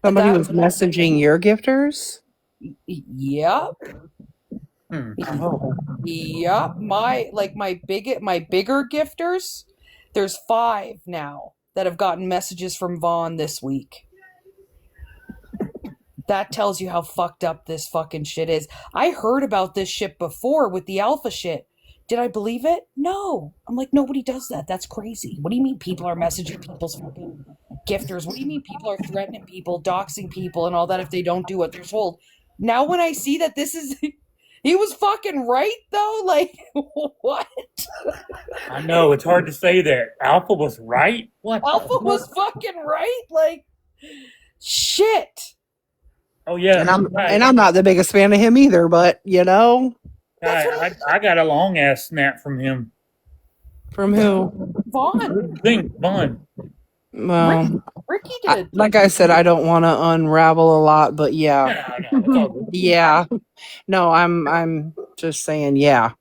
Somebody was messaging your gifters? Yep. Oh. Yep. My bigger gifters, there's 5 now that have gotten messages from Vaughn this week. That tells you how fucked up this fucking shit is. I heard about this shit before with the alpha shit. Did I believe it? No. I'm like, nobody does that. That's crazy. What do you mean people are messaging people's fucking gifters? What do you mean people are threatening people, doxing people, and all that if they don't do what they're told? Now when I see that this is... He was fucking right, though? Like, what? I know, it's hard to say that. Alpha was right? What? Alpha was fucking right? Like, shit. Oh, yeah. And I'm not the biggest fan of him either, but, I got a long-ass snap from him. From who? Vaughn. Vaughn. Well, Ricky did. Like I said, I don't want to unravel a lot, but yeah. No. Yeah. No, I'm just saying, yeah.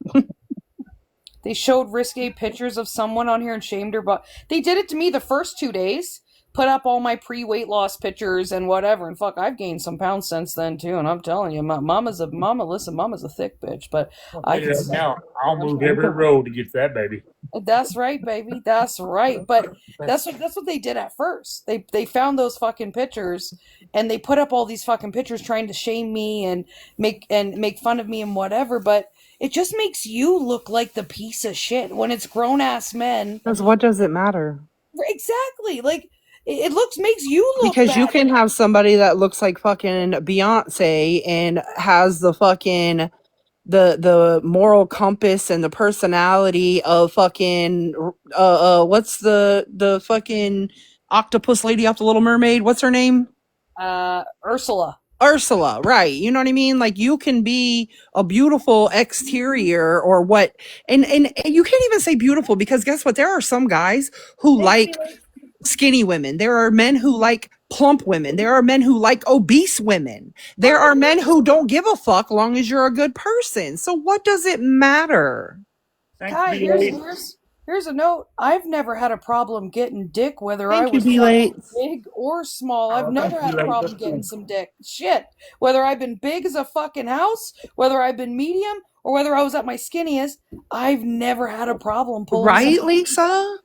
They showed risque pictures of someone on here and shamed her, but they did it to me the first 2 days. Put up all my pre-weight loss pictures and whatever, and fuck, I've gained some pounds since then too. And I'm telling you, mama's a thick bitch. But now I'll move every road to get to that baby. That's right, baby. That's right. But that's what they did at first. They found those fucking pictures, and they put up all these fucking pictures trying to shame me and make fun of me and whatever. But it just makes you look like the piece of shit when it's grown ass men. Because what does it matter? Exactly. Like, It looks makes you look Because you bad. can have somebody that looks like fucking Beyonce and has the fucking the moral compass and the personality of fucking what's the fucking octopus lady off the Little Mermaid? What's her name? Ursula. Ursula, right? You know what I mean? Like you can be a beautiful exterior or what, and you can't even say beautiful because guess what? There are some guys who like skinny women. There are men who like plump women. There are men who like obese women. There are men who don't give a fuck long as you're a good person. So what does it matter? Thanks, Kai, B8. here's a note. I've never had a problem getting dick, whether I Thank you, was Be Late. fucking big or small. I've Oh, never thanks, had a B8. problem That's getting cool. some dick. Shit. Whether I've been big as a fucking house, whether I've been medium, or whether I was at my skinniest, I've never had a problem pulling some. Right, Lisa?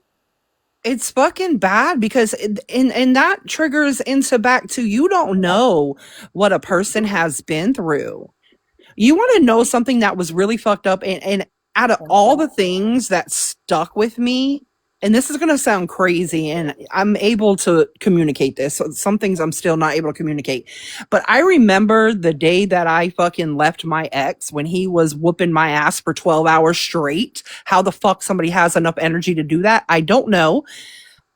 It's fucking bad because and that triggers into back to you don't know what a person has been through. You want to know something that was really fucked up and out of all the things that stuck with me, and this is going to sound crazy and I'm able to communicate this. So some things I'm still not able to communicate. But I remember the day that I fucking left my ex when he was whooping my ass for 12 hours straight. How the fuck somebody has enough energy to do that? I don't know.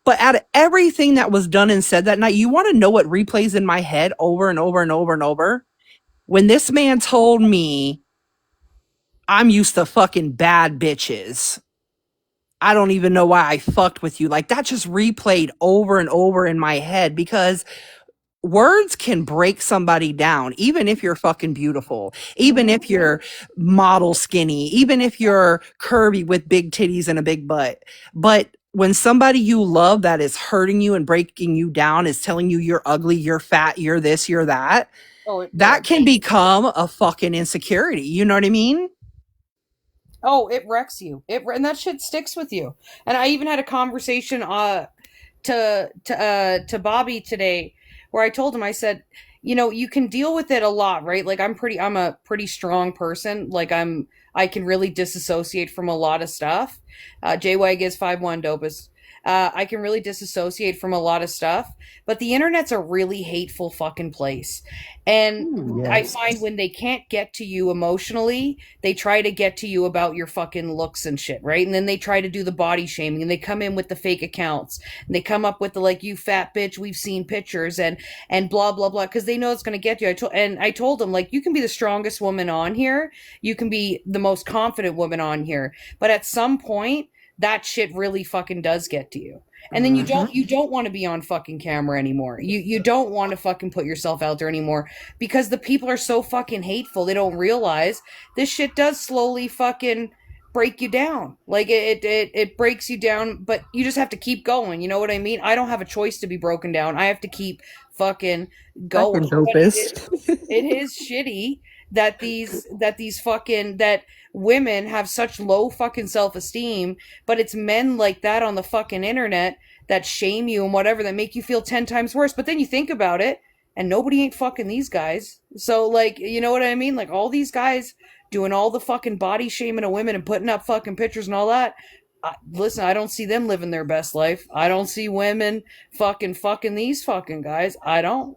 But out of everything that was done and said that night, you want to know what replays in my head over and over and over and over? When this man told me I'm used to fucking bad bitches. I don't even know why I fucked with you. Like that just replayed over and over in my head because words can break somebody down, even if you're fucking beautiful, even if you're model skinny, even if you're curvy with big titties and a big butt. But when somebody you love that is hurting you and breaking you down is telling you you're ugly, you're fat, you're this, you're that, Oh, that can become a fucking insecurity. You know what I mean? oh, it wrecks you. And that shit sticks with you. And I even had a conversation to Bobby today where I told him, I said, you know, you can deal with it a lot, right? Like I'm a pretty strong person. Like I can really disassociate from a lot of stuff. JWAG is 5'1" dopest. I can really disassociate from a lot of stuff, but the internet's a really hateful fucking place. And Ooh, I yes. find when they can't get to you emotionally, they try to get to you about your fucking looks and shit, right? And then they try to do the body shaming and they come in with the fake accounts and they come up with the like, you fat bitch, we've seen pictures and blah blah blah because they know it's going to get you. I told them like you can be the strongest woman on here, you can be the most confident woman on here, but at some point that shit really fucking does get to you. And then you don't want to be on fucking camera anymore. You don't want to fucking put yourself out there anymore because the people are so fucking hateful. They don't realize this shit does slowly fucking break you down. Like it breaks you down, but you just have to keep going. You know what I mean? I don't have a choice to be broken down. I have to keep fucking going. Fucking But dopest. it is shitty that these fucking that women have such low fucking self-esteem, but it's men like that on the fucking internet that shame you and whatever that make you feel 10 times worse. But then you think about it and nobody ain't fucking these guys. So like, you know what I mean? Like all these guys doing all the fucking body shaming of women and putting up fucking pictures and all that. Listen, I don't see them living their best life. I don't see women fucking these fucking guys. I don't.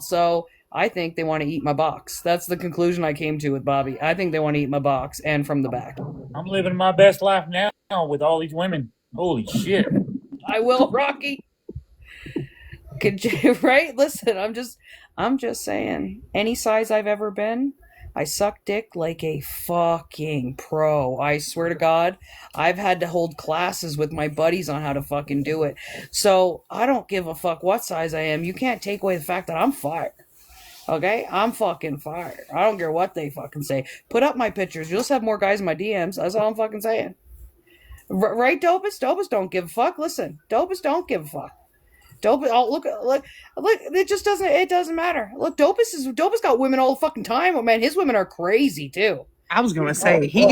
So I think they want to eat my box. That's the conclusion I came to with Bobby. I think they want to eat my box and from the back. I'm living my best life now with all these women. Holy shit. I will, Rocky. Could you, right? Listen, I'm just saying. Any size I've ever been, I suck dick like a fucking pro. I swear to God, I've had to hold classes with my buddies on how to fucking do it. So I don't give a fuck what size I am. You can't take away the fact that I'm fire. Okay, I'm fucking fire. I don't care what they fucking say. Put up my pictures. You'll just have more guys in my DMs. That's all I'm fucking saying. Right, Dopus? Dopus don't give a fuck. Listen, Dopus don't give a fuck. Dopus, oh, look. It just doesn't. It doesn't matter. Look, Dopus got women all the fucking time. Oh man, his women are crazy too. I was gonna Oh, say he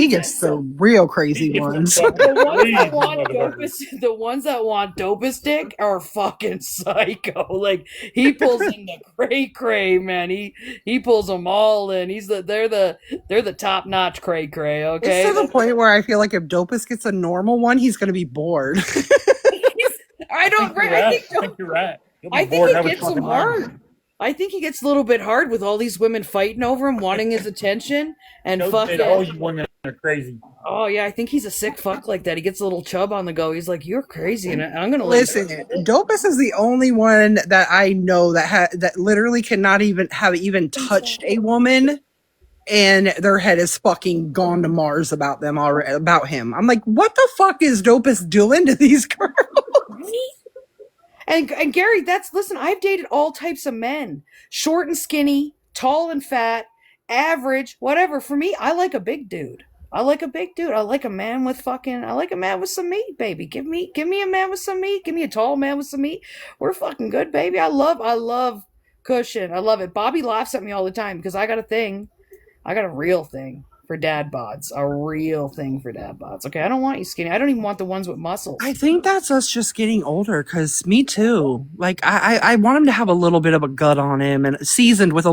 gets the real crazy he gets ones. some The fucking ones that crazy want motherfuckers. the ones that want Dopus dick are fucking psycho. Like he pulls in the cray, man. He pulls them all in. They're the top notch cray. It's Okay. to the point where I feel like if Dopus gets a normal one, he's gonna be bored. I don't. You're Right? I right. think. I think you're right. You'll be I think bored he having gets fucking him learn. hard. I think he gets a little bit hard with all these women fighting over him, wanting his attention, and Shows that all fucking. you women are crazy. Oh yeah, I think he's a sick fuck like that. He gets a little chub on the go. He's like, "You're crazy," and I'm gonna let Listen, Dopus is the only one that I know that literally cannot even have even touched a woman, and their head is fucking gone to Mars about them already, about him. I'm like, what the fuck is Dopus doing to these girls? And Gary, listen. I've dated all types of men, short and skinny, tall and fat, average, whatever. For me, I like a big dude. I like a big dude. I like a man with fucking. I like a man with some meat, baby. Give me a man with some meat. Give me a tall man with some meat. We're fucking good, baby. I love cushion. I love it. Bobby laughs at me all the time because I got a thing. I got a real thing for dad bods. A real thing for dad bods. Okay, I don't want you skinny. I don't even want the ones with muscles. I think that's us just getting older, because me too. Like, I want him to have a little bit of a gut on him and seasoned with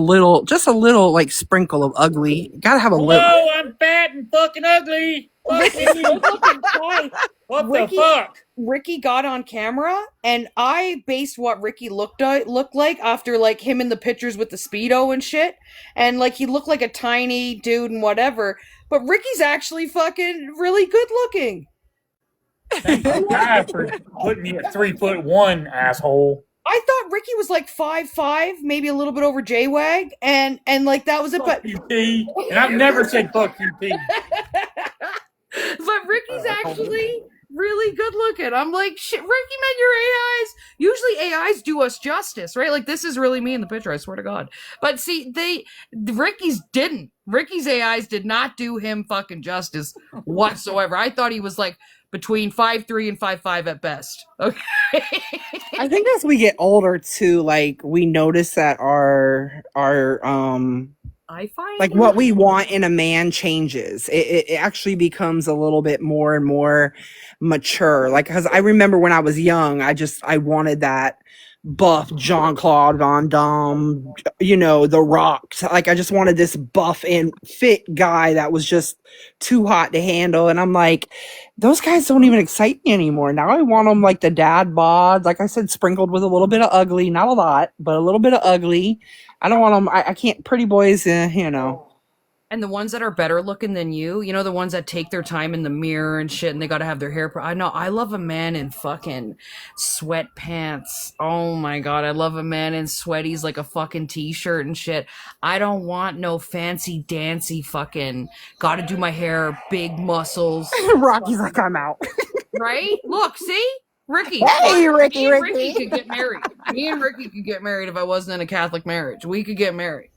just a little, like, sprinkle of ugly. Gotta have a little. Hello, I'm fat and fucking ugly. Fuck you. What Ricky, the fuck? Ricky got on camera, and I based what Ricky looked like after like him in the pictures with the speedo and shit, and like he looked like a tiny dude and whatever. But Ricky's actually fucking really good looking. Thank you, God, for putting me at 3'1", asshole. I thought Ricky was like 5'5", maybe a little bit over J-Wag, and like that was it. Fuck But you, T. And I've never said fuck you, T. but Ricky's actually really good looking. I'm like, shit, Ricky, man, your AIs. Usually AIs do us justice, right? Like this is really me in the picture. I swear to God. But see, Ricky's didn't. Ricky's AIs did not do him fucking justice whatsoever. I thought he was like between 5'3" and 5'5" at best. Okay. I think as we get older too, like, we notice that our I find like what we want in a man changes. It actually becomes a little bit more and more mature. Like, because I remember when I was young, I wanted that buff Jean-Claude Van Damme, The Rock. Like, I just wanted this buff and fit guy that was just too hot to handle. And I'm like, those guys don't even excite me anymore. Now I want them like the dad bods, like I said, sprinkled with a little bit of ugly, not a lot, but a little bit of ugly. I don't want them. I can't. Pretty boys, and the ones that are better looking than you, the ones that take their time in the mirror and shit, and they gotta have their hair. I know. I love a man in fucking sweatpants. Oh my God. I love a man in sweaties like a fucking t-shirt and shit. I don't want no fancy dancy fucking gotta do my hair, big muscles. Rocky's like, I'm out. Right? Look, see? Ricky. Hey, Ricky, Me and Ricky. Ricky could get married. Me and Ricky could get married if I wasn't in a Catholic marriage. We could get married.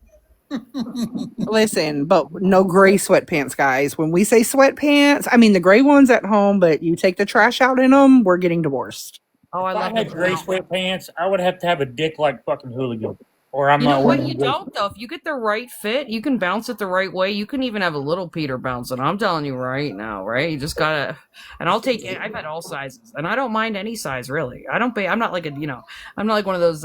Listen, but no gray sweatpants, guys. When we say sweatpants, I mean the gray ones at home, but you take the trash out in them, we're getting divorced. Oh, I If I love had the gray sweatpants, I would have to have a dick like fucking Hooligan. Or I'm You not know what? wearing You gray- don't though. If you get the right fit, you can bounce it the right way. You can even have a little Peter bouncing. I'm telling you right now, right? You just gotta. And I'll take it. I've had all sizes, and I don't mind any size really. I don't pay. I'm not like I'm not like one of those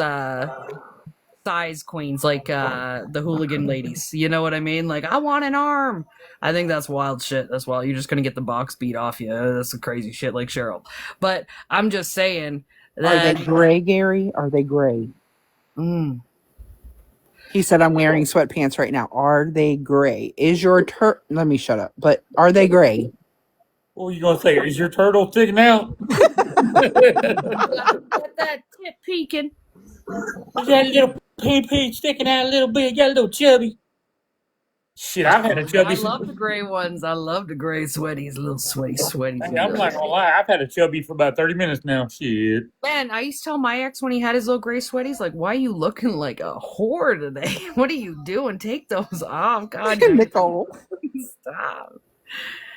size queens like the hooligan ladies. You know what I mean? Like I want an arm. I think that's wild shit. That's wild. You're just gonna get the box beat off you. That's some crazy shit like Cheryl. But I'm just saying Are that. they gray, Gary? Are they gray? Mm, He said, I'm wearing sweatpants right now. Are they gray? Is your let me shut up. But are they gray? What are you going to say? Is your turtle sticking out? Get that tip peeking. Is that little pee sticking out a little bit? You got a little chubby. Shit, I've had a chubby. I love the gray ones. I love the gray sweaties, little sweaties. Hey, I'm not going to lie. I've had a chubby for about 30 minutes now. Shit. Man, I used to tell my ex when he had his little gray sweaties, like, why are you looking like a whore today? What are you doing? Take those off. God, Nicole. stop.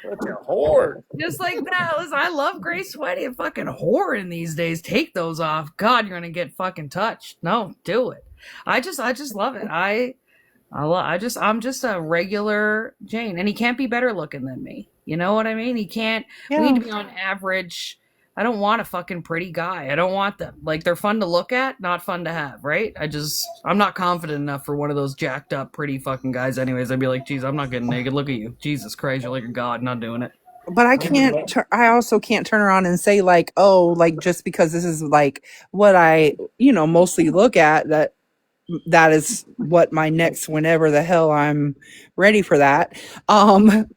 What a whore. Just like that. Listen, I love gray sweaty and fucking whoring these days. Take those off. God, you're gonna get fucking touched. No, do it. I just love it. I'm just a regular Jane, and he can't be better looking than me. You know what I mean? He can't. Yeah. We need to be on average. I don't want a fucking pretty guy. I don't want them. Like, they're fun to look at, not fun to have, right? I'm not confident enough for one of those jacked up, pretty fucking guys. Anyways, I'd be like, geez, I'm not getting naked. Look at you, Jesus Christ, you're like a god. Not doing it. but I can't. I also can't turn around and say like, oh, like just because this is like what I, mostly look at, that is what my next whenever the hell I'm ready for that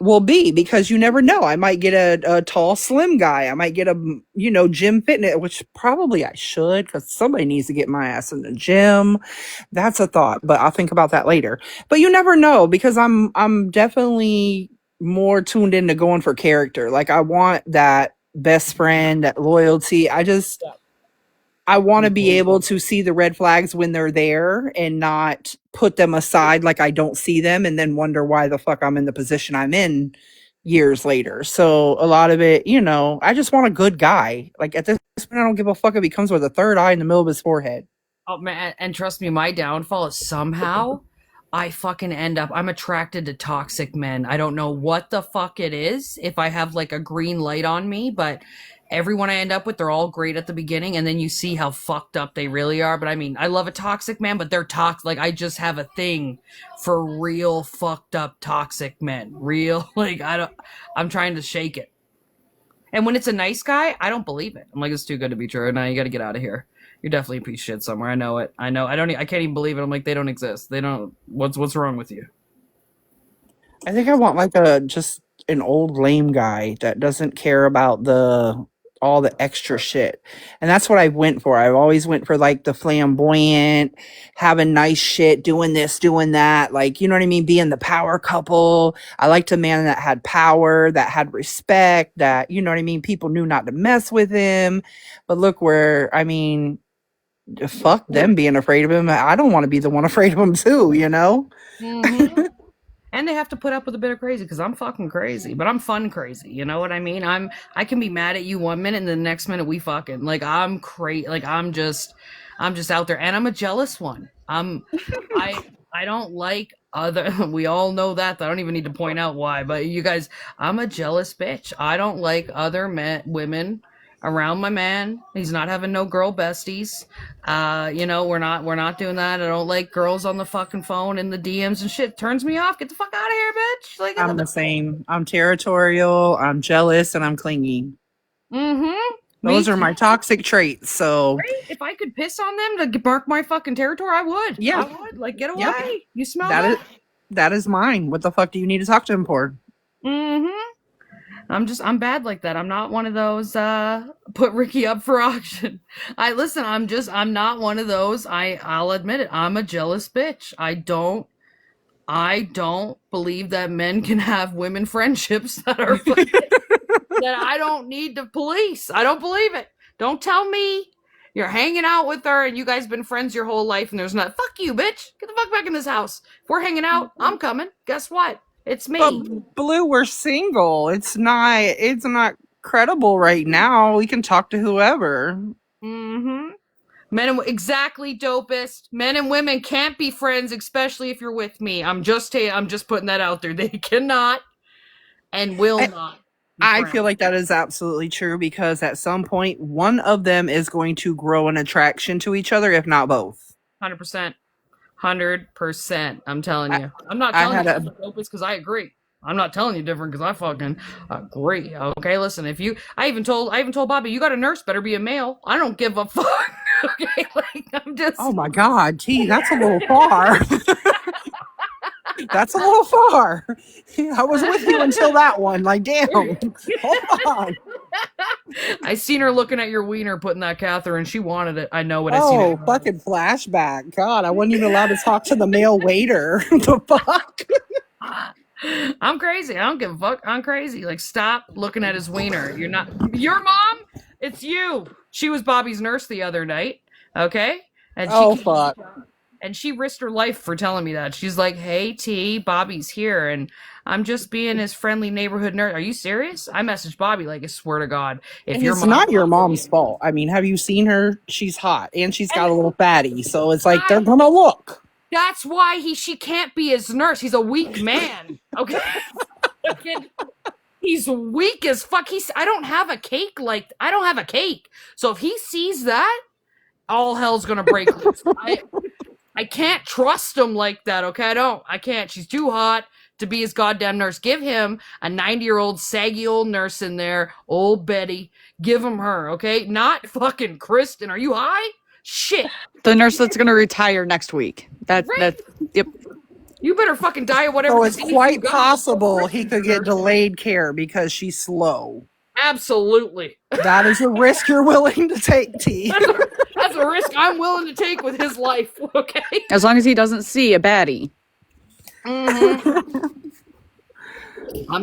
will be, because you never know. I might get a tall slim guy. I might get a gym fitness, which probably I should, because somebody needs to get my ass in the gym. That's a thought, but I'll think about that later. But you never know, because I'm definitely more tuned into going for character. Like I want that best friend, that loyalty. I want to be able to see the red flags when they're there and not put them aside like I don't see them and then wonder why the fuck I'm in the position I'm in years later. So a lot of it, I just want a good guy. Like at this point, I don't give a fuck if he comes with a third eye in the middle of his forehead. Oh man, and trust me, my downfall is somehow I fucking end up I'm attracted to toxic men. I don't know what the fuck it is if I have like a green light on me, but everyone I end up with, they're all great at the beginning and then you see how fucked up they really are. But I mean, I love a toxic man, but they're toxic. Like I just have a thing for real fucked up toxic men. Real like I'm trying to shake it. And when it's a nice guy, I don't believe it. I'm like, it's too good to be true. No, you got to get out of here. You're definitely a piece of shit somewhere. I know it. I know. I don't. I can't even believe it. I'm like, they don't exist. They don't. What's wrong with you? I think I want like a just an old lame guy that doesn't care about the all the extra shit. And that's what I went for. I always went for like the flamboyant, having nice shit, doing this, doing that, like, you know what I mean, being the power couple. I liked a man that had power, that had respect, that, you know what I mean, people knew not to mess with him. But look where, I mean, fuck them being afraid of him. I don't want to be the one afraid of him too, you know? Mm-hmm. And they have to put up with a bit of crazy because I'm fucking crazy, but I'm fun crazy. You know what I mean? I can be mad at you 1 minute and the next minute we fucking like I'm crazy. Like I'm just out there, and I'm a jealous one. I don't like other. We all know that. I don't even need to point out why. But you guys, I'm a jealous bitch. I don't like other women around my man. He's not having no girl besties. We're not doing that. I don't like girls on the fucking phone in the DMs and shit. Turns me off. Get the fuck out of here, bitch. Like, I'm the same. I'm territorial, I'm jealous, and I'm clingy. mm-hmm. Those are my toxic traits. So, Right? If I could piss on them to mark my fucking territory, I would. yeah. I would. Like, get away. Yep. You smell That that? that is mine. What the fuck do you need to talk to him for? Mm-hmm. I'm bad like that. I'm not one of those put Ricky up for auction. I'm not one of those. I'll admit it. I'm a jealous bitch. I don't believe that men can have women friendships that are that I don't need to police. I don't believe it. Don't tell me you're hanging out with her and you guys been friends your whole life and there's not. Fuck you, bitch. Get the fuck back in this house. If we're hanging out, I'm coming. Guess what? It's But me. Blue, we're single. It's not credible right now. We can talk to whoever. Mm-hmm. Exactly, dopest. Men and women can't be friends, especially if you're with me. I'm just putting that out there. They cannot and will I, not be I friends. feel like that is absolutely true, because at some point one of them is going to grow an attraction to each other, if not both. 100%. 100%. I'm telling I, you. I'm not I telling you had a different, dopest, because I agree. I'm not telling you different because I fucking agree. Okay, listen. I even told Bobby, you got a nurse, better be a male. I don't give a fuck. Okay, like I'm just. Oh my god, gee, that's a little far. That's a little far. I was with you until that one. Like, damn. Hold on. I seen her looking at your wiener, putting that catheter, and she wanted it. I know it. I seen Oh, it. fucking flashback. God, I wasn't even allowed to talk to the male waiter. The fuck? I'm crazy. I don't give a fuck. I'm crazy. Like, stop looking at his wiener. You're not your mom. It's you. She was Bobby's nurse the other night. Okay, and Oh, fuck. and she risked her life for telling me that. She's like, "Hey T, Bobby's here, and I'm just being his friendly neighborhood nurse." Are you serious? I messaged Bobby like, I swear to God, if And your it's mom, not your mom's fault. I mean, have you seen her? She's hot and she's got a little fatty. So it's like they're gonna look. that's why she can't be his nurse. He's a weak man. Okay. He's weak as fuck. I don't have a cake. I don't have a cake. So if he sees that, all hell's gonna break loose. I can't trust him like that. Okay, I can't. She's too hot, to be his goddamn nurse. Give him a 90-year-old saggy old nurse in there, old Betty. Give him her, okay? Not fucking Kristen. Are you high? Shit. The nurse that's going to retire next week. That's yep. You better fucking die of whatever So it's disease you quite got. possible he could get delayed care because she's slow. Absolutely. That is a risk you're willing to take, T. That's a risk I'm willing to take with his life, okay? As long as he doesn't see a baddie. I'm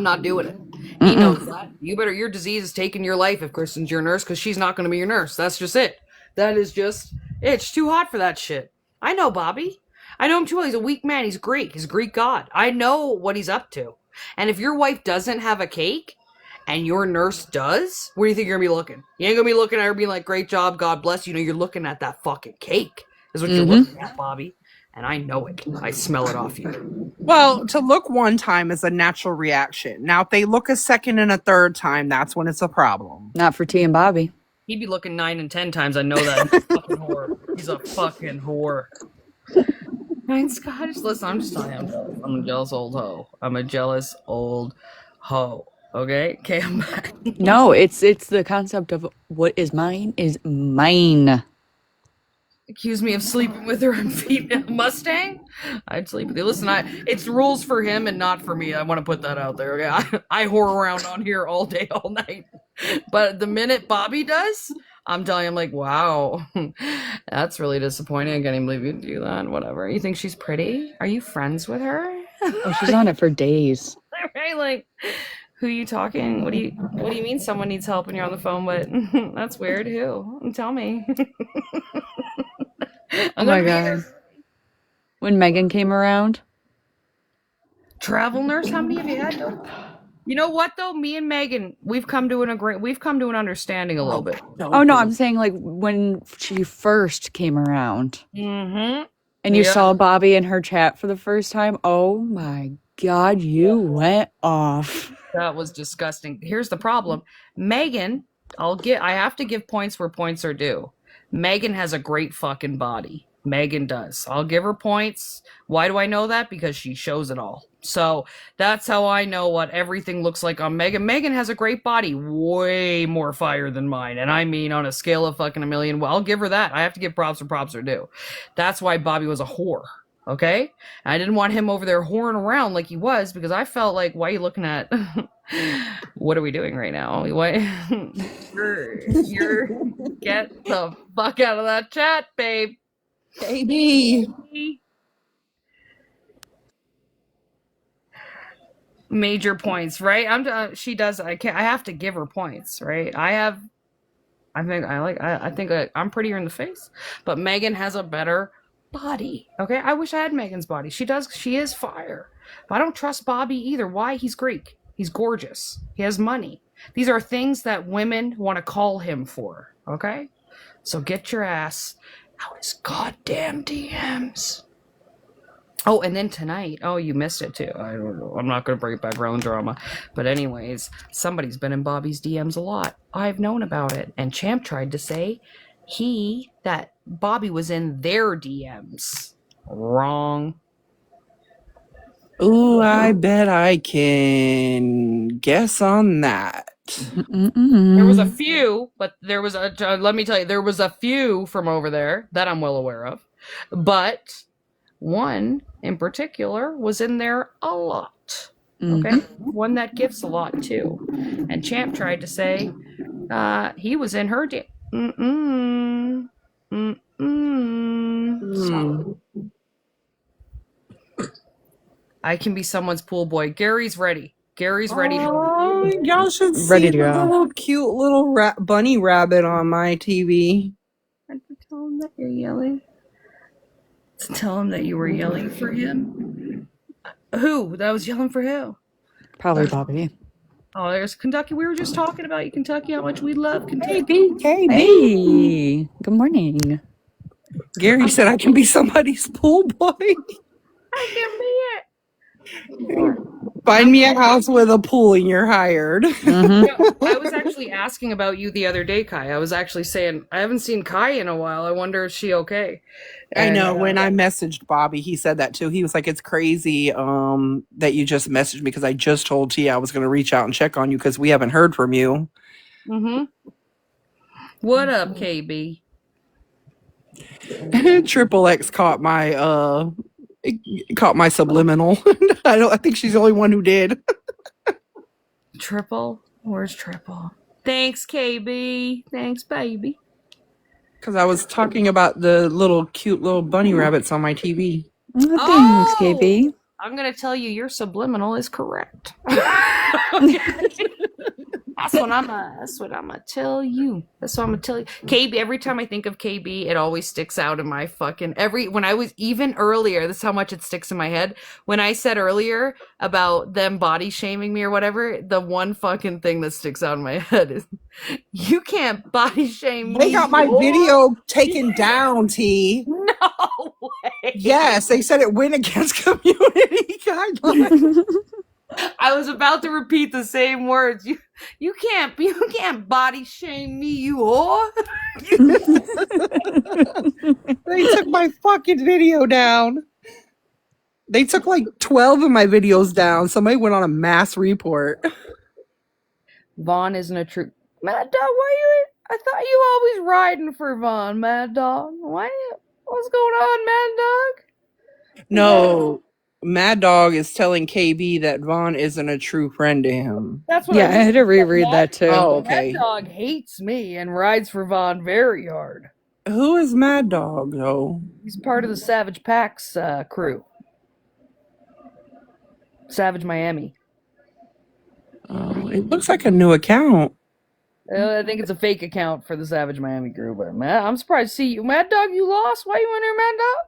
not doing it. He knows that. Your disease is taking your life if Kristen's your nurse, because she's not going to be your nurse. That's just it. That is just, it's too hot for that shit. I know Bobby. I know him too well. He's a weak man. He's Greek. He's a Greek god. I know what he's up to. And if your wife doesn't have a cake and your nurse does, where do you think you're going to be looking? You ain't going to be looking at her being like, great job, God bless you. No, you're looking at that fucking cake is what you're looking at, Bobby. And I know it. I smell it off you. Well, to look one time is a natural reaction. Now, if they look a second and a third time, that's when it's a problem. Not for T and Bobby. He'd be looking 9 and 10 times. I know that. He's a fucking whore. He's a fucking whore. Nine Scottish. Listen, I'm just telling you, I'm a jealous old hoe. I'm a jealous old hoe. Okay? Okay, I'm back. No, it's the concept of what is mine is mine. Accuse me of sleeping with her on female Mustang? I'd sleep with you. Listen, it's rules for him and not for me. I want to put that out there. Okay? I whore around on here all day, all night. But the minute Bobby does, I'm telling you, I'm like, wow, that's really disappointing. I can't even believe you do that. Whatever. You think she's pretty? Are you friends with her? Oh, she's on it for days. Right? Like, who are you talking? What do you mean someone needs help when you're on the phone? But that's weird. Who? Tell me. Oh my god. When Megan came around. Travel nurse? How many have you had? You know what though? Me and Megan, we've come to an understanding a little bit. Oh no, I'm saying like when she first came around. Mm-hmm. And you saw Bobby in her chat for the first time. Oh my god, you went off. That was disgusting. Here's the problem. Megan, I have to give points where points are due. Megan has a great fucking body. Megan does. I'll give her points. Why do I know that? Because she shows it all. So that's how I know what everything looks like on Megan. Megan has a great body. Way more fire than mine. And I mean on a scale of fucking a million. Well, I'll give her that. I have to give props where props are due. That's why Bobby was a whore. Okay? I didn't want him over there whoring around like he was because I felt like, why are you looking at... What are we doing right now? What? You're get the fuck out of that chat, babe. Baby. Major points, right? She does. I have to give her points, right? I'm prettier in the face, but Megan has a better body. Okay, I wish I had Megan's body. She does. She is fire. But I don't trust Bobby either. Why? He's Greek. He's gorgeous. He has money. These are things that women want to call him for. Okay, so get your ass out his goddamn DMs. Oh, and then tonight, you missed it too. I don't know. I'm not going to bring it back our own drama. But anyways, somebody's been in Bobby's DMs a lot. I've known about it. And Champ tried to say that Bobby was in their DMs. Wrong. Ooh, I bet I can guess on that. There was a few, but there was let me tell you, there was a few from over there that I'm well aware of. But one in particular was in there a lot. Okay? One that gives a lot too. And Champ tried to say he was in her So, I can be someone's pool boy. Gary's ready. Gary's ready. Y'all should see Ready to the go. little cute little bunny rabbit on my TV. I have to tell him that you're yelling. To tell him that you were yelling for him. Who? That was yelling for who? Probably Bobby. Oh, there's Kentucky. We were just talking about you, Kentucky, how much we love Kentucky. KB. Hey, good morning. Gary said I can be somebody's pool boy. I can be it. Find me a house with a pool and you're hired. Mm-hmm. Yeah, I was actually asking about you the other day, Kai. I was actually saying I haven't seen Kai in a while. I wonder if she okay. I And know when I messaged Bobby, he said that too. He was like, "It's crazy that you just messaged me because I just told Tia I was going to reach out and check on you because we haven't heard from you." What up, KB? Triple X caught my subliminal. I think she's the only one who did. Triple? Where's Triple? Thanks, KB. Thanks, baby. Because I was talking about the cute little bunny rabbits on my TV. Thanks, KB. I'm gonna tell you, your subliminal is correct. That's what I'm gonna tell you. That's what I'm gonna tell you. KB, every time I think of KB, it always sticks out in my when I was even earlier, this is how much it sticks in my head. When I said earlier about them body shaming me or whatever, the one fucking thing that sticks out in my head is you can't body shame me. They got my video taken down, T. No way. Yes, they said it went against community guidelines. I was about to repeat the same words. You can't body shame me, you whore. They took my fucking video down. They took like 12 of my videos down. Somebody went on a mass report. Vaughn isn't a true Mad Dog. Why you? I thought you always riding for Vaughn, Mad Dog. Why? What's going on, Mad Dog? No, Mad Dog is telling KB that Vaughn isn't a true friend to him. That's what Yeah, I had to reread that too. Oh, okay. Mad Dog hates me and rides for Vaughn very hard. Who is Mad Dog, though? He's part of the Savage Pax crew. Savage Miami. Oh, it looks like a new account. I think it's a fake account for the Savage Miami crew, but man, I'm surprised to see you. Mad Dog, you lost? Why you in here, Mad Dog?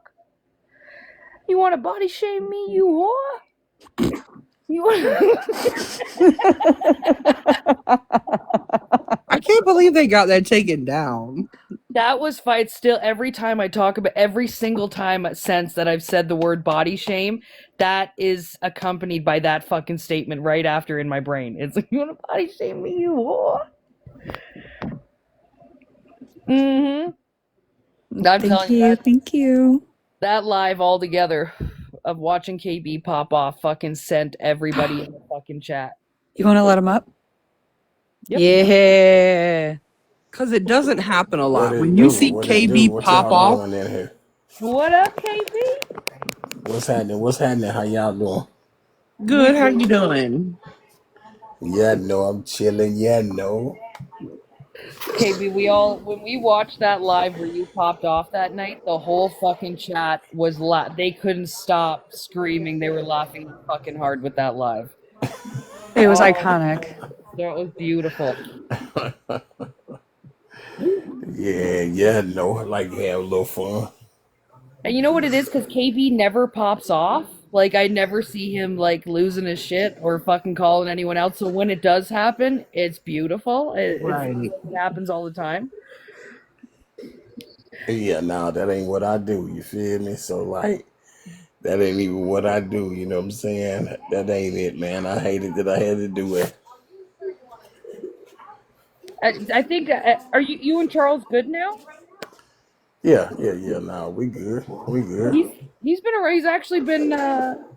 You want to body shame me, you whore? You want I can't believe they got that taken down. That was fight still every time I talk about every single time since that I've said the word body shame, that is accompanied by that fucking statement right after in my brain. It's like, you want to body shame me, you whore? I'm telling you, Thank you. that live all together of watching KB pop off fucking sent everybody in the fucking chat. You want to let him up? Yep. Yeah. Because it doesn't happen a lot. When you see KB pop off. What up, KB? What's happening? What's happening? How y'all doing? Good, how you doing? Yeah, no, I'm chilling. Yeah, no. KB, when we watched that live where you popped off that night, the whole fucking chat was they couldn't stop screaming. They were laughing fucking hard with that live. It was iconic. That was beautiful. Yeah, no. I like to have a little fun. And you know what it is? Because KB never pops off. Like, I never see him, like, losing his shit or fucking calling anyone out. So when it does happen, it's beautiful. It happens all the time. Yeah, no, that ain't what I do. You feel me? So, like, that ain't even what I do. You know what I'm saying? That ain't it, man. I hated that I had to do it. I think, are you and Charles good now? Yeah. No, we good. He's actually been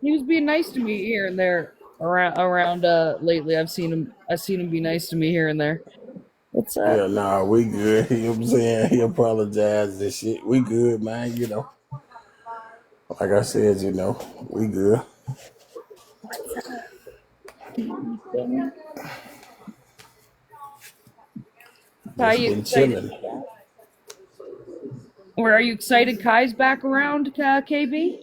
he was being nice to me here and there around lately. I've seen him be nice to me here and there. What's up? Yeah, nah, we good. You know what I'm saying? He apologized and shit. We good, man, you know. Like I said, you know, we good. How Just you been chilling. Or are you excited Kai's back around, KB?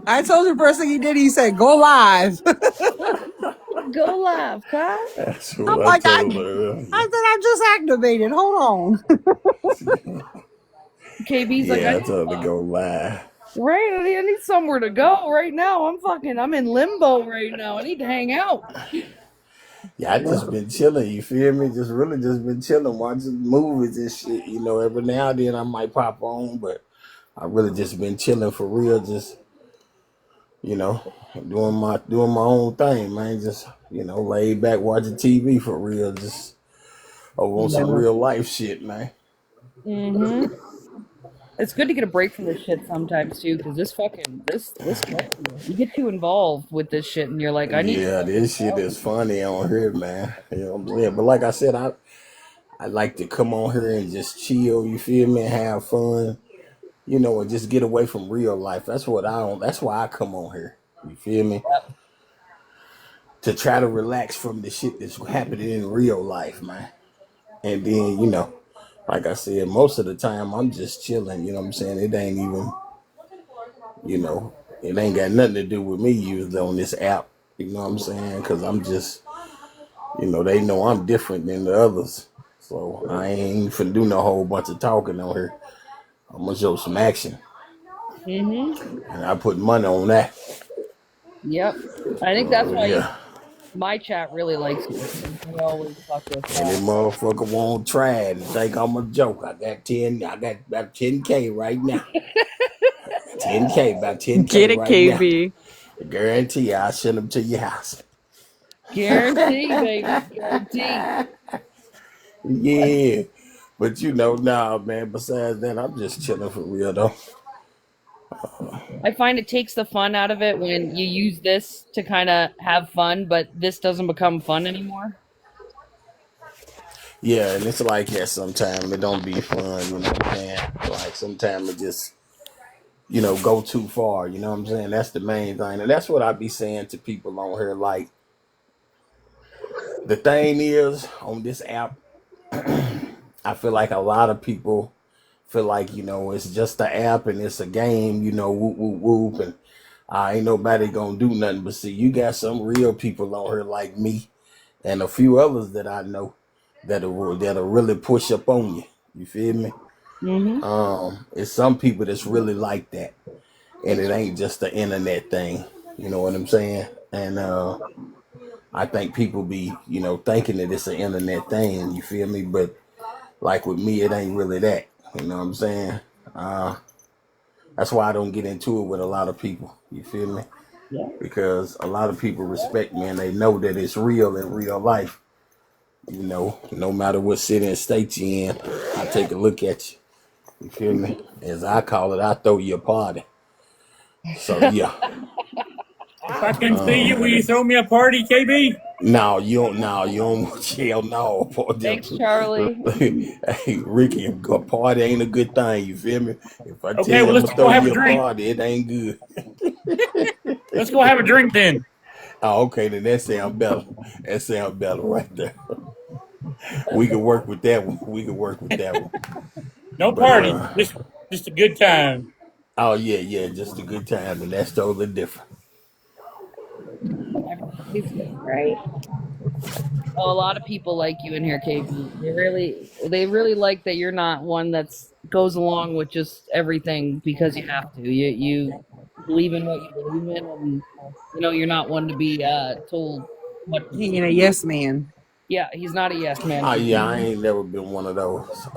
I told you the first thing he did, he said, go live. Go live, Kai. That's what I'm I like, told her. I said, I just activated. Hold on. KB's like, I told her to go live. Right, I need somewhere to go right now. I'm in limbo right now. I need to hang out. Yeah, I just been chilling, you feel me? Just been chilling, watching movies and shit. You know, every now and then I might pop on, but I really just been chilling for real, just you know, doing my own thing, man. Just laid back watching TV for real, just over on some Yeah. real life shit, man. Mm-hmm. It's good to get a break from this shit sometimes too, because this gets you. You get too involved with this shit, and you're like, I need to Yeah, fucking this shit is funny on here, man. You know what I'm saying? But like I said, I like to come on here and just chill. You feel me? And have fun. And just get away from real life. That's what I don't. That's why I come on here. You feel me? To try to relax from the shit that's happening in real life, man. And then, like I said, most of the time I'm just chilling. You know what I'm saying? It ain't even, you know, it ain't got nothing to do with me usually on this app. You know what I'm saying? Because I'm just, they know I'm different than the others. So I ain't finna do no whole bunch of talking on here. I'm gonna show some action. Mm-hmm. And I put money on that. Yep. I think that's why Yeah. my chat really likes you. They always fuck with And that motherfucker won't try it and think I'm a joke. I got about 10K right now. 10K, about 10K Get it, right now. KB. I guarantee you, I'll send them to your house. guarantee, baby, guarantee. Yeah. But nah, man, besides that, I'm just chilling for real though. I find it takes the fun out of it when you use this to kind of have fun, but this doesn't become fun anymore. Yeah, and it's like that sometimes. It don't be fun, you know what I'm saying? Like sometimes it just, go too far, you know what I'm saying? That's the main thing. And that's what I be saying to people on here. Like, the thing is, on this app, I feel like a lot of people feel like, it's just an app and it's a game, whoop, whoop, whoop. And ain't nobody gonna do nothing. But see, you got some real people on here like me and a few others that I know that'll really push up on you. You feel me? Mm-hmm. It's some people that's really like that. And it ain't just the internet thing. You know what I'm saying? And I think people be, thinking that it's an internet thing, you feel me? But like with me, it ain't really that. You know what I'm saying? Uh, that's why I don't get into it with a lot of people. You feel me? Yeah. Because a lot of people respect me and they know that it's real in real life. No matter what city and state you in, I take a look at you. You feel me? As I call it, I throw you a party. So yeah. If I can see you, will you throw me a party, KB? No, you don't. No, you don't. Hell no. Thanks, Charlie. Hey, Ricky, a party ain't a good thing. You feel me? If I tell Okay, you well, I'm let's gonna go throw have a you a drink. party, it ain't good. Let's go have a drink then. Oh, okay, then that sounds better. That sounds better right there. We can work with that one. We can work with that one. No But party, just a good time. oh yeah, yeah, just a good time, and that's totally different. Everybody's right. Oh, a lot of people like you in here, KB. They really like that you're not one that's goes along with just everything because you have to. You believe in what you believe in, and you're not one to be told what to He do. ain't a yes man. Yeah, he's not a yes man. Oh yeah, I ain't never been one of those,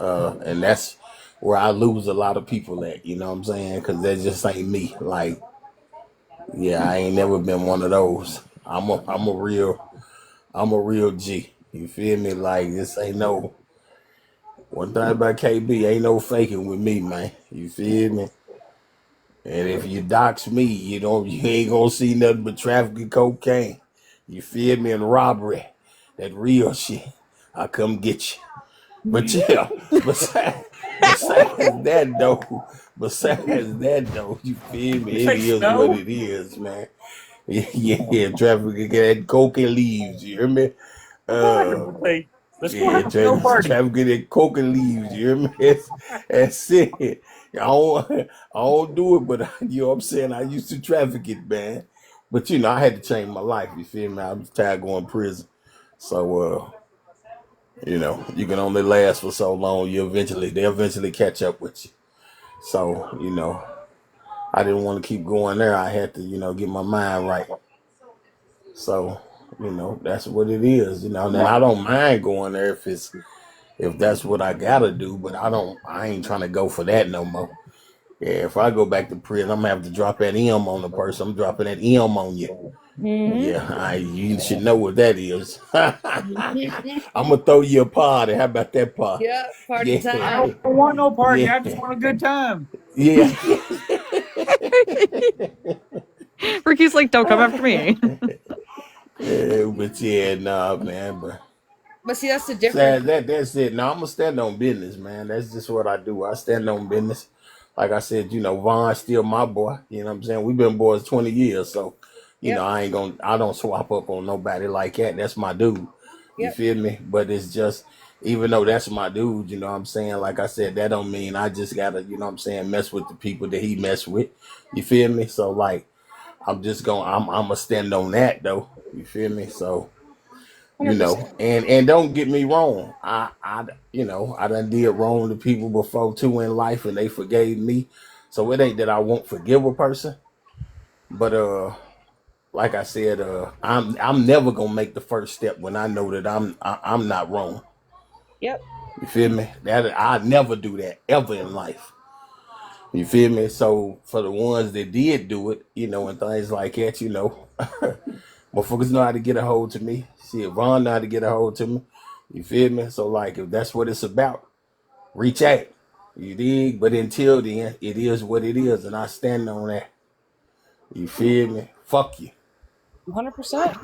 and that's where I lose a lot of people at. You know what I'm saying? Because that just ain't me. Like, yeah, I ain't never been one of those. I'm a real G. You feel me? Like this ain't no one thing about KB. Ain't no faking with me, man. You feel me? And if you dox me, you ain't gonna see nothing but trafficking cocaine. You feel me? And robbery, that real shit. I come get you. But yeah, besides that though, you feel You me? It say is what snow? it is, man. Yeah, trafficking that cocaine leaves. You hear me? We'll go have a Uh, birthday. Let's go Yeah, have a snow party. trafficking that coca leaves. You hear me? That's it. I don't do it, but you know what I'm saying? I used to traffic it, man. But I had to change my life. You feel me? I was tired of going to prison. So, you can only last for so long. They eventually catch up with you. So, I didn't want to keep going there. I had to, get my mind right. So, that's what it is. And I don't mind going there if that's what I gotta do, but I ain't trying to go for that no more. Yeah, if I go back to prison, I'm gonna have to drop that M on the person. I'm dropping that M on you. Yeah, you should know what that is. I'm gonna throw you a party. How about that party? Yeah, party I Yeah, don't time. want no party. yeah, I just want a good time. yeah. Ricky's like, don't come after me. Yeah, but yeah, nah, man. But But see, that's the difference. sad that's it. Now I'm gonna stand on business, man. That's just what I do. I stand on business. Like I said, Von's still my boy. You know what I'm saying? We've been boys 20 years, so Yep, I don't swap up on nobody like that. That's my dude. You yep, feel me? But it's just even though that's my dude, you know what I'm saying? Like I said, that don't mean I just gotta, you know what I'm saying, mess with the people that he mess with. You feel me? So like I'm gonna stand on that though. You feel me? So 100%. and don't get me wrong, I done did wrong to people before too in life, and they forgave me. So it ain't that I won't forgive a person, but like I said, I'm never gonna make the first step when I know that I'm not wrong. Yep, You feel me? That I never do that ever in life. You feel me? So for the ones that did do it, and things like that, motherfuckers know how to get a hold to me. Shit, Vaughn know how to get a hold to me. You feel me? So like, if that's what it's about, reach out. You dig? But until then, it is what it is, and I stand on that. You feel me? Fuck you. 100%.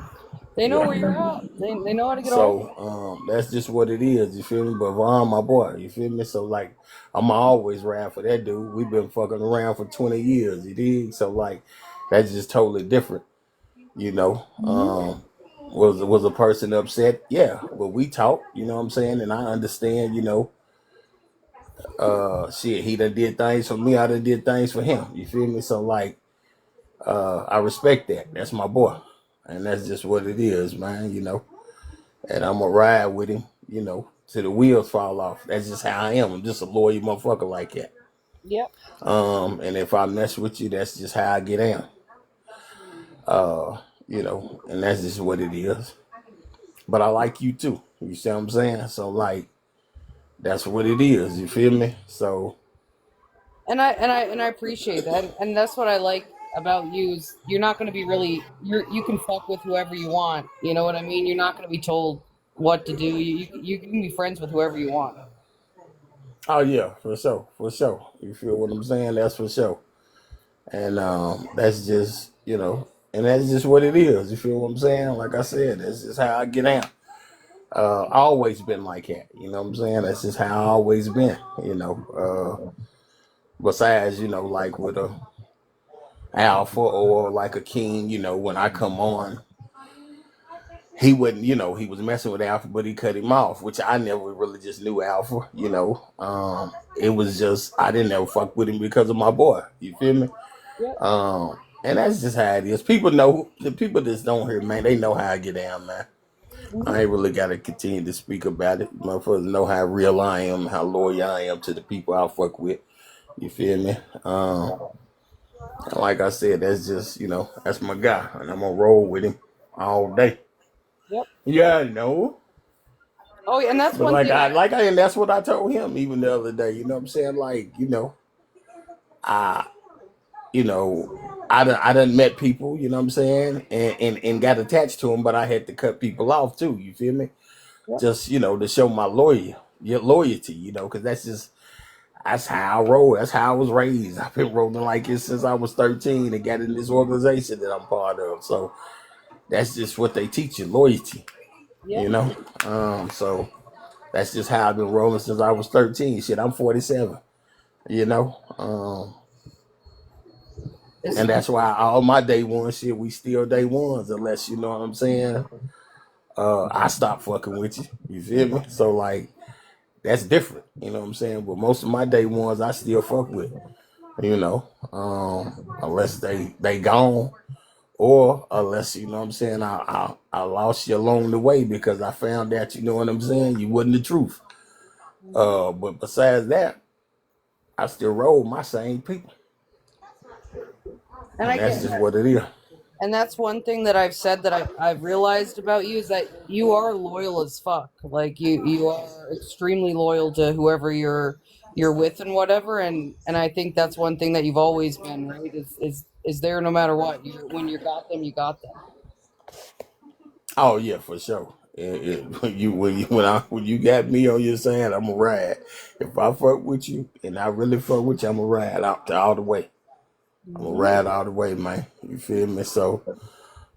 They know Yeah. where you're at. They know how to get a hold of So that's just what it is. You feel me? But Vaughn, my boy, you feel me? So like, I'm always ride for that dude. We've been fucking around for 20 years. You dig? So like, that's just totally different. You know, was a person upset? Yeah, but we talk. You know what I'm saying? And I understand. Shit, he done did things for me. I done did things for him. You feel me? So like, I respect that. That's my boy, and that's just what it is, man. And I'm gonna ride with him. Till the wheels fall off. That's just how I am. I'm just a loyal motherfucker like that. Yep, And if I mess with you, that's just how I get down. And that's just what it is. But I like you too. You see what I'm saying? So like, that's what it is. You feel me? So and I appreciate that, and that's what I like about you is you're not going to be really you can fuck with whoever you want. You know what I mean? You're not going to be told what to do. You can be friends with whoever you want. oh yeah, for sure, for sure. You feel what I'm saying? That's for sure. And that's just and that's just what it is. You feel what I'm saying? Like I said, that's just how I get down. I always been like that. You know what I'm saying? That's just how I always been. Besides, like with a alpha or like a king, when I come on, he wouldn't, he was messing with Alpha, but he cut him off, which I never really just knew Alpha. It was just I didn't ever fuck with him because of my boy. You feel me? Yep. And that's just how it is. People know the people that don't hear, man. They know how I get down, man. I ain't really got to continue to speak about it. Motherfuckers know how real I am, how loyal I am to the people I fuck with. You feel me? And like I said, that's just that's my guy, and I'm gonna roll with him all day. Yep. Yeah, I know. Oh, yeah, and that's But one thing I and that's what I told him even the other day. You know what I'm saying? Like, I, I done met people. You know what I'm saying? And got attached to them, but I had to cut people off too. You feel me? Yep. Just to show my loyalty. Because that's how I roll. That's how I was raised. I've been rolling like this since I was 13 and got in this organization that I'm part of. So that's just what they teach you, loyalty. Yep. You know, so that's just how I've been rolling since I was 13. Shit, I'm 47. You know, It's and that's why all my day one shit, we still day ones, unless you know what I'm saying. I stop fucking with you. You feel me? So like that's different. You know what I'm saying? But most of my day ones, I still fuck with. Unless they gone, or unless you know what I'm saying, I lost you along the way because I found out you know what I'm saying, you wasn't the truth. But besides that, I still roll my same people, and and I that's get just what it is. and that's one thing that I've said that I've realized about you is that you are loyal as fuck. Like you are extremely loyal to whoever you're with and whatever. And I think that's one thing that you've always been, right? Is there no matter what. When you got them, you got them. Oh yeah, for sure. When you got me on your side, I'm a ride. If I fuck with you and I really fuck with you, I'm a ride out to all the way. I'm a ride all the way, man. You feel me? So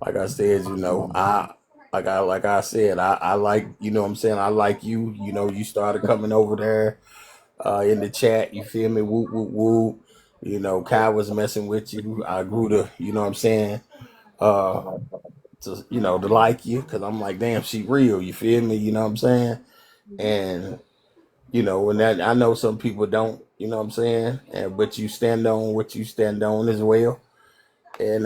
like I said, like I said, I like, you know what I'm saying, I like you. You know, you started coming over there in the chat, you feel me? Whoop whoop whoop. You know, Kai was messing with you. I grew to, you know what I'm saying, uh to like you, because I'm like, damn, she real, you feel me? You know what I'm saying? And and that I know some people don't, you know what I'm saying? But you stand on what you stand on as well. And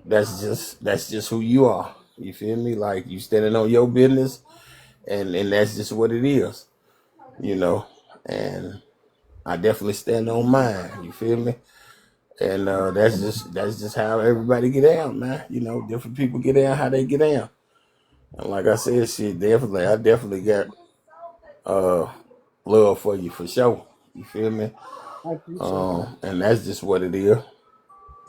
that's just who you are. You feel me? Like, you standing on your business, and that's just what it is, you know. And I definitely stand on mine. You feel me? And that's just how everybody get down, man. You know, different people get down how they get down. And like I said, shit, I definitely got uh love for you for sure. You feel me? I appreciate that. And that's just what it is. And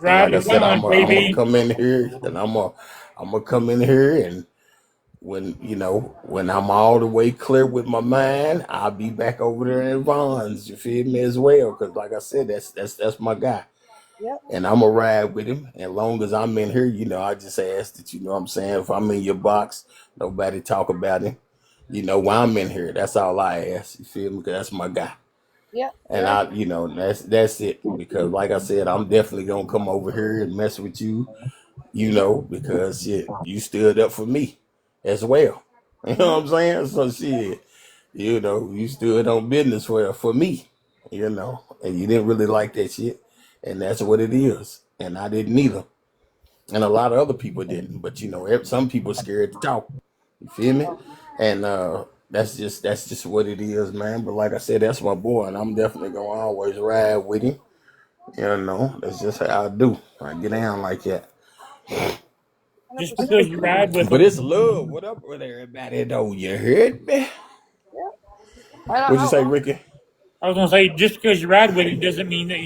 Ride like I the said, line, I'm gonna baby. come in here, and I'm gonna come in here, and when I'm all the way clear with my mind, I'll be back over there in Vaughn's. You feel me as well? Because like I said, that's my guy, Yep. and I'm gonna ride with him. And long as I'm in here, I just ask that, you know what I'm saying, if I'm in your box, nobody talk about him. While I'm in here, that's all I ask. You feel me? Because that's my guy. Yep. And that's it. Because like I said, I'm definitely gonna come over here and mess with you, because shit, you stood up for me as well. You know what I'm saying? So shit, you stood on business for me, and you didn't really like that shit. And that's what it is. And I didn't either. And a lot of other people didn't. But some people scared to talk. You feel me? And that's just what it is, man. But like I said, that's my boy, and I'm definitely gonna always ride with him. That's just how I do. I get down like that. Just because you ride with But them. it's love. What up with everybody though? You heard me? What'd you I, say, Ricky? I was gonna say, just because you ride with him doesn't mean that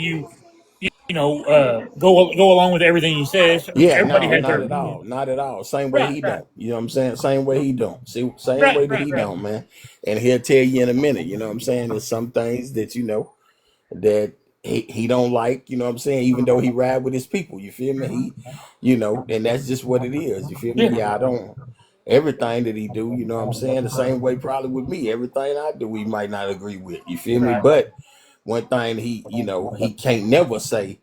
go along with everything he says. Yeah, Everybody no, has their not at all. opinion. Not at all. Same way Right, he right, don't. You know what I'm saying? Same way he don't. See, same right, way that right, he right. don't, man. And he'll tell you in a minute, you know what I'm saying? There's some things that that he don't like, you know what I'm saying, even though he ride with his people, you feel me? And that's just what it is. You feel me? Yeah, Yeah, I don't everything that he do, you know what I'm saying? The same way probably with me. Everything I do he might not agree with. You feel me? right. But one thing he can't never say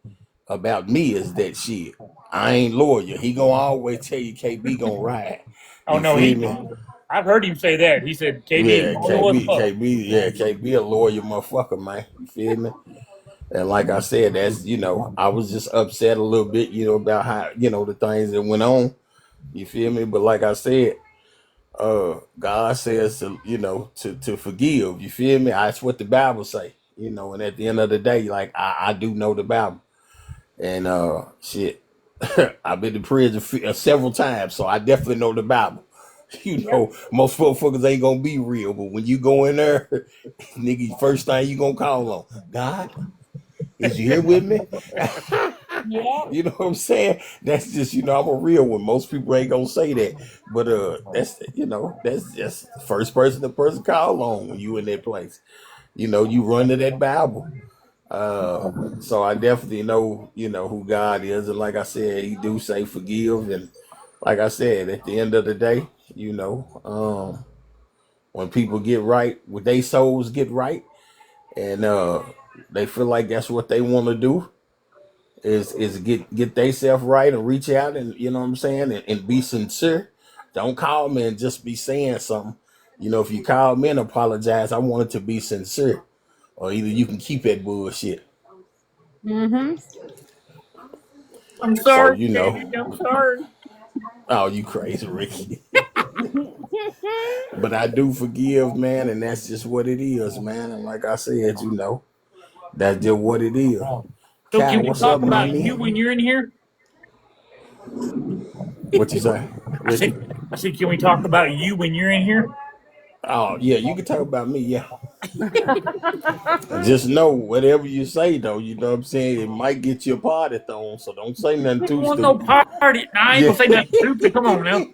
about me is that shit, I ain't loyal. He gonna always tell you KB gonna ride. Oh You no, feel me? I've heard him say that. He said KB is Yeah, loyal as fuck. KB a loyal motherfucker, man. You feel me? And like I said, I was just upset a little bit, about how, the things that went on. You feel me? But like I said, God says to forgive. You feel me? That's what the Bible say. And at the end of the day, like I do know the Bible. And shit, I've been to prison several times, so I definitely know the Bible. Most motherfuckers ain't gonna be real, but when you go in there, nigga, first thing you gonna call on God, is you here with me? Yeah. You know what I'm saying? That's just, I'm a real one. Most people ain't gonna say that. But that's just the first person the person call on when you in that place. You run to that Bible. So I definitely know, who God is. And like I said, he do say forgive. And like I said, at the end of the day, when people get right, when they souls get right, and they feel like that's what they want to do, is get theyself right and reach out, and you know what I'm saying, and be sincere. Don't call me and just be saying something. If you call me and apologize, I want it to be sincere. Or either you can keep that bullshit. mm-hmm. I'm So sorry, KB. I'm sorry. oh, you crazy, Ricky. But I do forgive, man, and that's just what it is, man. And like I said, that's just what it is. So Kai, can we what's up, talk my about you man? when you're in here? What you say, I Ricky? said, I said, can we talk about you when you're in here? Oh yeah, you can talk about me, yeah. Just know whatever you say though, you know what I'm saying, it might get your party thrown, so don't say nothing I don't too want no stupid. party. No, I ain't Yeah. gonna say nothing stupid. Come on now.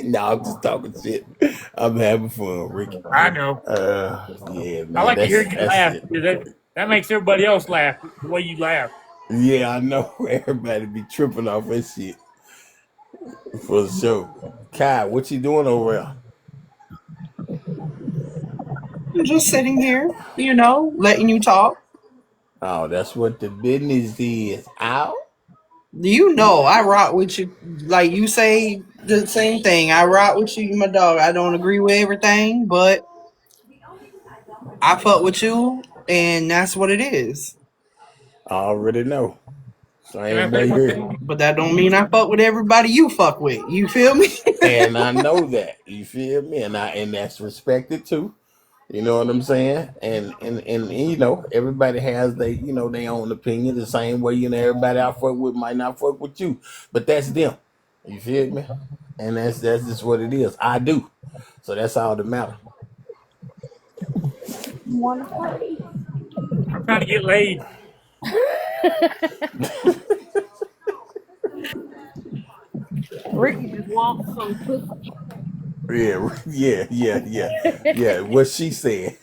No, I'm just talking shit. I'm having fun, Ricky. I know. Yeah, I man, like to hear you that's laugh it. because that makes everybody else laugh the way you laugh. Yeah, I know everybody be tripping off that shit for sure. Kai, what you doing over there? I'm just sitting here, letting you talk. Oh, that's what the business is. Out. I rock with you. Like you say the same thing. I rock with you, my dog. I don't agree with everything, but I fuck with you, and that's what it is. I already know. Can I Same say way one here. thing? But that don't mean I fuck with everybody you fuck with. You feel me? And I know that. You feel me? And that's respected too. You know what I'm saying? And you know, everybody has their own opinion. The same way, everybody I fuck with might not fuck with you. But that's them. You feel me? And that's just what it is. I do. So that's all that matters. Want to party? I'm trying to get laid. Ricky just wants some pussy. Yeah, yeah. What she said.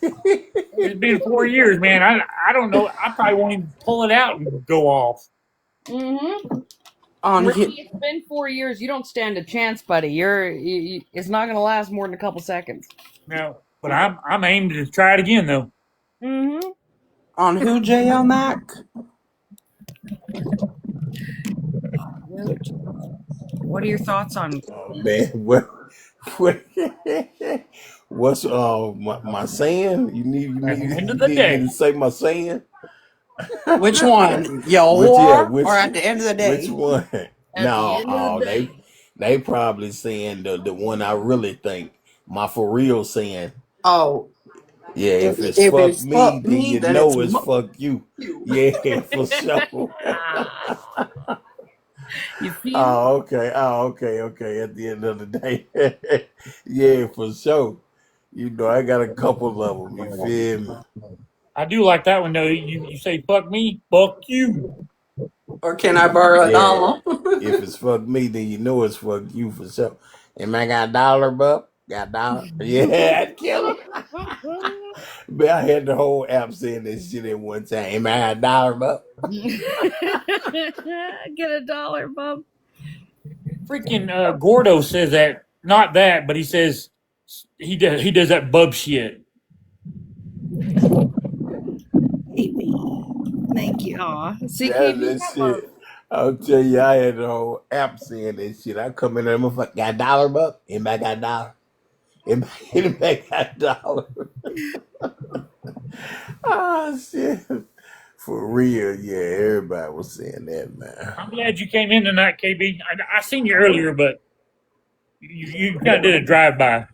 It's been 4 years, man. I don't know. I probably won't even pull it out and go off. Mm-hmm. On Ricky, here, it's been 4 years. You don't stand a chance, buddy. It's not gonna last more than a couple seconds. No, but I'm aiming to try it again though. Mm-hmm. on who, JL Mac? What are your thoughts on? Oh man, what what's my saying? At the end of You the need me to day, say my saying? Which one? Your Which yeah, whore? Or which at the end of the which day? one? At the No, end of oh the day. they probably saying the one I really think. My for real saying. Oh, Yeah, if it's if fuck it's me, fuck then me, you then it's know it's fuck you. you. Yeah, for sure. You feel me? Oh, okay. Oh, okay. Okay. At the end of the day, yeah, for sure. I got a couple of them. You feel me? I do like that one though. You say fuck me, fuck you. Or can I borrow a Yeah. dollar? If it's fuck me, then you know it's fuck you for sure. And man, got a dollar, bub? Got a dollar? Yeah, I'd kill him. Man, I had the whole app saying this shit at one time. Hey, man, got a dollar, bub? Get a dollar, bub. Freaking Gordo says that. Not that, but he says he does that bub shit. KB. Thank you. Aw. See, That's KB, that I love. shit. I'll tell you, I had the whole app saying that shit. I come in there, motherfucker, got a dollar, bub? Anybody got a dollar? Anybody got a dollar? Ah, shit. For real, yeah, everybody was saying that, man. I'm glad you came in tonight, KB. I seen you earlier, but you kind of did a drive by.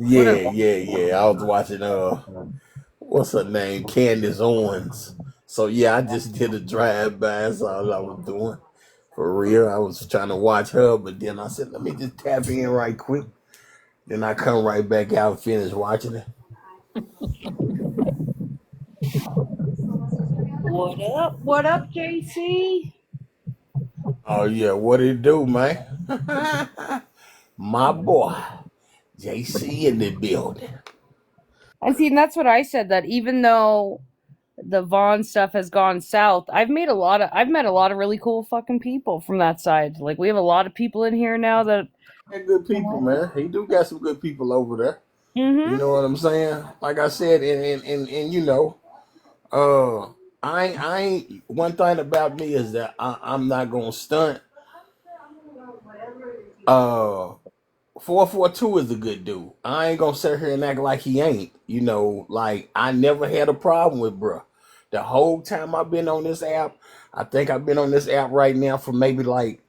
What Yeah, up? yeah. I was watching what's her name? Candace Owens. So yeah, I just did a drive by. That's all I was doing. For real. I was trying to watch her, but then I said, let me just tap in right quick. Then I come right back out and finish watching it. What up? What up, JC? Oh yeah, what it do, man? My boy, JC in the building. And see, and that's what I said. That even though the Vaughn stuff has gone south, I've met a lot of really cool fucking people from that side. Like we have a lot of people in here now that. Got good people, man. He do got some good people over there. You Mm-hmm. know what I'm saying? Like I said, and uh, I ain't. One thing about me is that I'm not gonna stunt. Uh, 442 is a good dude. I ain't gonna sit here and act like he ain't. Like I never had a problem with bruh. The whole time I've been on this app, I think I've been on this app right now for maybe like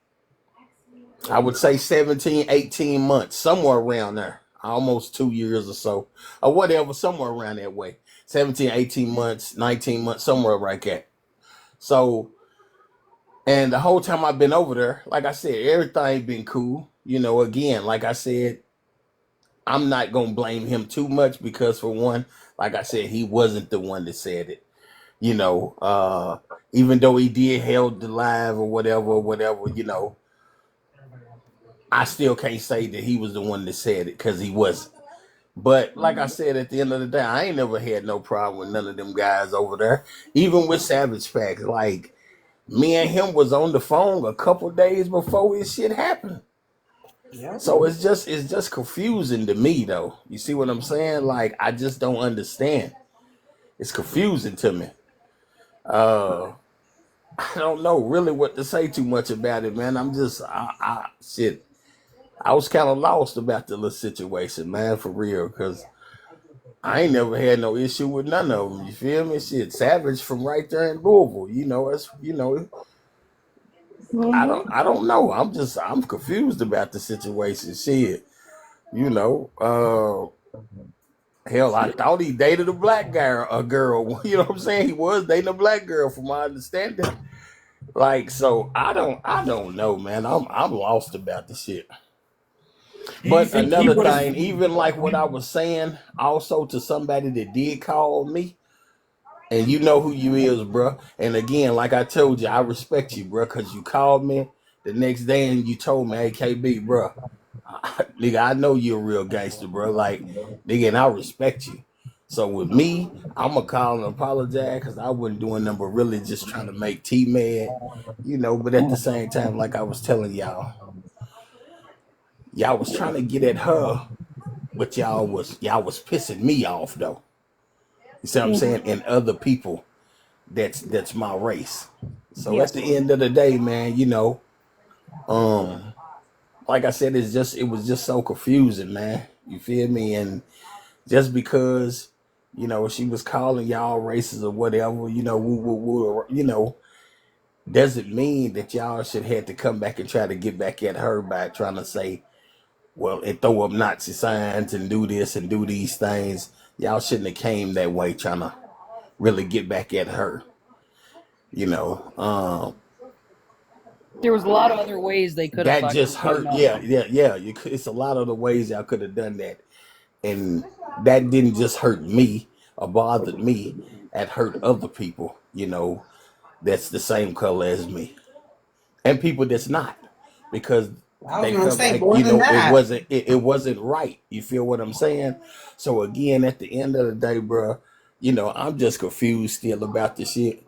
I would say 17, 18 months, somewhere around there. Almost 2 years or so. Or whatever, somewhere around that way. 17, 18 months, 19 months, somewhere right there. So, and the whole time I've been over there, like I said, everything been cool. Again, like I said, I'm not gonna blame him too much because for one, like I said, he wasn't the one that said it. You know, even though he did held the live or whatever, I still can't say that he was the one that said it because he wasn't. But like I said, at the end of the day, I ain't never had no problem with none of them guys over there. Even with Savage Facts, like me and him was on the phone a couple days before this shit happened. Yep. So it's just confusing to me though. You see what I'm saying? Like I just don't understand. It's confusing to me. Uh I don't know really what to say too much about it, man. I shit. I was kind of lost about the little situation, man, for real, because I ain't never had no issue with none of them. You feel me? Shit, Savage from right there in Louisville. I don't know. I'm confused about the situation. Shit, you know. Hell, I thought he dated a black guy, a girl. You know what I'm saying? He was dating a black girl, from my understanding. Like, so I don't know, man. I'm lost about the shit. Do you But think he another would have? thing, even like what I was saying, also to somebody that did call me, and you know who you is, bro. And again, like I told you, I respect you, bro, because you called me the next day and you told me, "Hey, KB, bro, nigga, I know you're a real gangster, bro. Like, nigga, and I respect you. So with me, I'm gonna call and apologize because I wasn't doing nothing but really just trying to make T mad, But at the same time, like I was telling y'all was trying to get at her, but y'all was pissing me off though. You see what I'm saying? And other people that's my race. So at Yes. the end of the day, man, um, like I said, it was just so confusing, man. You feel me? And just because she was calling y'all racist or whatever, woo, woo, woo, doesn't mean that y'all should have to come back and try to get back at her by trying to say, well, and throw up Nazi signs and do this and do these things. Y'all shouldn't have came that way trying to really get back at her. You know, There was a lot of other ways they could have that fucking just came hurt. at Yeah, her. yeah, yeah. It's a lot of the ways y'all could have done that, and that didn't just hurt me or bothered me. It hurt other people. That's the same color as me, and people that's not, because I was they gonna felt say like more than it that. wasn't it wasn't right. You feel what I'm saying? So again, at the end of the day, bro, I'm just confused still about the shit.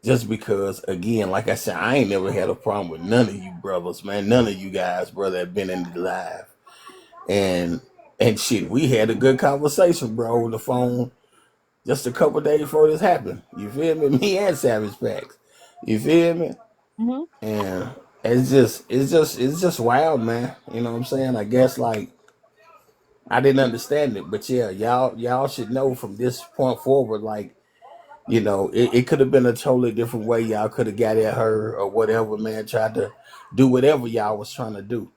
Just because, again, like I said, I ain't never had a problem with none of you brothers, man. None of you guys, brother, have been in the live. And shit, we had a good conversation, bro, on the phone just a couple days before this happened. You feel me? Me and Savage Packs. You feel me? Hmm. And it's just wild, man. You know what I'm saying? I guess like I didn't understand it, but yeah, y'all should know from this point forward, like it could have been a totally different way. Y'all could have got at her or whatever, man. Tried to do whatever y'all was trying to do.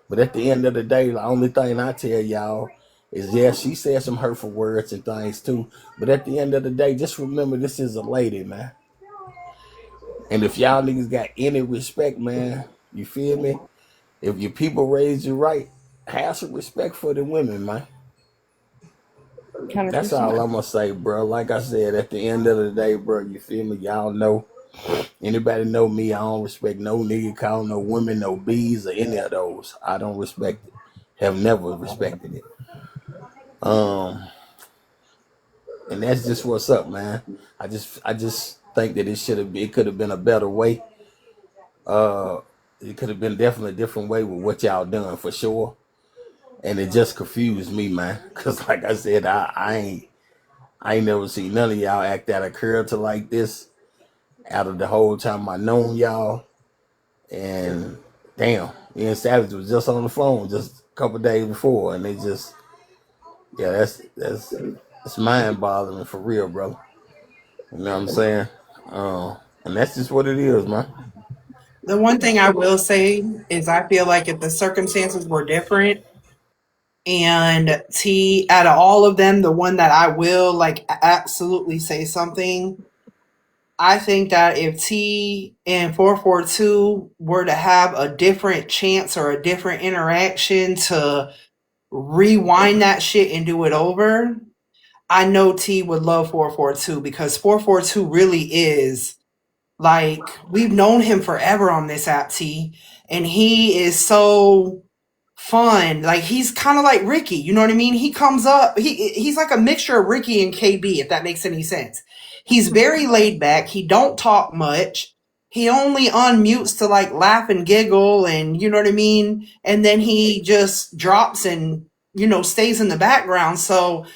But at the end of the day, the only thing I tell y'all is, yeah, she said some hurtful words and things too. But at the end of the day, just remember this is a lady, man. And if y'all niggas got any respect, man, you feel me? If your people raised you right, have some respect for the women, man. That's 100%. all I'm gonna say, bro. Like I said, at the end of the day, bro, you feel me? Y'all know. Anybody know me? I don't respect no nigga calling no women no bees or any of those. I don't respect it. Have never respected it. Um, and that's just what's up, man. I just think that it could have been a better way. Uh, it could have been definitely a different way with what y'all done for sure. And it just confused me, man. Cause like I said, I ain't never seen none of y'all act out of character like this out of the whole time I known y'all. And damn, me and Savage was just on the phone just a couple days before, and they just, yeah, that's mind boggling for real, brother. You know what I'm saying? And that's just what it is, man. The one thing I will say is I feel like if the circumstances were different and T, out of all of them, the one that I will like absolutely say something, I think that if T and 442 were to have a different chance or a different interaction to rewind that shit and do it over, I know T would love 442 because 442 really is like we've known him forever on this app, T, and he is so fun. Like he's kind of like Ricky, you know what I mean? He comes up, he's like a mixture of Ricky and KB, if that makes any sense. He's very laid back. He don't talk much. He only unmutes to like laugh and giggle, and you know what I mean. And then he just drops and stays in the background. So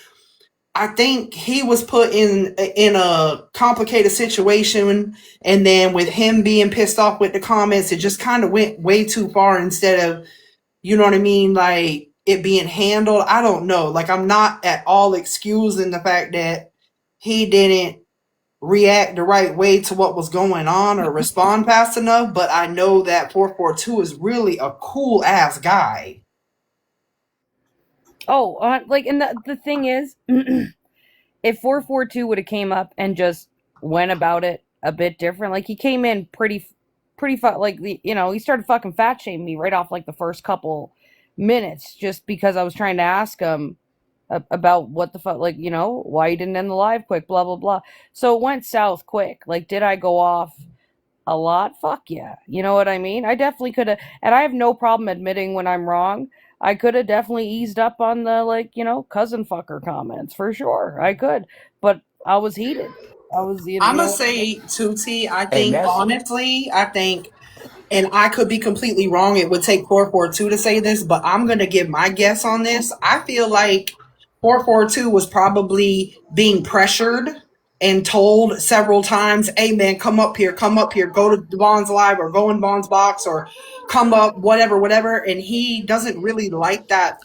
I think he was put in a complicated situation, and then with him being pissed off with the comments, it just kind of went way too far instead of, you know what I mean, like it being handled. I don't know. Like I'm not at all excusing the fact that he didn't react the right way to what was going on or respond fast enough, but I know that 442 is really a cool ass guy. Oh, like, and the thing is, if 442 would have came up and just went about it a bit different, like he came in like he started fucking fat shaming me right off like the first couple minutes just because I was trying to ask him about what the fuck, like, why you didn't end the live quick, blah blah blah. So it went south quick. Like, did I go off a lot? Fuck yeah. You know what I mean? I definitely could have, and I have no problem admitting when I'm wrong. I could have definitely eased up on the, like, cousin fucker comments for sure. I could, but I was heated. I was, I'm gonna say Tuti. I And think that's honestly, and I could be completely wrong. It would take 442 to say this, but I'm gonna give my guess on this. I feel like 442 was probably being pressured and told several times, "Hey man, come up here, go to Bond's live or go in Bond's box or come up, whatever, whatever." And he doesn't really like that,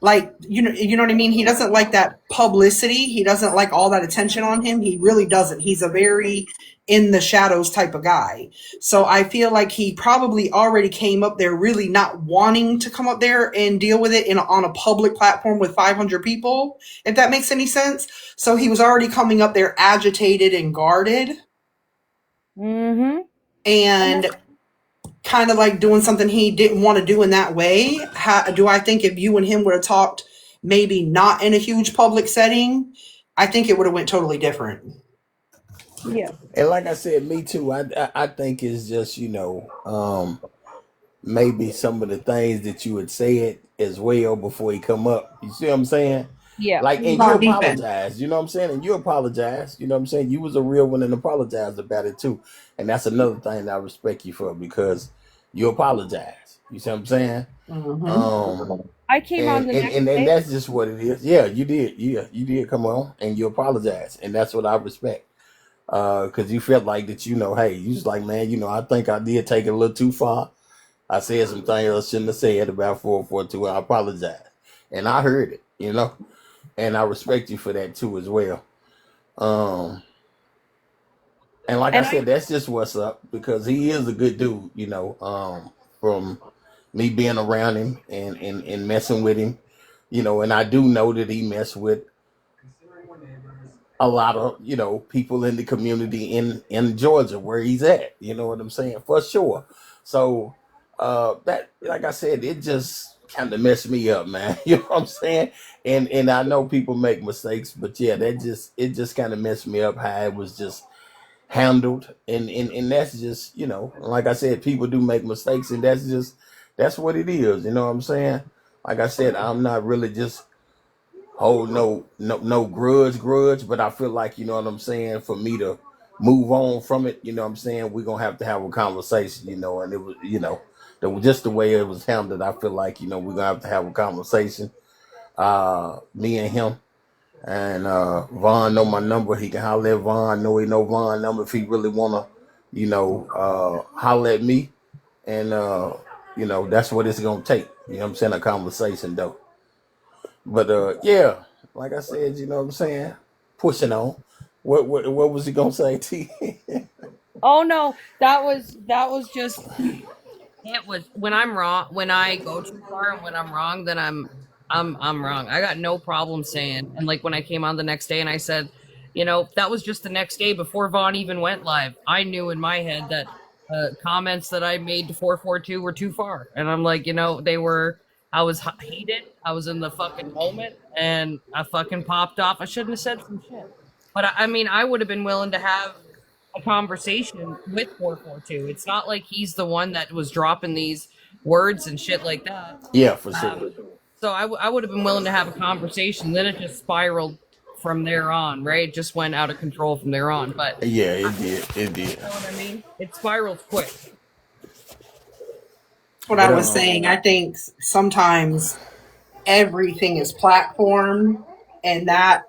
like you know what I mean. He doesn't like that publicity. He doesn't like all that attention on him. He really doesn't. He's a very in the shadows type of guy. So I feel like he probably already came up there really not wanting to come up there and deal with it on a public platform with 500 people, if that makes any sense. So he was already coming up there agitated and guarded, Mm-hmm. and kind of like doing something he didn't want to do in that way. Do I think if you and him would have talked maybe not in a huge public setting, I think it would have went totally different. Yeah. and like I said, me too. I think it's just maybe some of the things that you had said as well before he come up. You see what I'm saying? Yeah. Like, He's and you on defense. apologize. You know what I'm saying? And you apologize. You know what I'm saying? You was a real one and apologized about it too. And that's another thing that I respect you for because you apologize. You see what I'm saying? Mm-hmm. Um, I came on the next and day. that's just what it is. Yeah, you did. Yeah, you did come on and you apologize, and that's what I respect. Because you felt like that. Hey, you was like, man. I think I did take it a little too far. I said some things I shouldn't have said about 442. I apologize, and I heard it. And I respect you for that too as well. Um, and like I And I said, that's just what's up because he is a good dude. From me being around him and messing with him, and I do know that he messed with a lot of people in the community in Georgia where he's at. You know what I'm saying? For sure. So that, like I said, it just kind of messed me up, man. You know what I'm saying? And I know people make mistakes, but yeah, it just kind of messed me up how it was just handled, and that's just like I said, people do make mistakes, and that's what it is. You know what I'm saying? Like I said, I'm not really just hold no grudge, but I feel like what I'm saying, for me to move on from it, what I'm saying, we're gonna have to have a conversation, and it was just the way it was handled. I feel like we're gonna have to have a conversation, me and him. And Vaughn know my number. He can holler at Vaughn. Know he know Vaughn number if he really wanna, holler at me. And that's what it's gonna take. You know what I'm saying? A conversation though. But yeah, like I said, you know what I'm saying? Pushing on. What was he gonna say, T? Oh no, that was just it was when I'm wrong, when I go too far and when I'm wrong, then I'm wrong. I got no problem saying. And like when I came on the next day and I said, that was just the next day before Vaughn even went live. I knew in my head that comments that I made to 442 were too far. And I'm like, they were I was heated. I was in the fucking moment, and I fucking popped off. I shouldn't have said some shit. But I mean, I would have been willing to have a conversation with 442. It's not like he's the one that was dropping these words and shit like that. Yeah, for sure. Um, so I would have been willing to have a conversation. Then it just spiraled from there on, right? It just went out of control from there on. But Yeah, it did. It you did. know what I mean? It spirals quick. What But I was saying, I think sometimes everything is platform, and that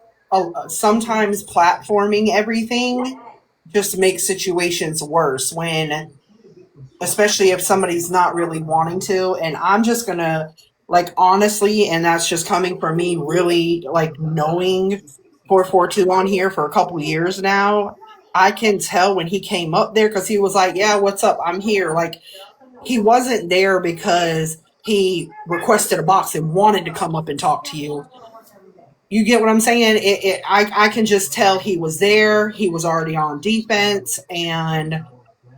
sometimes platforming everything just makes situations worse when, especially if somebody's not really wanting to. And I'm just gonna, like, honestly, and that's just coming from me really like knowing 442 on here for a couple years now. I can tell when he came up there because he was like, yeah, what's up, I'm here. Like, he wasn't there because he requested a box and wanted to come up and talk to you. You get what I'm saying? I can just tell he was there. He was already on defense, and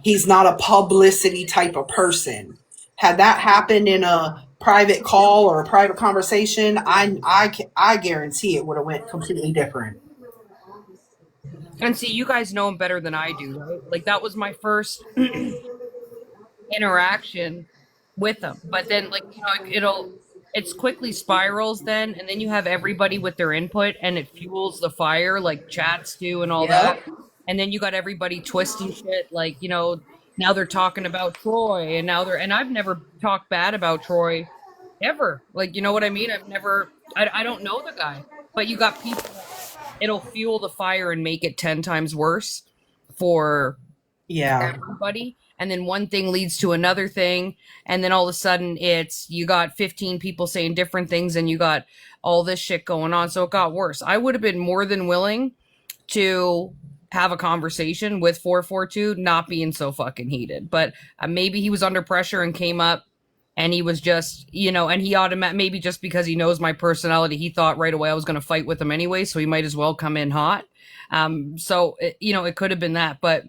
he's not a publicity type of person. Had that happened in a private call or a private conversation, I guarantee it would have went completely different. And see, you guys know him better than I do, right? Like that was my first interaction with them. But then, like, you know, it's quickly spirals then, and then you have everybody with their input, and it fuels the fire, like chats do and all that. Yep. And then you got everybody twisting shit, like, you know, now they're talking about Troy, and now and I've never talked bad about Troy ever. Like, you know what I mean? I don't know the guy, but you got people that it'll fuel the fire and make it 10 times worse for Yeah. everybody, and then one thing leads to another thing, and then all of a sudden it's you got 15 people saying different things, and you got all this shit going on, so it got worse. I would have been more than willing to have a conversation with 442 not being so fucking heated, but maybe he was under pressure and came up, and he was just, you know, and he maybe just because he knows my personality, he thought right away I was going to fight with him anyway, so he might as well come in hot. So you know, it could have been that, but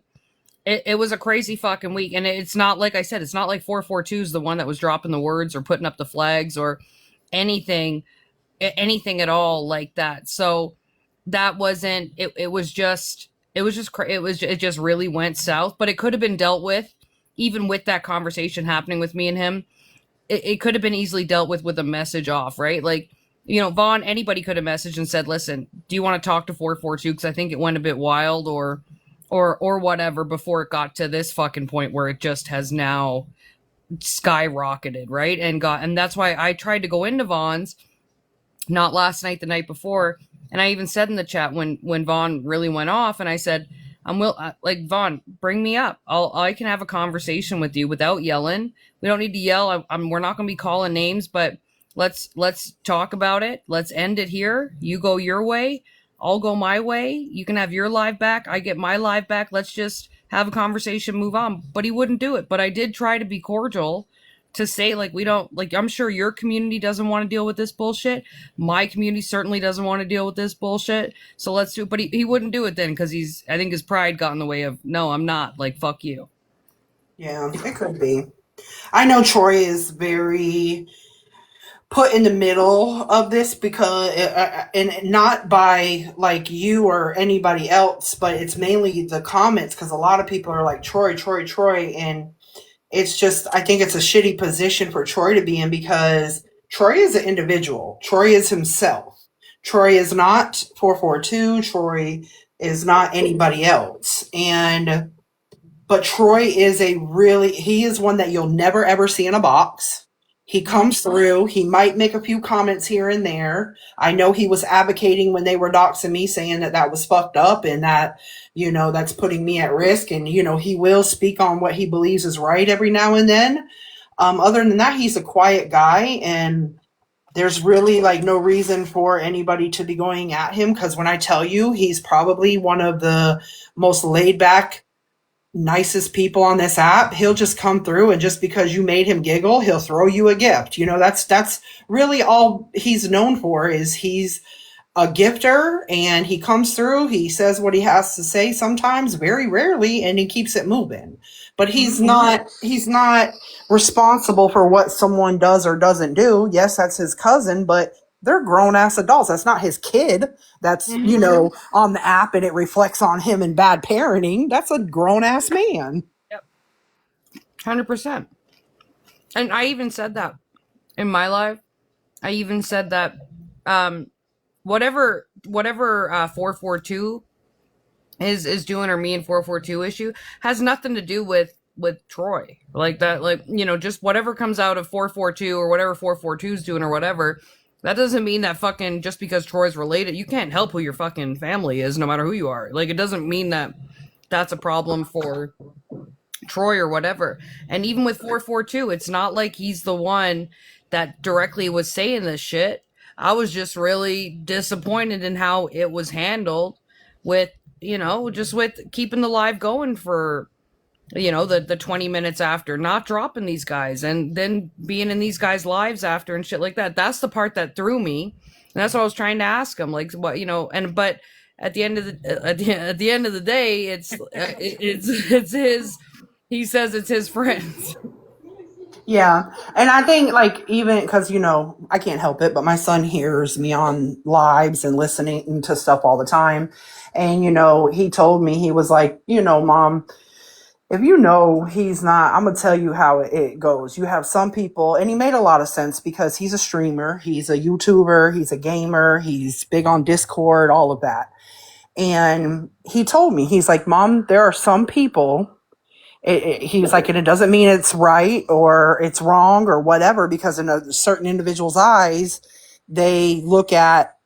it was a crazy fucking week. And it's not, like I said, it's not like 442 is the one that was dropping the words or putting up the flags or anything at all like that. So that wasn't, it just really went south, but it could have been dealt with even with that conversation happening with me and him. It could have been easily dealt with a message off, right? Like, you know, Vaughn, anybody could have messaged and said, listen, do you want to talk to 442? Because I think it went a bit wild or whatever before it got to this fucking point where it just has now skyrocketed, right? And that's why I tried to go into Vaughn's, not last night, the night before, and I even said in the chat when Vaughn really went off, and I said, like, Vaughn, bring me up. I can have a conversation with you without yelling. We don't need to yell. We're not going to be calling names, but let's talk about it. Let's end it here. You go your way. I'll go my way. You can have your live back. I get my live back. Let's just have a conversation, move on. But he wouldn't do it. But I did try to be cordial to say, like, we don't, like, I'm sure your community doesn't want to deal with this bullshit. My community certainly doesn't want to deal with this bullshit. So let's do it. But he wouldn't do it then because I think his pride got in the way of, no, I'm not. Like, fuck you. Yeah, it could be. I know Troy is very put in the middle of this because, and not by like you or anybody else, but it's mainly the comments because a lot of people are like Troy, Troy, Troy, and it's just, I think it's a shitty position for Troy to be in because Troy is an individual. Troy is himself. Troy is not 442. Troy is not anybody else. But Troy is he is one that you'll never ever see in a box. He comes through. He might make a few comments here and there. I know he was advocating when they were doxing me, saying that was fucked up and that, you know, that's putting me at risk. And, you know, he will speak on what he believes is right every now and then. Other than that, he's a quiet guy, and there's really like no reason for anybody to be going at him because when I tell you, he's probably one of the most laid back, nicest people on this app. He'll just come through, and just because you made him giggle, he'll throw you a gift. You know, that's really all he's known for, is he's a gifter, and he comes through, he says what he has to say sometimes, very rarely, and he keeps it moving. But he's not responsible for what someone does or doesn't do. Yes, that's his cousin, but they're grown ass adults. That's not his kid that's, on the app and it reflects on him in bad parenting. That's a grown ass man. Yep. 100%. And I even said that in my life. I even said that whatever 442 is doing, or me and 442 issue, has nothing to do with Troy. Like that, like, just whatever comes out of 442 or whatever 442 is doing or whatever, that doesn't mean that fucking just because Troy's related, you can't help who your fucking family is, no matter who you are. Like, it doesn't mean that that's a problem for Troy or whatever. And even with 442, it's not like he's the one that directly was saying this shit. I was just really disappointed in how it was handled with, just with keeping the live going for, the 20 minutes after, not dropping these guys and then being in these guys' lives after and shit like that. That's the part that threw me. And that's what I was trying to ask him. Like, what, but at the end of the end of the day, it's his, he says it's his friends. Yeah. And I think, like, even because, I can't help it, but my son hears me on lives and listening to stuff all the time. And, he told me, he was like, Mom, if he's not, I'm going to tell you how it goes. You have some people, and he made a lot of sense because he's a streamer, he's a YouTuber, he's a gamer, he's big on Discord, all of that. And he told me, he's like, Mom, there are some people, he was like, and it doesn't mean it's right or it's wrong or whatever, because in a certain individual's eyes, they look at,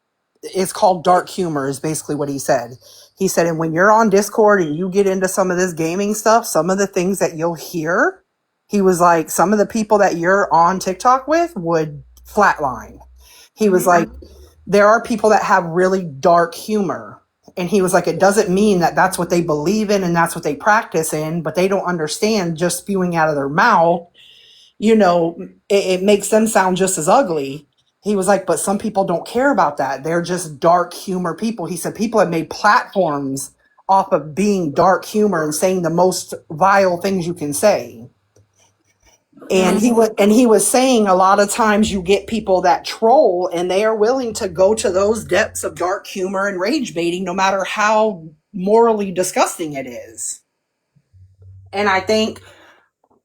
it's called dark humor, is basically what he said. He said, and when you're on Discord and you get into some of this gaming stuff, some of the things that you'll hear, he was like, some of the people that you're on TikTok with would flatline. He was like, there are people that have really dark humor. And he was like, it doesn't mean that that's what they believe in and that's what they practice in, but they don't understand just spewing out of their mouth, it makes them sound just as ugly. He was like, but some people don't care about that. They're just dark humor people. He said people have made platforms off of being dark humor and saying the most vile things you can say. And he was saying a lot of times you get people that troll and they are willing to go to those depths of dark humor and rage baiting, no matter how morally disgusting it is. And I think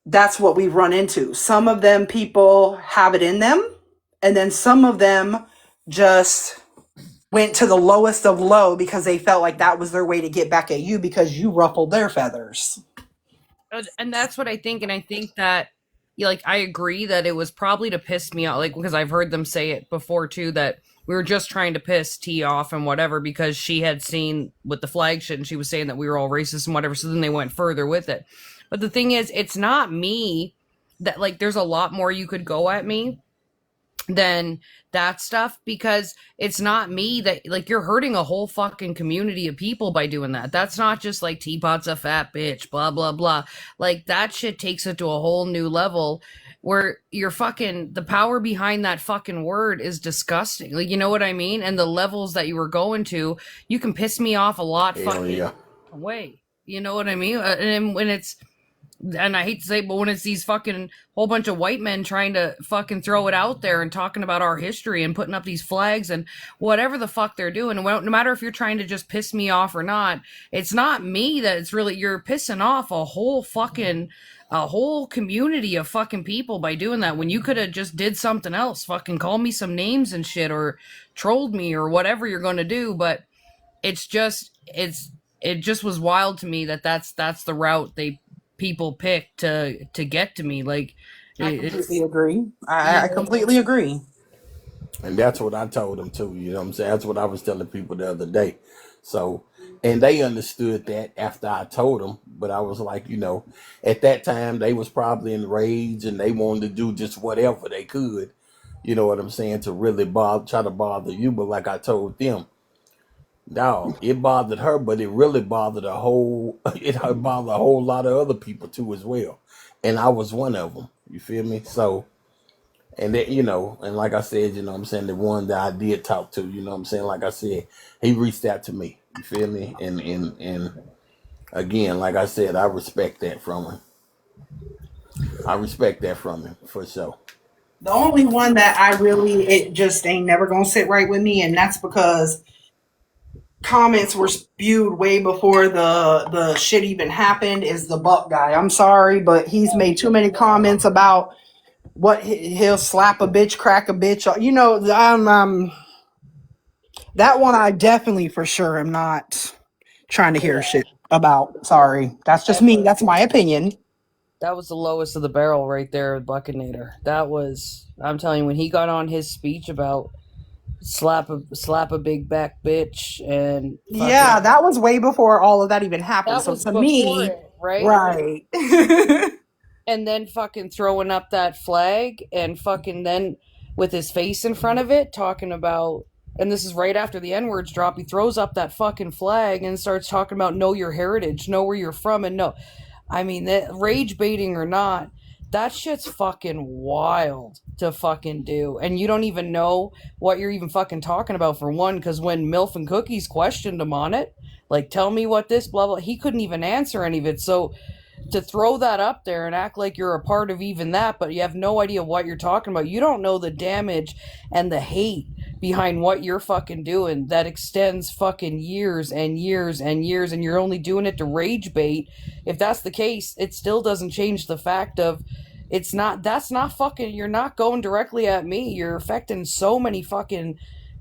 that's what we've run into. Some of them people have it in them, and then some of them just went to the lowest of low because they felt like that was their way to get back at you because you ruffled their feathers. And that's what I think. And I think that, like, I agree that it was probably to piss me off, like, because I've heard them say it before too, that we were just trying to piss T off and whatever, because she had seen with the flag shit and she was saying that we were all racist and whatever. So then they went further with it. But the thing is, it's not me that, like, there's a lot more you could go at me than that stuff, because it's not me that, like, you're hurting a whole fucking community of people by doing that. That's not just like Teapot's a fat bitch, blah blah blah. Like, that shit takes it to a whole new level where you're fucking, the power behind that fucking word is disgusting. Like, you know what I mean? And the levels that you were going to, you can piss me off a lot fucking away. You know what I mean? And when it's, and I hate to say it, but when it's these fucking whole bunch of white men trying to fucking throw it out there and talking about our history and putting up these flags and whatever the fuck they're doing, and no matter if you're trying to just piss me off or not, it's not me that it's really, you're pissing off a whole community of fucking people by doing that, when you could have just did something else, fucking call me some names and shit, or trolled me, or whatever you're going to do. But it just was wild to me that that's the route people pick to get to me. Like, I completely agree. I completely agree. And that's what I told them too. You know what I'm saying? That's what I was telling people the other day. So, and they understood that after I told them. But I was like, at that time they was probably in rage and they wanted to do just whatever they could. You know what I'm saying? To really try to bother you. But like I told them, no, it bothered her, but it really bothered it bothered a whole lot of other people too as well. And I was one of them. You feel me? So And that, you know, and like I said, you know what I'm saying, the one that I did talk to, you know what I'm saying, like I said, he reached out to me. You feel me? And again, like I said, I respect that from him. I respect that from him for sure. The only one that I really, it just ain't never gonna sit right with me, and that's because comments were spewed way before the shit even happened, is the Buck guy. I'm sorry, but he's made too many comments about what he'll slap a bitch, crack a bitch. You know, that one I definitely for sure am not trying to hear shit about. Sorry. That's just me. That's my opinion. That was the lowest of the barrel right there, Buckinator. That was, I'm telling you, when he got on his speech about slap a big back bitch and Yeah, fucking, that was way before all of that even happened. that So was to before me, it, right? right. And then fucking throwing up that flag and fucking then with his face in front of it talking about, and this is right after the N-words drop, he throws up that fucking flag and starts talking about know your heritage, know where you're from, and no, I mean, that rage baiting or not, that shit's fucking wild to fucking do. And you don't even know what you're even fucking talking about, for one, because when Milf and Cookies questioned him on it, like, tell me what this, blah, blah, he couldn't even answer any of it. So to throw that up there and act like you're a part of even that, but you have no idea what you're talking about. You don't know the damage and the hate behind what you're fucking doing that extends fucking years and years and years, and you're only doing it to rage bait. If that's the case, it still doesn't change the fact of it's not, that's not fucking, you're not going directly at me. You're affecting so many fucking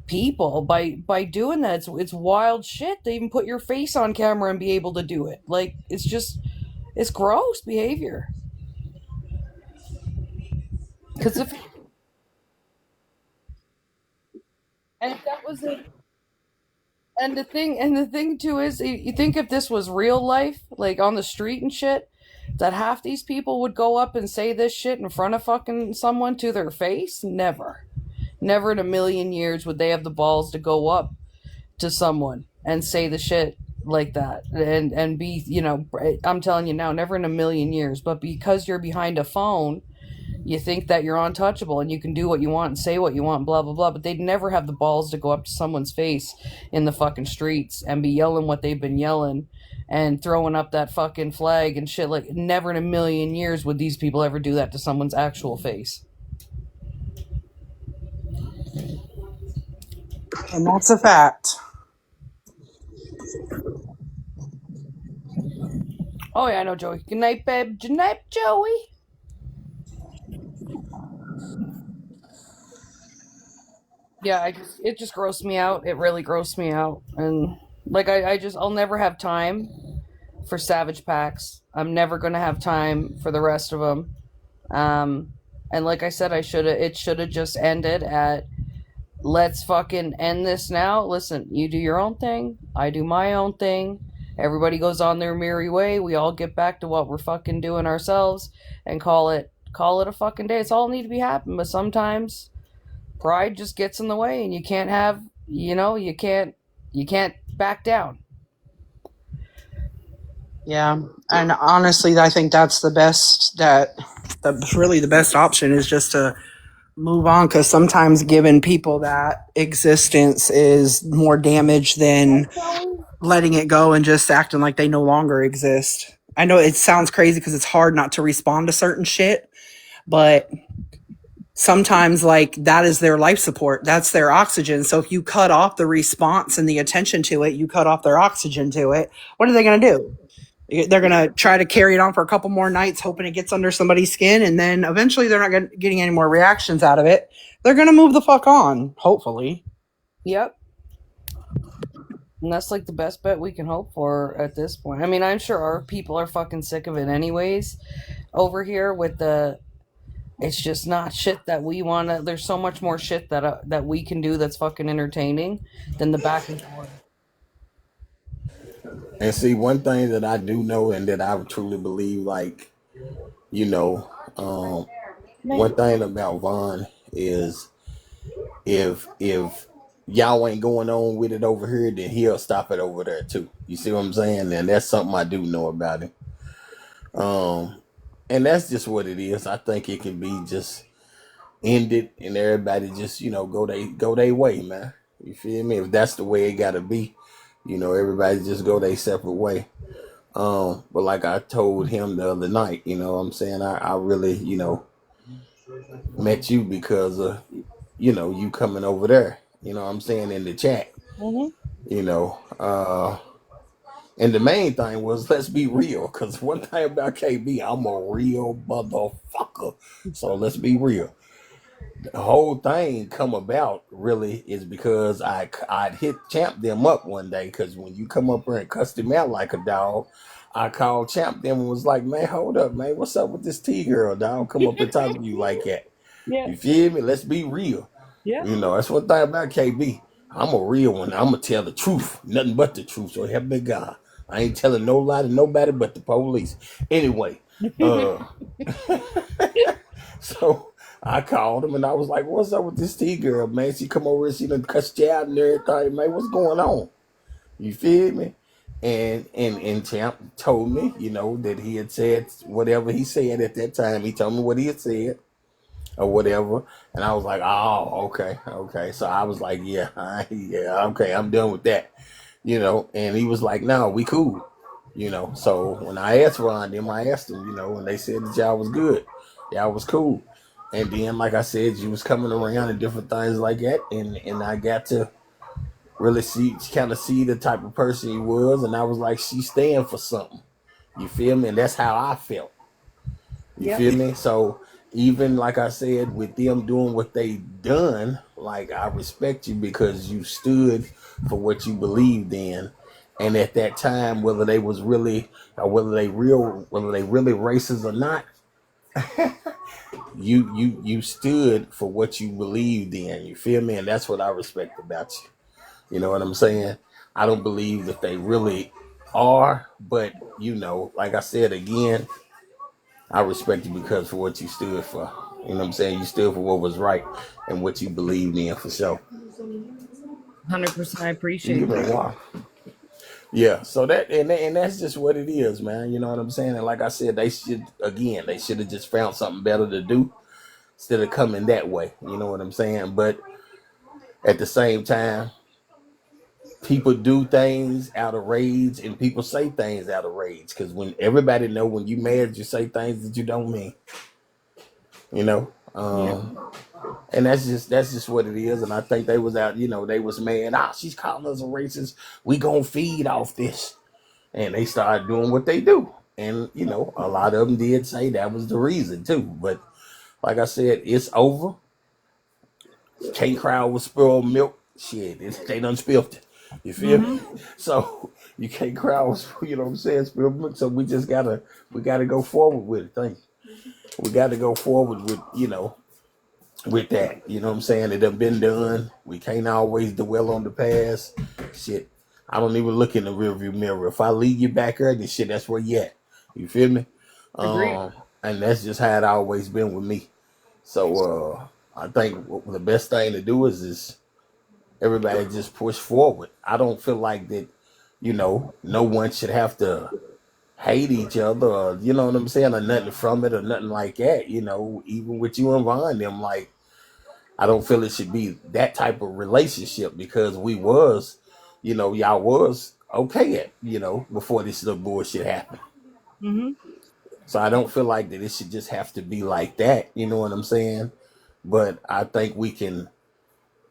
people by doing that. It's wild shit to even put your face on camera and be able to do it. Like, it's just, it's gross behavior. Because if, and if that was it, and the thing too is, you think if this was real life, like on the street and shit, that half these people would go up and say this shit in front of fucking someone to their face? Never, never in a million years would they have the balls to go up to someone and say the shit like that and be, you know, I'm telling you now, never in a million years. But because you're behind a phone, you think that you're untouchable and you can do what you want and say what you want, blah blah blah, but they'd never have the balls to go up to someone's face in the fucking streets and be yelling what they've been yelling and throwing up that fucking flag and shit. Like, never in a million years would these people ever do that to someone's actual face. And that's a fact. Oh yeah, I know, Joey. Good night, babe. Good night, Joey. Yeah, it just grossed me out. It really grossed me out. And like, I'll never have time for Savage Packs. I'm never gonna have time for the rest of them. Um, and like I said, it should have just ended at, let's fucking end this now. Listen, you do your own thing, I do my own thing. Everybody goes on their merry way. We all get back to what we're fucking doing ourselves and call it a fucking day. It's all need to be happening, but sometimes pride just gets in the way and you can't have, you know, you can't back down. Yeah. And honestly, I think that's the best, that's really the best option, is just to move on, because sometimes giving people that existence is more damage than letting it go and just acting like they no longer exist. I know it sounds crazy because it's hard not to respond to certain shit, but sometimes, like, that is their life support, that's their oxygen. So if you cut off the response and the attention to it, you cut off their oxygen to it. What are they going to do? They're going to try to carry it on for a couple more nights, hoping it gets under somebody's skin, and then eventually they're not getting any more reactions out of it. They're going to move the fuck on, hopefully. Yep. And that's like the best bet we can hope for at this point. I mean, I'm sure our people are fucking sick of it anyways over here with the, it's just not shit that we want to, there's so much more shit that we can do that's fucking entertaining than the back and forth. And see, one thing that I do know and that I truly believe, like, you know, one thing about Vaughn is if y'all ain't going on with it over here, then he'll stop it over there too. You see what I'm saying? And that's something I do know about him. And that's just what it is. I think it can be just end it and everybody just, go their way, man. You feel me? If that's the way it gotta be, everybody just go their separate way. But like I told him the other night, what I'm saying, I really, met you because of, you coming over there, what I'm saying, in the chat, Mhm. you know. And the main thing was, let's be real, because one thing about KB, I'm a real motherfucker. So let's be real. The whole thing come about really is because I'd hit Champ them up one day, because when you come up here and cuss him out like a dog, I called Champ them and was like, man, hold up, man, what's up with this T girl, dog? Come up and talk to you like that. Yeah. You feel me? Let's be real. Yeah. That's one thing about KB. I'm a real one. I'm gonna tell the truth, nothing but the truth. So help me God. I ain't telling no lie to nobody but the police. Anyway, uh, so I called him and I was like, "What's up with this T girl, man? She come over and she done cussed you out and everything, man. What's going on? You feel me?" And Champ told me, that he had said whatever he said at that time. He told me what he had said or whatever, and I was like, "Oh, okay." So I was like, "Yeah, yeah, okay, I'm done with that." And he was like, "No, we cool." So when I asked Ron them, I asked him, and they said that y'all was good, y'all was cool. And then, like I said, you was coming around and different things like that, and I got to really kind of see the type of person he was, and I was like, she stand for something. You feel me? And that's how I felt. You Yep. feel me? So even like I said, with them doing what they done, like, I respect you because you stood for what you believed in. And at that time, whether they was really or whether they really racist or not, you stood for what you believed in. You feel me? And that's what I respect about you. You know what I'm saying? I don't believe that they really are, but like I said again, I respect you because for what you stood for. You know what I'm saying? You stood for what was right and what you believed in, for sure. 100%. I You appreciate give me a that. while. Yeah, so and that's just what it is, man. You know what I'm saying? And like I said, they should have just found something better to do instead of coming that way. You know what I'm saying? But at the same time, people do things out of rage and people say things out of rage, because when everybody know when you mad, you say things that you don't mean. You know. Yeah. And that's just what it is. And I think they was out, they was mad. She's calling us a racist. We gonna feed off this, and they started doing what they do. And a lot of them did say that was the reason too. But like I said, it's over. Can't cry with spilled milk. Shit, they done spilled it. You feel me? Mm-hmm. So you can't cry with, what I'm saying, spilled milk. So we gotta go forward with it. Thank you. We gotta go forward with that. You know what I'm saying? It done been done. We can't always dwell on the past. Shit. I don't even look in the rearview mirror. If I leave you back there, then shit, that's where you at. You feel me? Agreed. And that's just how it always been with me. So I think the best thing to do is everybody just push forward. I don't feel like that, no one should have to hate each other, or, you know what I'm saying, or nothing from it or nothing like that. Even with you and Vaughn, them, like, I don't feel it should be that type of relationship, because we was, y'all was okay at, before this little bullshit happened. Mhm. So I don't feel like that it should just have to be like that. You know what I'm saying? But I think we can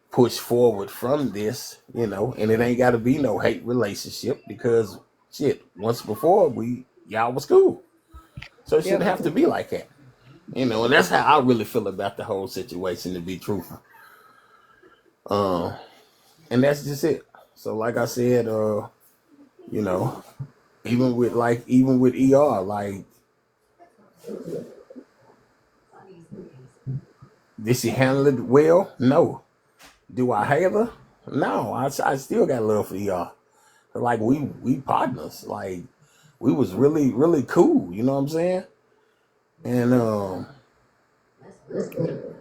push forward from this, and it ain't got to be no hate relationship, because shit, once before y'all was cool. So it Yep. shouldn't have to be like that. And that's how I really feel about the whole situation, to be truthful. Um, and that's just it. So like I said, you know, even with ER, like, did she handle it well? No. Do I hate her? No. I still got love for ER. Like, we partners. Like, we was really, really cool, you know what I'm saying? And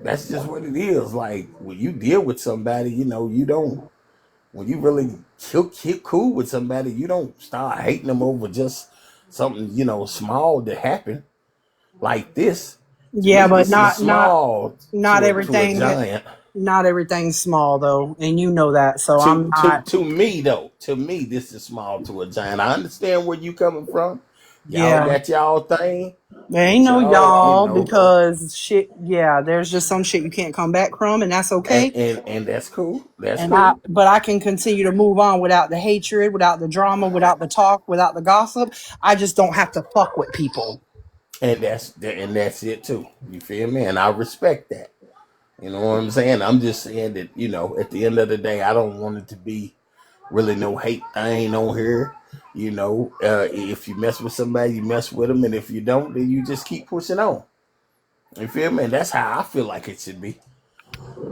that's just what it is. Like, when you deal with somebody, you don't, when you really keep cool with somebody, you don't start hating them over just something, small that happened like this. To Yeah, me, but this is not small not to a everything. giant. Not everything's small though, and you know that. So I'm To not. to me though, to me, this is small to a giant. I understand where you coming from. Y'all Yeah, got y'all thing, there ain't but no y'all, y'all because shit. Yeah, there's just some shit you can't come back from, and that's okay. and that's cool. That's And I, cool. but I can continue to move on without the hatred, without the drama, without the talk, without the gossip. I just don't have to fuck with people. And that's it too. You feel me? And I respect that. You know what I'm saying? I'm just saying that, at the end of the day, I don't want it to be really no hate thing on here. If you mess with somebody, you mess with them, and if you don't, then you just keep pushing on. You feel me? And that's how I feel like it should be.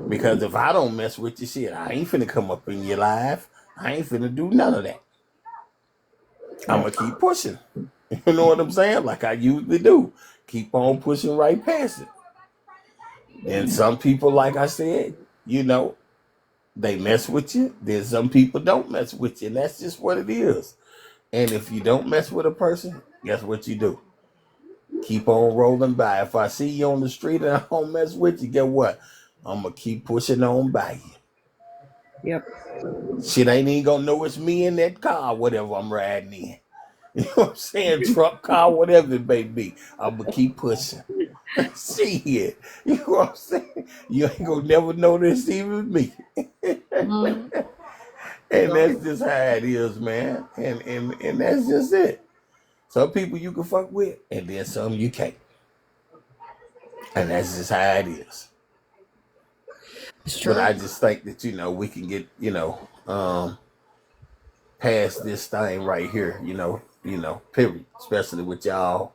Because if I don't mess with your shit, I ain't finna come up in your life. I ain't finna do none of that. I'm gonna keep pushing. You know what I'm saying? Like I usually do. Keep on pushing right past it. And some people, like I said, you know, they mess with you. Then some people don't mess with you. And that's just what it is. And if you don't mess with a person, guess what you do? Keep on rolling by. If I see you on the street and I don't mess with you, get what? I'm gonna keep pushing on by you. Yep. Shit ain't even gonna know it's me in that car, whatever I'm riding in. You know what I'm saying? Truck, car, whatever it may be. I'm gonna keep pushing. See it. You know what I'm saying? You ain't gonna never notice even me. Mhm. And Yep. that's just how it is, man. And that's just it. Some people you can fuck with, and then some you can't. And that's just how it is. It's But true. I just think that, we can get, past this thing right here, period. Especially with y'all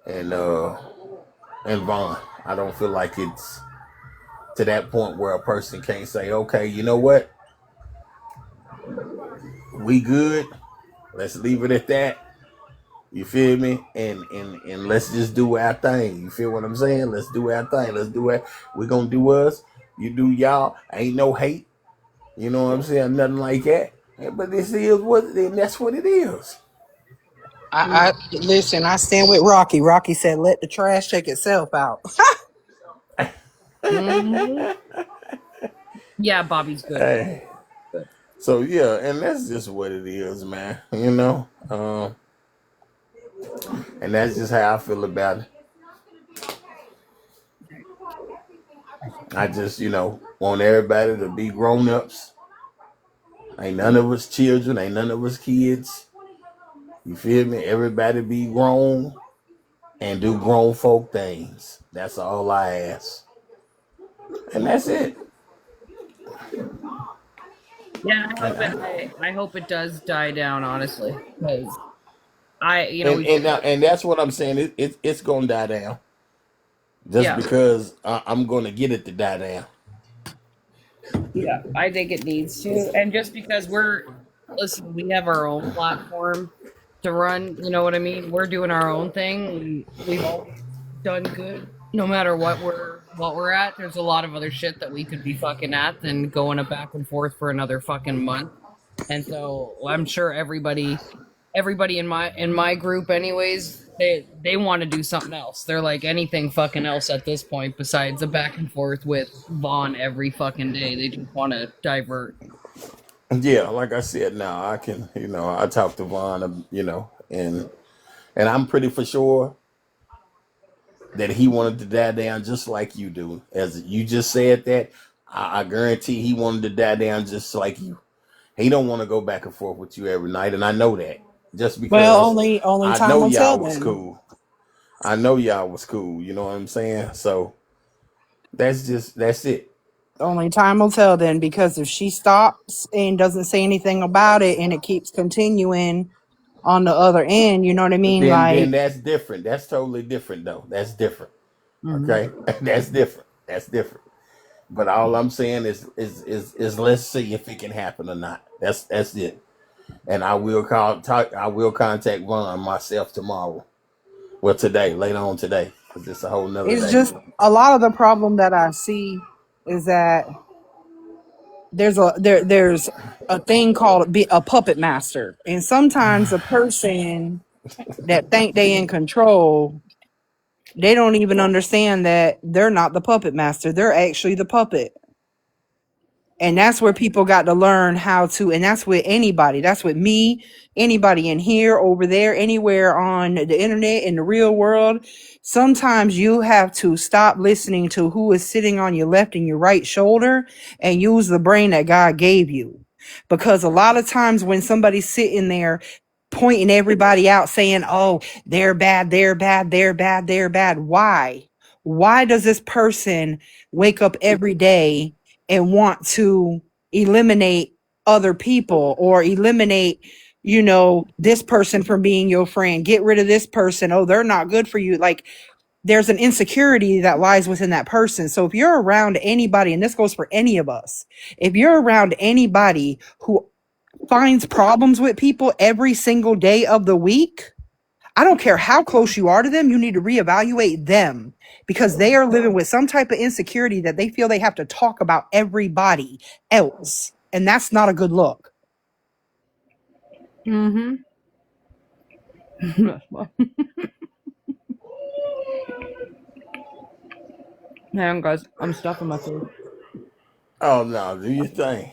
and Vaughn. I don't feel like it's to that point where a person can't say, okay, you know what? We good. Let's leave it at that. You feel me? And let's just do our thing. You feel what I'm saying? Let's do our thing. Let's do it. We're gonna do us. You do y'all. Ain't no hate. You know what I'm saying? Nothing like that. But this is what and that's what it is. I listen. I stand with Rocky. Rocky said, "Let the trash take itself out." Hmm. Yeah, Bobby's good. Hey. Good. So yeah, and that's just what it is, man. And that's just how I feel about it. I just, want everybody to be grown ups. Ain't none of us children, ain't none of us kids. You feel me? Everybody be grown and do grown folk things. That's all I ask. And that's it. Yeah, And I, I hope it does die down, honestly, because and, we've and, been. now, and that's what I'm saying. It's going to die down. Just Yeah, because I'm going to get it to die down. yeah, I think it needs to, and just because listen, we have our own platform to run. You know what I mean? We're doing our own thing. We've always done good, no matter what we're at. There's a lot of other shit that we could be fucking at than going a back and forth for another fucking month. And so I'm sure everybody in my group anyways, they want to do something else. They're like anything fucking else at this point besides a back and forth with Vaughn every fucking day. They just want to divert. Yeah, like I said, now I can, I talked to Vaughn, and I'm pretty for sure that he wanted to die down just like you do. As you just said that, I guarantee he wanted to die down just like you. He don't want to go back and forth with you every night, and I know that just Well, because only I time know will tell. y'all was Then cool. I know y'all was cool. You know what I'm saying? So that's it. only time will tell. Then because if she stops and doesn't say anything about it, and it keeps continuing on the other end, you know what I mean? Then Like, that's different. That's totally different though. That's different. Mhm. Okay, that's different. That's different. But all I'm saying is let's see if it can happen or not. That's it. And I will contact Ron myself tomorrow. Well, today, later on today, because it's a whole nother it's day. just a lot of the problem that I see is that there's a thing called a puppet master, and sometimes a person that think they in control They don't even understand that they're not the puppet master. They're actually the puppet. And that's where people got to learn how to, and that's with anybody. That's with me, anybody in here, over there, anywhere on the internet, in the real world. Sometimes you have to stop listening to who is sitting on your left and your right shoulder and use the brain that God gave you. Because a lot of times when somebody's sitting there pointing everybody out saying, oh, they're bad, they're bad, they're bad, they're bad. Why? Why does this person wake up every day and want to eliminate other people or eliminate, this person from being your friend? Get rid of this person. Oh, they're not good for you. Like, there's an insecurity that lies within that person. So if you're around anybody, and this goes for any of us, if you're around anybody who finds problems with people every single day of the week, I don't care how close you are to them, you need to reevaluate them because they are living with some type of insecurity that they feel they have to talk about everybody else. And that's not a good look. Mm-hmm. Hang on, guys. I'm stuffing my face. Oh no, do your thing.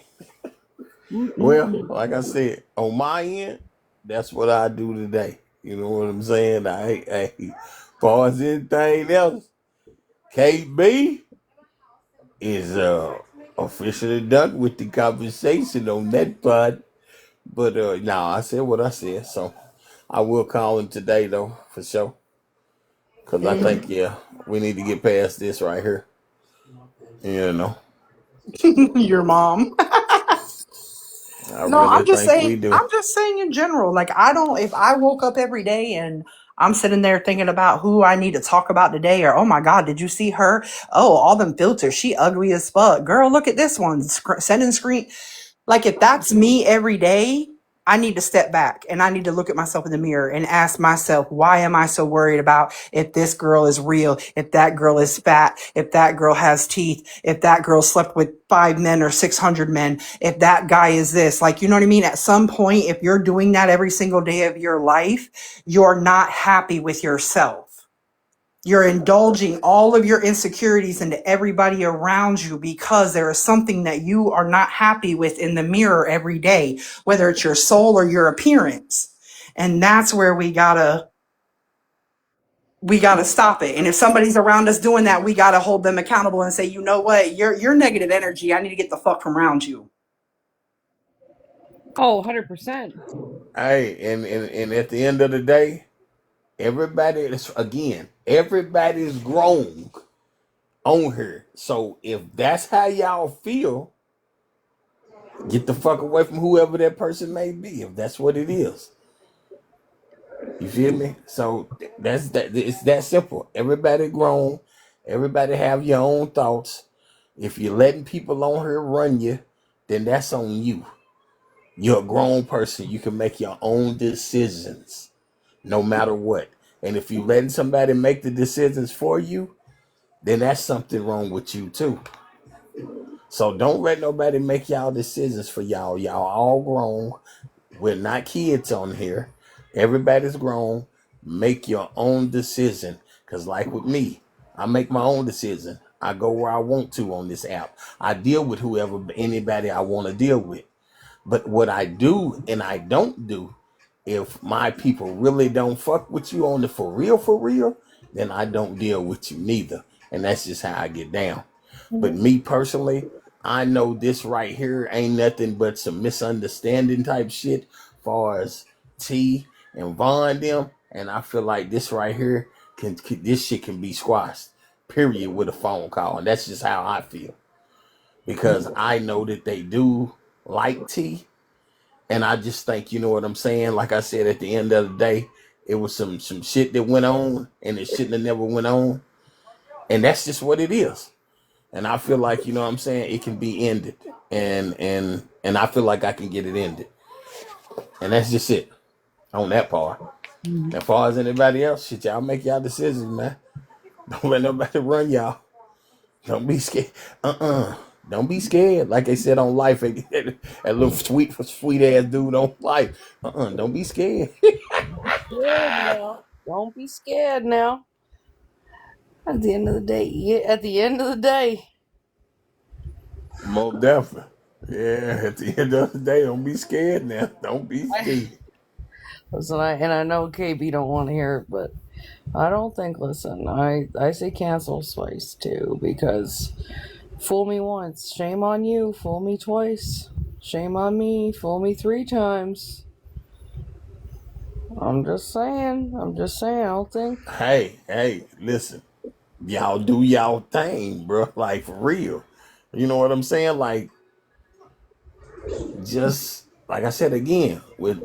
Well, like I said, on my end, that's what I do today. You know what I'm saying? As far as anything else, KB is officially done with the conversation on that part. But no, I said what I said, so I will call him today though for sure. Cause I think we need to get past this right here. You know, Your mom. I No, really think we do. I'm just saying in general. Like, I don't, if I woke up every day and I'm sitting there thinking about who I need to talk about today, or, oh my God, did you see her? Oh, all them filters. She ugly as fuck. Girl, look at this one. Sending screen. Like, if that's me every day, I need to step back and I need to look at myself in the mirror and ask myself, why am I so worried about if this girl is real, if that girl is fat, if that girl has teeth, if that girl slept with 5 men or 600 men, if that guy is this? Like, you know what I mean? At some point, if you're doing that every single day of your life, you're not happy with yourself. You're indulging all of your insecurities into everybody around you because there is something that you are not happy with in the mirror every day, whether it's your soul or your appearance. And that's where we gotta stop it. And if somebody's around us doing that, we gotta hold them accountable and say, you know what, you're negative energy. I need to get the fuck from around you. Oh, 100%. Hey, and at the end of the day, everybody's grown on here. So if that's how y'all feel, get the fuck away from whoever that person may be, if that's what it is. You feel me? So that's that. It's that simple. Everybody grown. Everybody have your own thoughts. If you're letting people on here run you, then that's on you. You're a grown person. You can make your own decisions, no matter what. And if you're letting somebody make the decisions for you, then that's something wrong with you too. So don't let nobody make y'all decisions for y'all. Y'all all grown. We're not kids on here. Everybody's grown. Make your own decision. Because like with me, I make my own decision. I go where I want to on this app. I deal with anybody I want to deal with. But what I do and I don't do, if my people really don't fuck with you on the for real, then I don't deal with you neither. And that's just how I get down. But me personally, I know this right here ain't nothing but some misunderstanding type shit far as T and Vaughn them. And I feel like this right here this shit can be squashed, period, with a phone call. And that's just how I feel. Because I know that they do like T. And I just think, you know what I'm saying? Like I said, at the end of the day, it was some shit that went on and it shouldn't have never went on. And that's just what it is. And I feel like, you know what I'm saying, it can be ended. And I feel like I can get it ended. And that's just it on that part. As far as anybody else, shit, y'all make y'all decisions, man. Don't let nobody run y'all. Don't be scared. Don't be scared. Like they said on Life, that little sweet ass dude on Life. Don't be scared. Scared now. Don't be scared now. At the end of the day, yeah, at the end of the day. Most definitely. Yeah, at the end of the day, don't be scared now. Don't be I, scared. listen, I know KB don't want to hear it, but I don't think. Listen, I say cancel twice too, because fool me once, shame on you. Fool me twice, shame on me. Fool me 3 times. I'm just saying. I'm just saying. I don't think. Hey, listen. Y'all do y'all thing, bro. Like for real. You know what I'm saying? Like just like I said again, with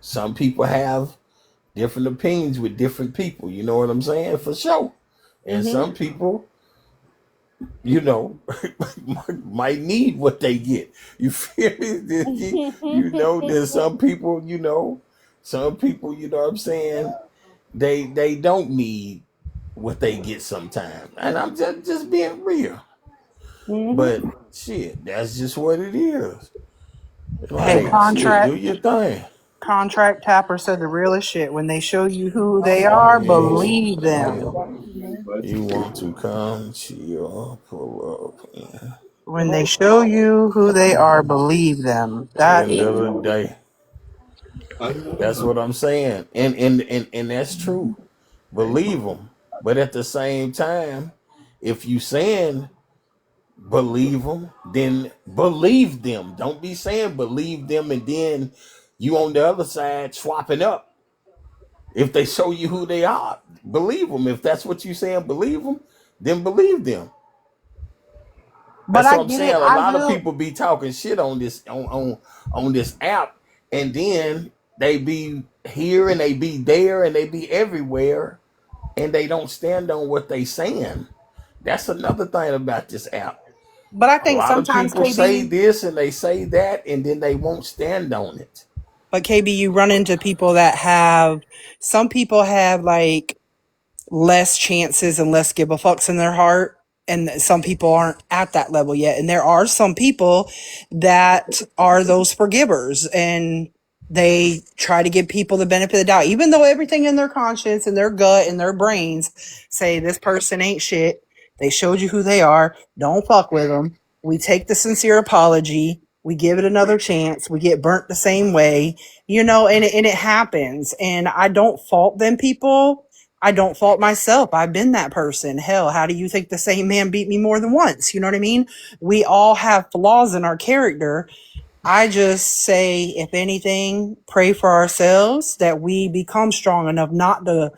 some people have different opinions with different people. You know what I'm saying? For sure. And Mhm. some people, you know, might need what they get. You feel me? There's some people, you know what I'm saying? They don't need what they get sometimes. And I'm just being real. But Mhm. shit, that's just what it is. Hey, Like, shit, do contract your thing. contract tapper said the realest shit. When they show you who they are, Yes. believe them. You want to come chill, pull up. Yeah. When they show you who they are, believe them. That End is of the day. That's what I'm saying. And that's true. Believe them. But at the same time, if you saying believe them, then believe them. Don't be saying believe them and then you on the other side swapping up. If they show you who they are, believe them. If that's what you saying, believe them, then believe them. but That's I what I'm get saying. it. A I lot of will. people be talking shit on this on this app, and then they be here and they be there and they be everywhere, and they don't stand on what they saying. That's another thing about this app. But I A think lot of sometimes people say KB, this and they say that, and then they won't stand on it. but KB, you run into people that have, some people have like less chances and less give a fucks in their heart. And some people aren't at that level yet. And there are some people that are those forgivers and they try to give people the benefit of the doubt, even though everything in their conscience and their gut and their brains say this person ain't shit. They showed you who they are. Don't fuck with them. We take the sincere apology. We give it another chance. We get burnt the same way, and it happens. And I don't fault them people. I don't fault myself. I've been that person. Hell, how do you think the same man beat me more than once? You know what I mean? We all have flaws in our character. I just say, if anything, pray for ourselves that we become strong enough not to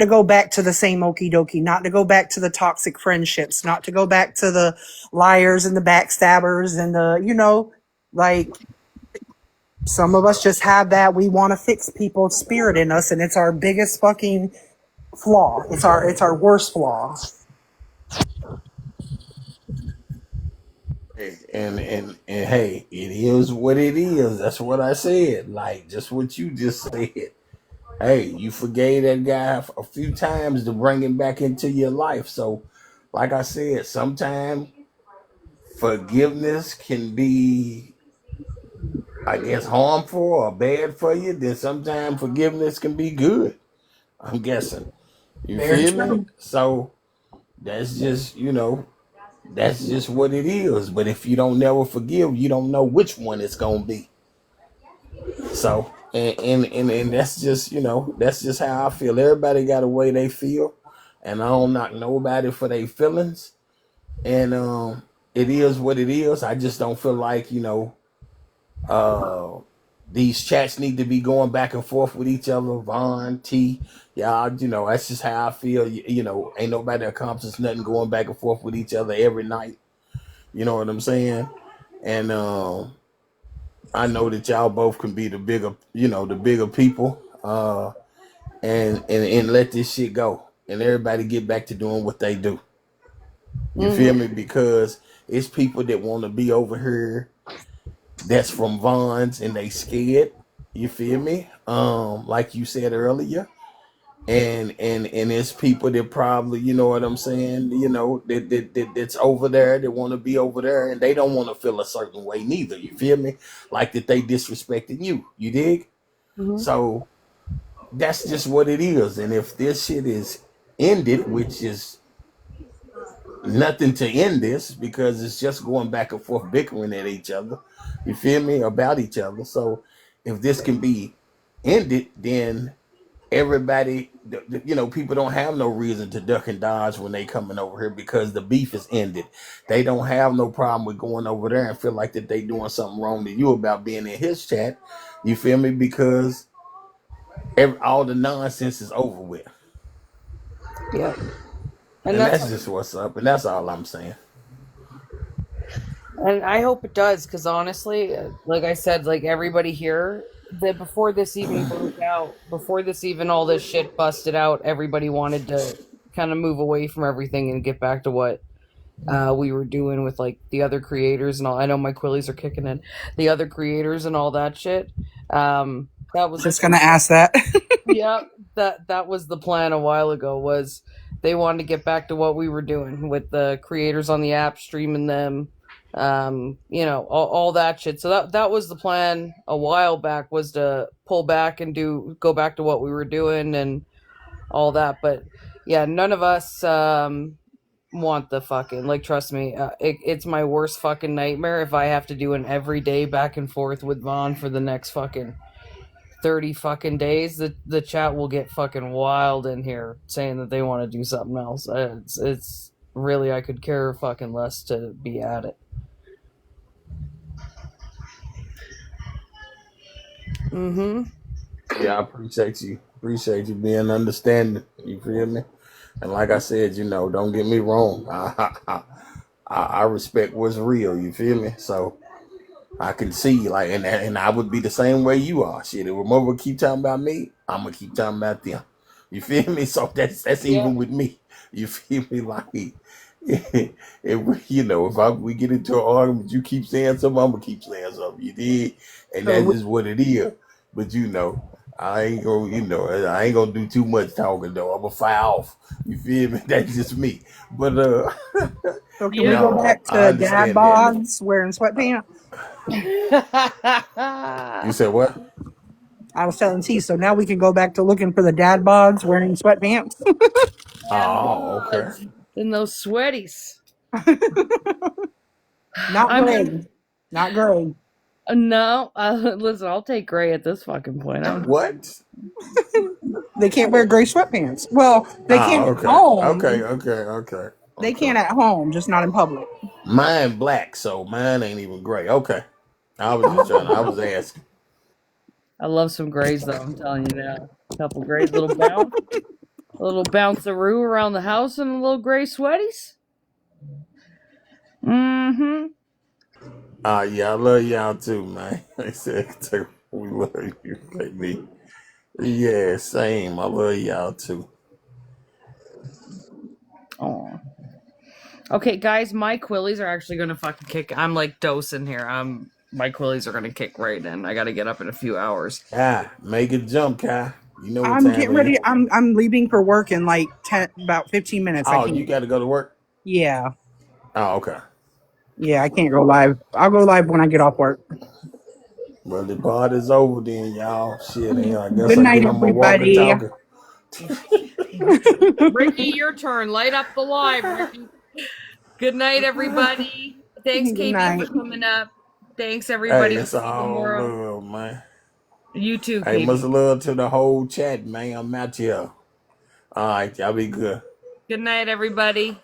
go back to the same okie dokie, not to go back to the toxic friendships, not to go back to the liars and the backstabbers and like some of us just have that we want to fix people's spirit in us, and it's our biggest fucking flaw. It's our worst flaw. And hey, it is what it is. That's what I said. Like just what you just said. Hey, you forgave that guy a few times to bring him back into your life. So, like I said, sometimes forgiveness can be, I guess, harmful or bad for you. Then sometimes forgiveness can be good. I'm guessing. You Very feel me? true. So that's that's just what it is. But if you don't never forgive, you don't know which one it's gonna be. So and that's just how I feel. Everybody got a way they feel, and I don't knock nobody for their feelings. And it is what it is. I just don't feel like uh these chats need to be going back and forth with each other. Vaughn T, yeah, that's just how I feel. Ain't nobody accomplishes nothing going back and forth with each other every night. You know what I'm saying? And I know that y'all both can be the bigger people, and let this shit go, and everybody get back to doing what they do. You feel Mhm. me? Because it's people that want to be over here that's from Vons and they scared. You feel me? Like you said earlier, and it's people that probably, you know what I'm saying, that's over there that want to be over there and they don't want to feel a certain way neither. You feel me? Like that they disrespecting you. You dig? Mhm. So that's just what it is. And if this shit is ended, which is nothing to end this because it's just going back and forth bickering at each other. You feel me? About each other. So if this can be ended, then everybody, people don't have no reason to duck and dodge when they coming over here because the beef is ended. They don't have no problem with going over there and feel like that they doing something wrong to you about being in his chat. You feel me? Because all the nonsense is over with. Yep. And And that's that's just what's up. And that's all I'm saying. And I hope it does, because honestly, like I said, like everybody here, that before this even broke out, before this even all this shit busted out, everybody wanted to kind of move away from everything and get back to what we were doing with like the other creators and all. I know my Quillies are kicking in, the other creators and all that shit. That was Just gonna ask that. yeah, that was the plan a while ago. Was they wanted to get back to what we were doing with the creators on the app, streaming them, all that shit. So that was the plan a while back, was to pull back and go back to what we were doing and all that. But yeah, none of us want the fucking, like, trust me, it's my worst fucking nightmare if I have to do an everyday back and forth with Vaughn for the next fucking 30 fucking days. The chat will get fucking wild in here saying that they want to do something else. It's really, I could care fucking less to be at it. Mm-hmm. Yeah, I appreciate you. Appreciate you being understanding. You feel me? And like I said, don't get me wrong. I respect what's real. You feel me? So I can see, like, and I would be the same way you are. Shit, if Remote keep talking about me, I'm gonna keep talking about them. You feel me? So that's Yeah. even with me. You feel me? Like, if we get into an argument, you keep saying something, I'm gonna keep saying something. You did, and So that's just what it is. But I ain't gonna do too much talking though. I'm gonna fire off. You feel me? That's just me. But so can we Yeah. go no, back I to dad understand that. bods wearing sweatpants? You said what? I was telling T, so now we can go back to looking for the dad bods wearing sweatpants. And Oh, okay. buds and those sweaties. Not I mean, gray. Not gray. no. Listen, I'll take gray at this fucking point. I don't. What? They can't wear gray sweatpants. Well, they can Oh, at okay. Okay, home. okay, okay. They Okay. can at home, just not in public. Mine black, so mine ain't even gray. Okay. I was asking. I love some grays though. I'm telling you now. A couple grays, a little bounceroo around the house, and a little gray sweaties. Mm-hmm. Yeah, I love y'all too, man. They said we love you, baby. Yeah, same. I love y'all too. Oh. Okay, guys, my Quillies are actually gonna fucking kick. I'm like dosing here. My Quillies are gonna kick right in. I gotta get up in a few hours. Ah, make it jump, Kai. You know what I'm time getting it is. ready. I'm leaving for work in like about 15 minutes. I Oh, you can't. got to go to work? Yeah. Oh, okay. Yeah, I can't go live. I'll go live when I get off work. Well, the part is over then, y'all. Shit, I guess Good I night, get on my walkie everybody. talkie. Ricky, your turn. Light up the live, Ricky. Good night, everybody. Thanks, Good KB, for night. coming up. Thanks, Hey, everybody. We'll it's see you all tomorrow. love, man. You too, Hey, much KB. love to the whole chat, man. I'm out here. All right, y'all be good. Good night, everybody.